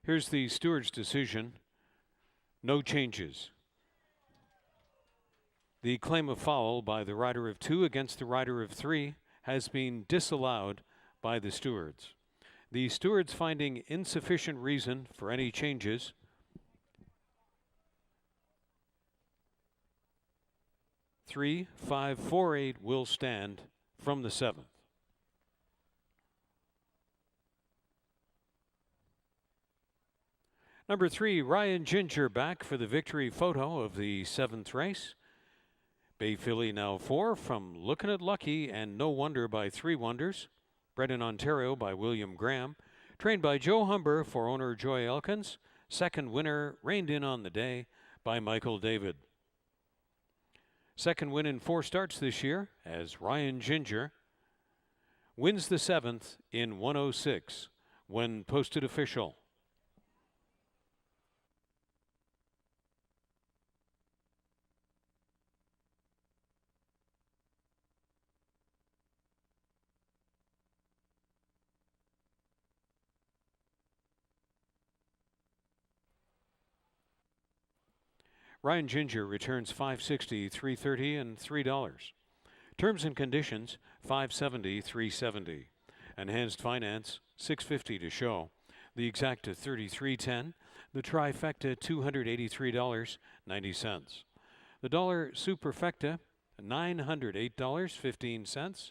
Here's the steward's decision. No changes. The claim of foul by the rider of 2 against the rider of 3 has been disallowed by the stewards. The stewards finding insufficient reason for any changes. Three, 5, 4, 8 will stand from the 7th. Number 3, Ryan Ginger back for the victory photo of the 7th race. Bay Filly now 4 from Lookin' at Lucky and No Wonder by 3 Wonders. Bred in Ontario by William Graham. Trained by Joe Humber for owner Joy Elkins. Second winner, reined in on the day by Michael David. Second win in 4 starts this year as Ryan Ginger wins the 7th in 1:06 when posted official. Ryan Ginger returns $560, $330, and $3. Terms and conditions $570, $370. Enhanced finance $650 to show. The exacta $33.10. The trifecta $283.90. The dollar superfecta $908.15.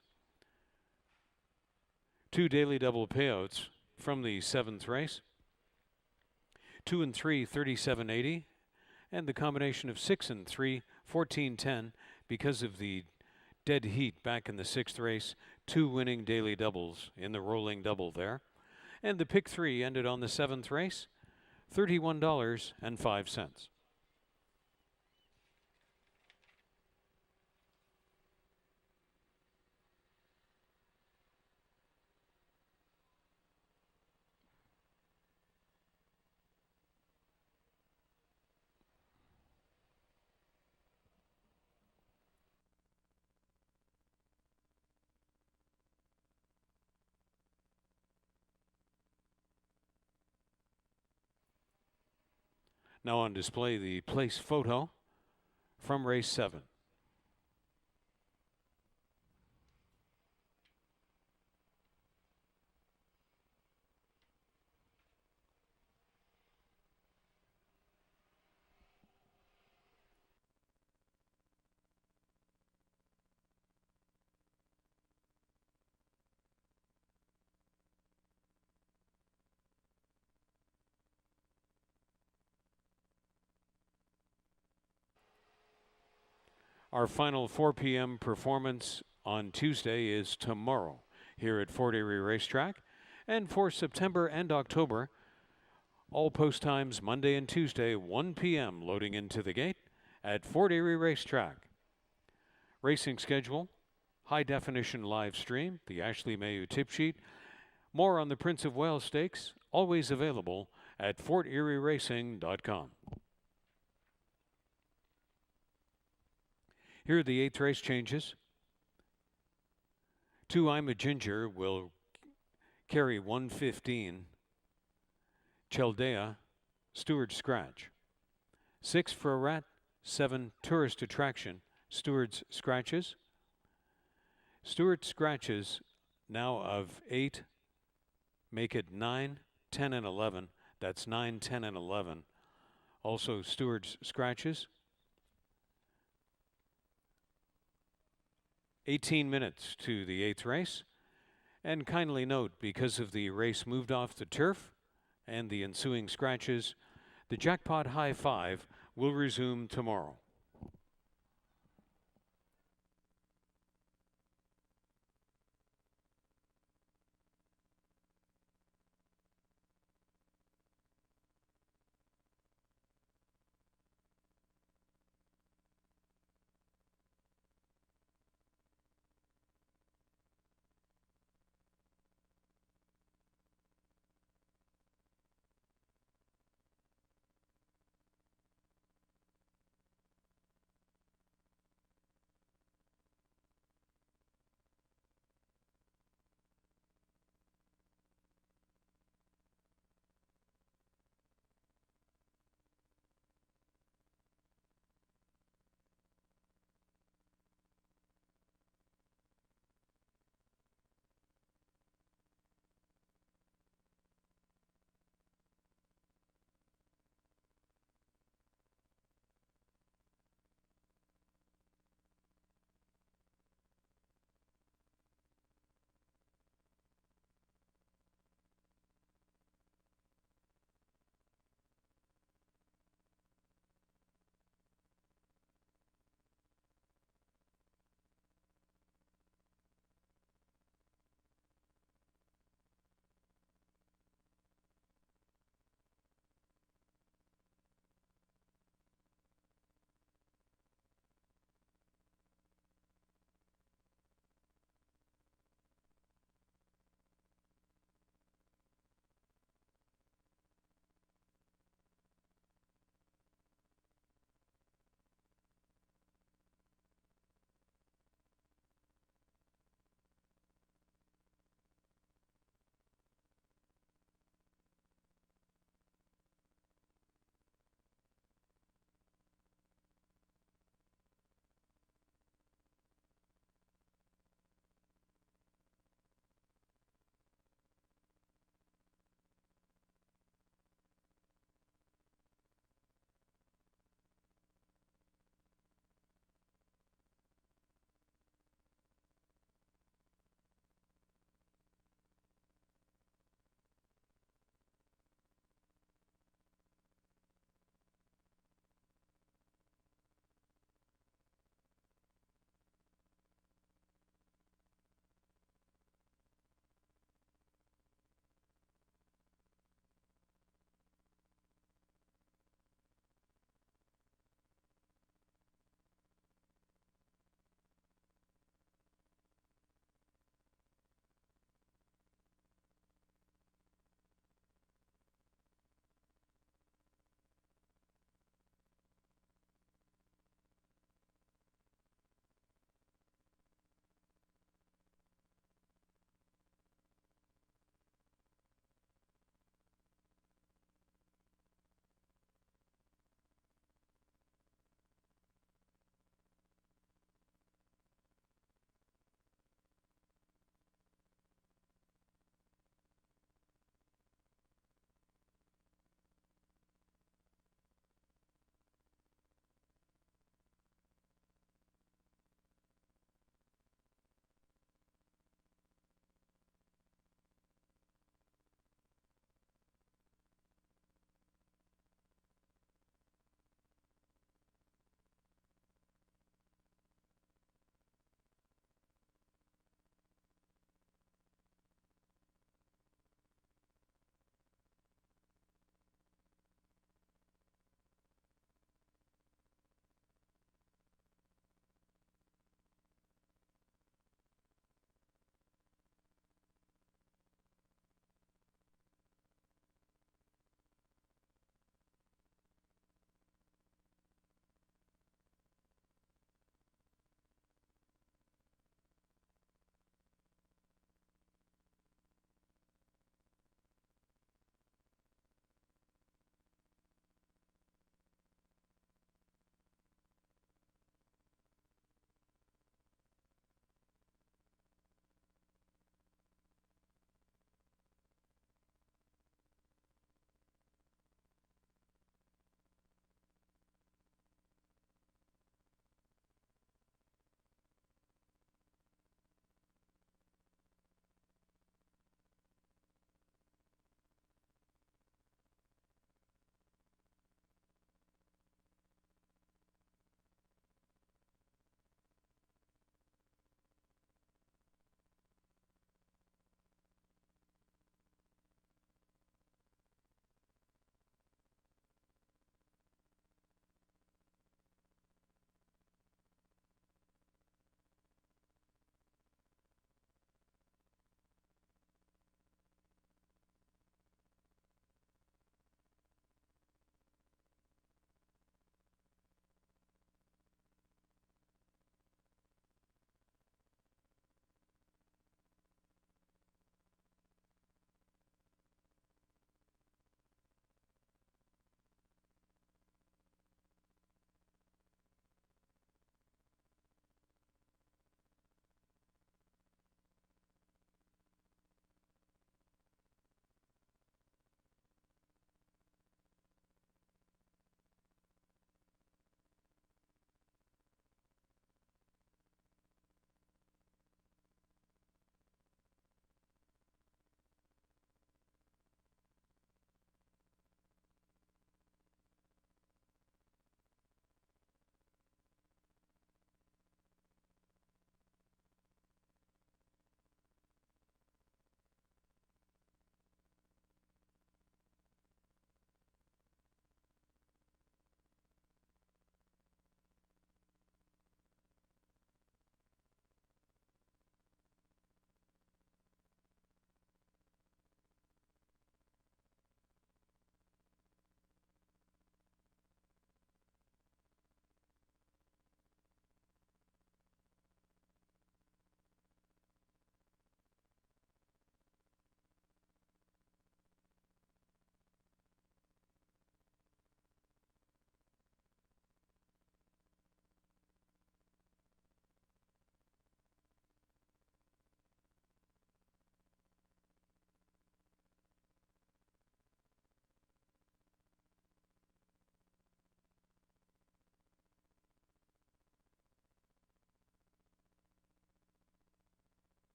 2 daily double payouts from the 7th race. 2 and 3 $37.80. And the combination of 6 and 3, $14.10, because of the dead heat back in the 6th race. 2 winning daily doubles in the rolling double there. And the pick 3 ended on the 7th race, $31.05. Now on display, the place photo from race 7. Our final 4 p.m. performance on Tuesday is tomorrow here at Fort Erie Racetrack. And for September and October, all post times Monday and Tuesday, 1 p.m. loading into the gate at Fort Erie Racetrack. Racing schedule, high definition live stream, the Ashley Mayu tip sheet. More on the Prince of Wales Stakes, always available at forterieracing.com. Here are the 8th race changes. 2 I'm a Ginger will carry 115. Cheldea, Steward Scratch. 6 for a Rat, 7 Tourist Attraction, Steward's Scratches. Steward Scratches now of 8 make it 9, 10, and 11. That's 9, 10, and 11. Also Steward's Scratches. 18 minutes to the 8th race. And kindly note, because of the race moved off the turf and the ensuing scratches, the Jackpot High 5 will resume tomorrow.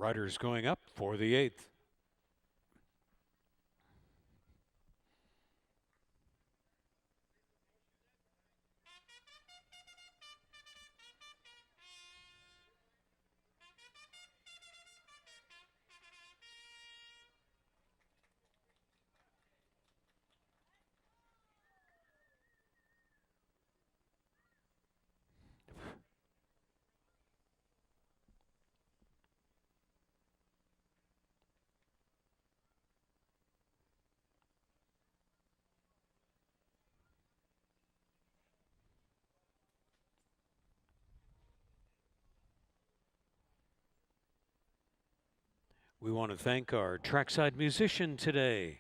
Riders going up for the 8th. We want to thank our trackside musician today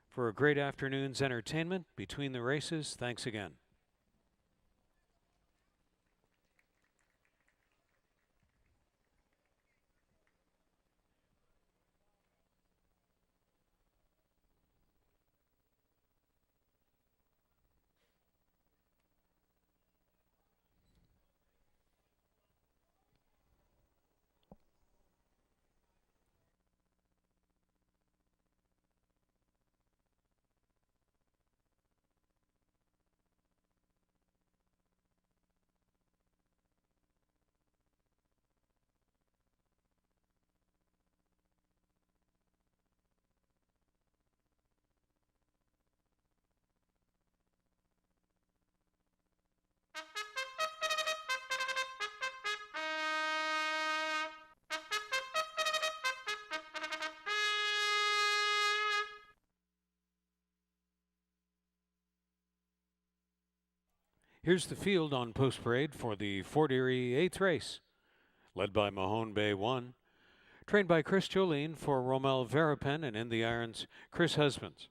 for a great afternoon's entertainment between the races. Thanks again. Here's the field on post parade for the Fort Erie 8th race. Led by Mahone Bay 1. Trained by Chris Jolene for Romel Verapen, and in the irons, Chris Husbands.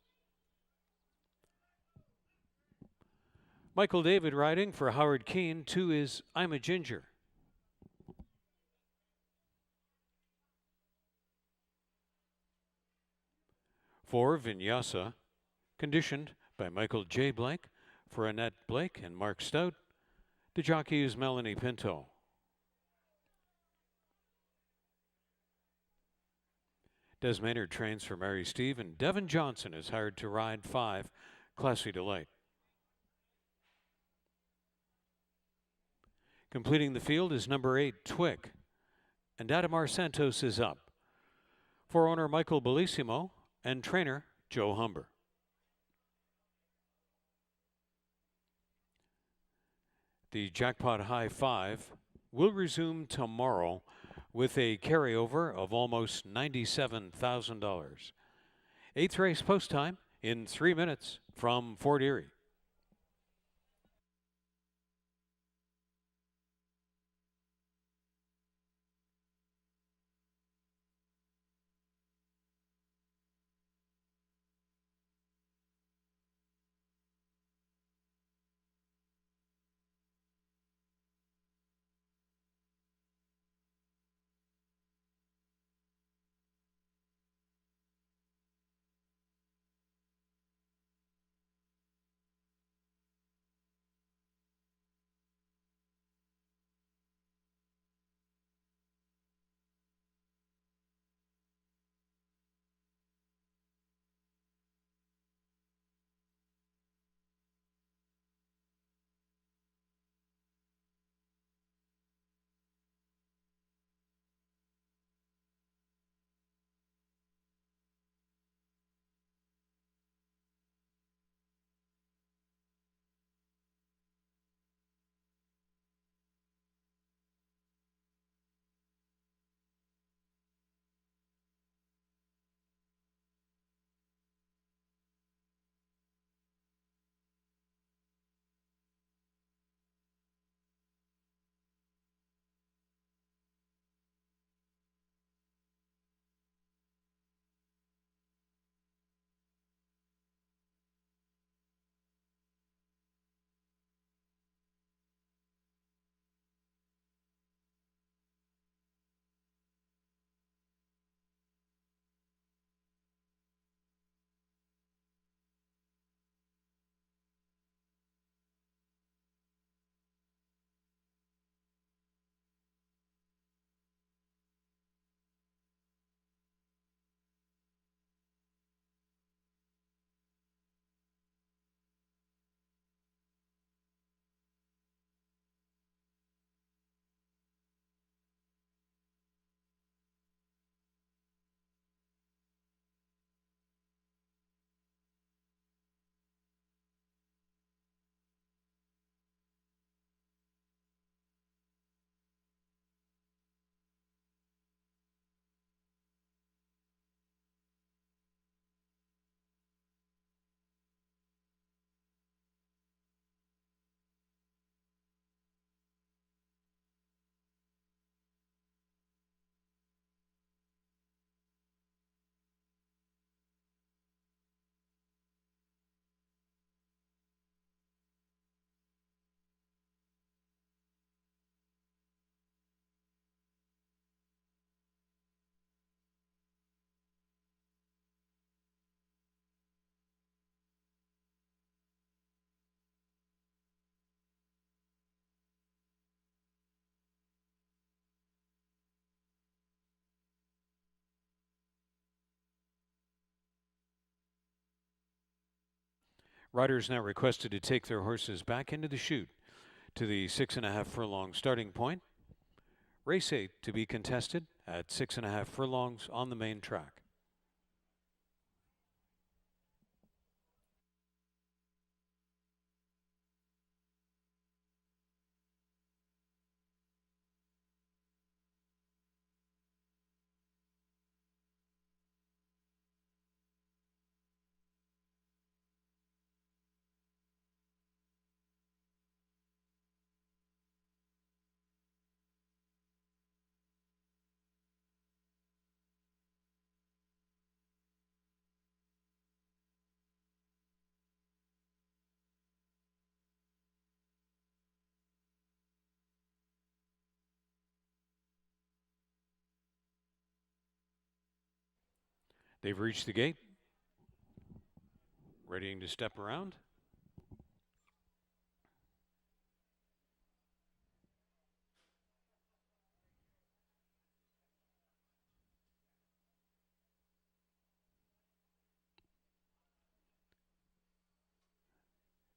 Michael David riding for Howard Keene. 2 is I'm a Ginger. 4, Vinyasa, conditioned by Michael J. Blake for Annette Blake and Mark Stout. The jockey is Melanie Pinto. Des Maynard trains for Mary Steve, and Devin Johnson is hired to ride 5, Classy Delight. Completing the field is number 8, Twick, and Adamar Santos is up. For owner Michael Bellissimo and trainer Joe Humber. The Jackpot High 5 will resume tomorrow with a carryover of almost $97,000. 8th race post time in 3 minutes from Fort Erie. Riders now requested to take their horses back into the chute to the 6.5 furlong starting point. Race 8 to be contested at 6.5 furlongs on the main track. They've reached the gate, readying to step around.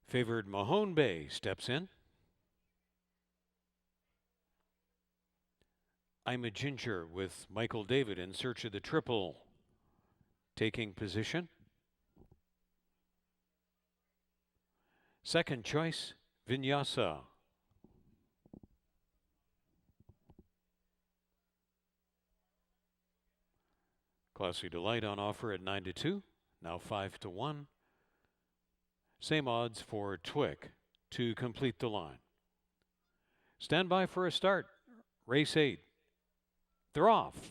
Favored Mahone Bay steps in. I'm a Ginger with Michael David in search of the triple, taking position. Second choice, Vinyasa. Classy Delight on offer at 9-2, now 5-1. Same odds for Twick to complete the line. Stand by for a start. Race 8. They're off.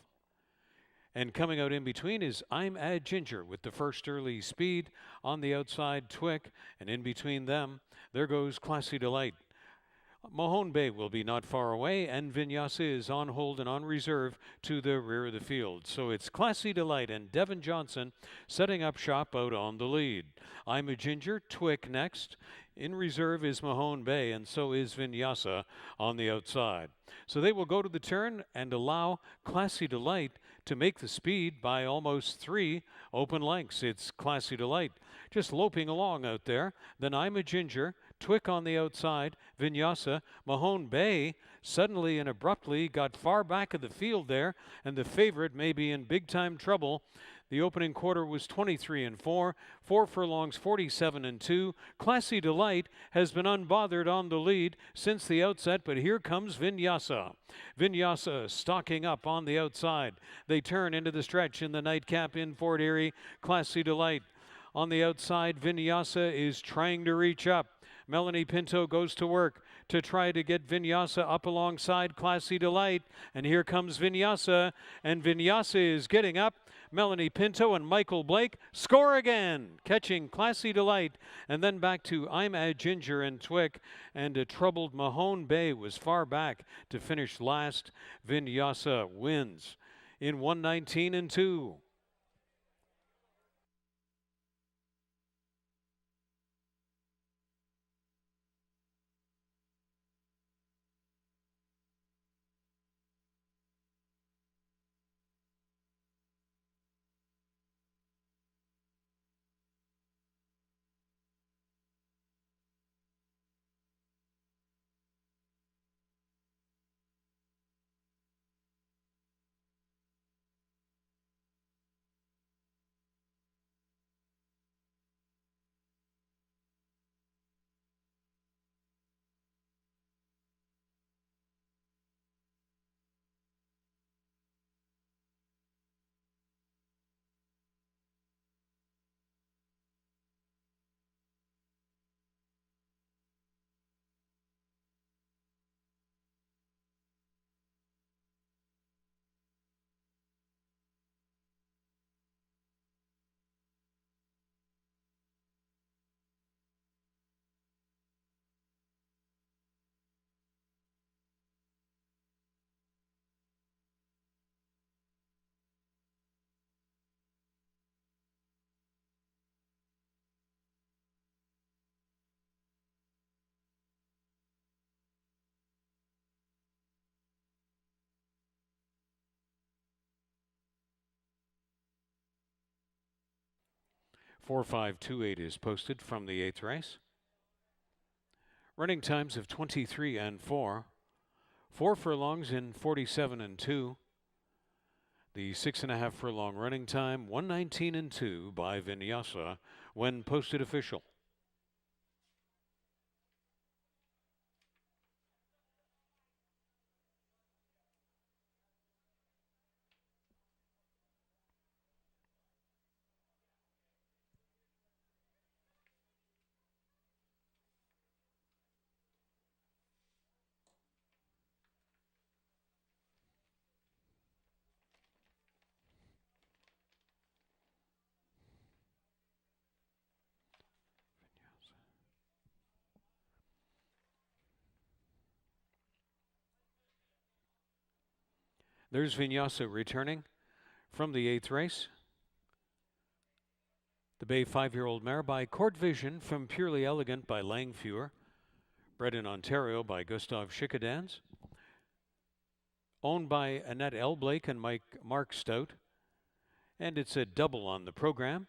And coming out in between is I'm a Ginger with the first early speed. On the outside, Twick. And in between them, there goes Classy Delight. Mahone Bay will be not far away, and Vinyasa is on hold and on reserve to the rear of the field. So it's Classy Delight and Devin Johnson setting up shop out on the lead. I'm a Ginger, Twick next. In reserve is Mahone Bay, and so is Vinyasa on the outside. So they will go to the turn and allow Classy Delight to make the speed by almost 3 open lengths. It's Classy Delight just loping along out there. Then I'm a Ginger, Twick on the outside, Vinyasa. Mahone Bay suddenly and abruptly got far back of the field there, and the favorite may be in big time trouble. The opening quarter was 23-4, 4 furlongs, 47-2. Classy Delight has been unbothered on the lead since the outset, but here comes Vinyasa. Vinyasa stalking up on the outside. They turn into the stretch in the nightcap in Fort Erie. Classy Delight on the outside. Vinyasa is trying to reach up. Melanie Pinto goes to work to try to get Vinyasa up alongside Classy Delight. And here comes Vinyasa, and Vinyasa is getting up. Melanie Pinto and Michael Blake score again, catching Classy Delight, and then back to I'm a Ginger and Twick, and a troubled Mahone Bay was far back to finish last. Vinyasa wins in 119-2. 4528 is posted from the 8th race. Running times of 23 and 4. 4 furlongs in 47 and 2. The 6.5 furlong running time, 119 and 2 by Vinyasa when posted official. There's Vinyasa returning from the 8th race. The Bay 5-year-old mare by Court Vision from Purely Elegant by Langfewer. Bred in Ontario by Gustav Schickadans. Owned by Annette L. Blake and Mark Stout. And it's a double on the program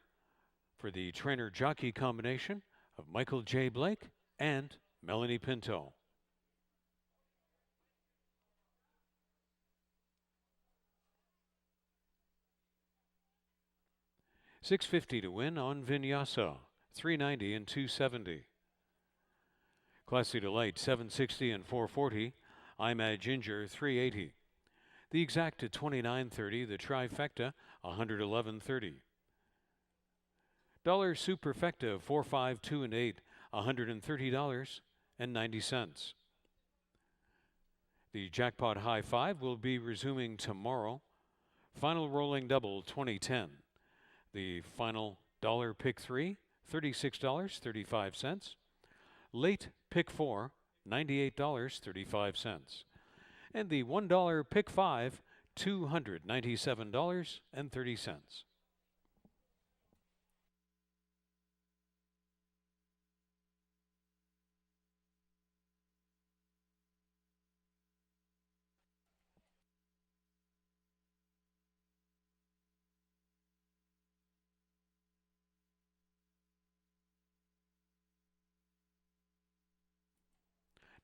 for the trainer-jockey combination of Michael J. Blake and Melanie Pinto. $6.50 to win on Vinyasa, $3.90 and $2.70. Classy Delight, $7.60 and $4.40. I'm at Ginger, $3.80. The Exact at $29.30. The Trifecta, $111.30. Dollar Superfecta, 4, 5, 2, and 8, $130.90. The Jackpot High 5 will be resuming tomorrow. Final Rolling Double, 2010. The final dollar pick 3, $36.35. Late pick 4, $98.35. And the $1 pick 5, $297.30.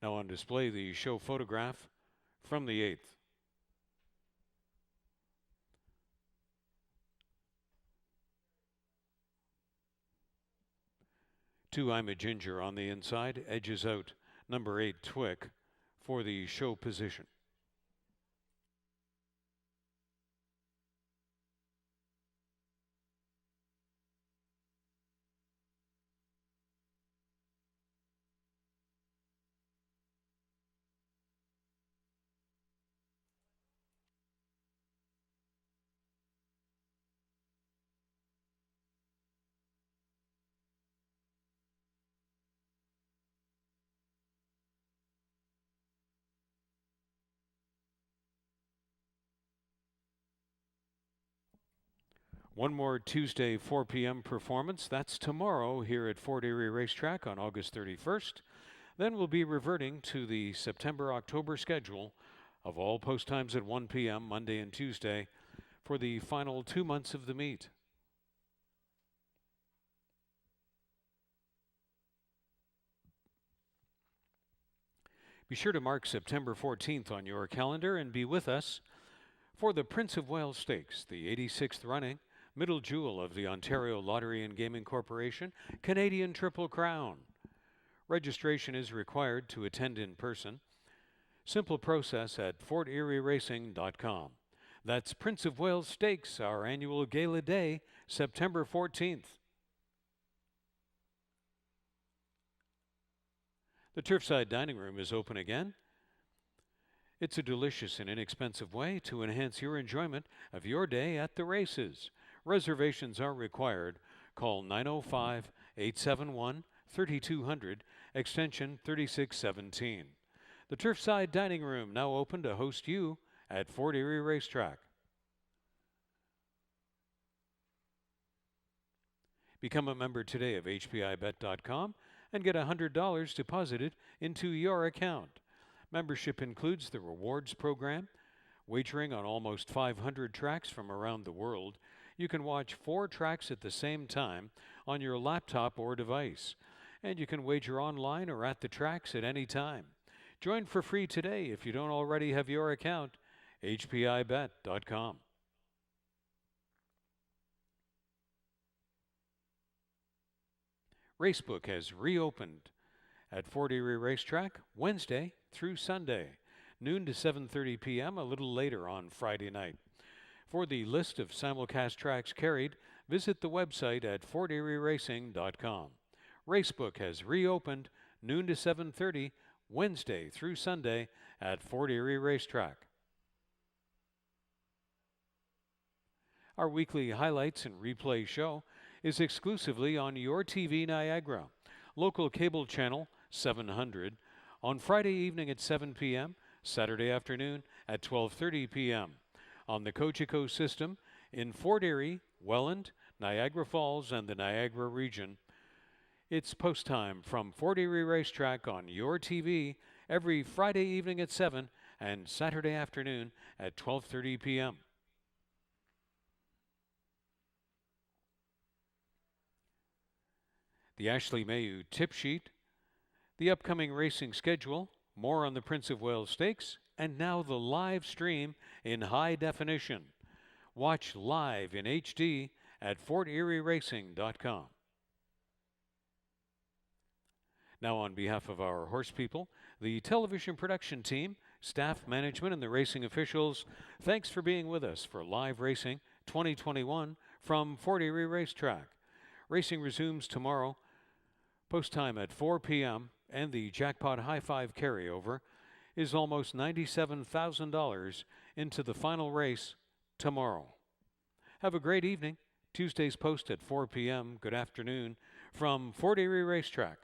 Now on display, the show photograph from the 8th. Two I'm a Ginger on the inside, edges out number 8 Twick for the show position. One more Tuesday 4 p.m. performance. That's tomorrow here at Fort Erie Racetrack on August 31st. Then we'll be reverting to the September-October schedule of all post times at 1 p.m. Monday and Tuesday for the final 2 months of the meet. Be sure to mark September 14th on your calendar and be with us for the Prince of Wales Stakes, the 86th running, middle jewel of the Ontario Lottery and Gaming Corporation, Canadian Triple Crown. Registration is required to attend in person. Simple process at forterierracing.com. That's Prince of Wales Stakes, our annual gala day, September 14th. The Turfside Dining Room is open again. It's a delicious and inexpensive way to enhance your enjoyment of your day at the races. Reservations are required. Call 905-871-3200, extension 3617. The Turfside Dining Room now open to host you at Fort Erie Racetrack. Become a member today of HPIBet.com and get $100 deposited into your account. Membership includes the rewards program, wagering on almost 500 tracks from around the world. You can watch 4 tracks at the same time on your laptop or device. And you can wager online or at the tracks at any time. Join for free today if you don't already have your account. HPIBet.com. Racebook has reopened at Fort Erie Racetrack Wednesday through Sunday, noon to 7:30 p.m., a little later on Friday night. For the list of simulcast tracks carried, visit the website at forterieracing.com. Racebook has reopened noon to 7:30 Wednesday through Sunday at Fort Erie Racetrack. Our weekly highlights and replay show is exclusively on your TV Niagara, local cable channel 700, on Friday evening at 7 p.m., Saturday afternoon at 12:30 p.m. on the Cogeco system in Fort Erie, Welland, Niagara Falls, and the Niagara region. It's post time from Fort Erie Racetrack on your TV every Friday evening at 7 and Saturday afternoon at 12:30 p.m. The Ashley Mayu tip sheet, the upcoming racing schedule, more on the Prince of Wales Stakes, and now the live stream in high definition. Watch live in HD at forterieracing.com. Now, on behalf of our horse people, the television production team, staff, management, and the racing officials, thanks for being with us for Live Racing 2021 from Fort Erie Racetrack. Racing resumes tomorrow, post time at 4 p.m., and the Jackpot High Five carryover is almost $97,000 into the final race tomorrow. Have a great evening. Tuesday's post at 4 p.m. Good afternoon from Fort Erie Racetrack.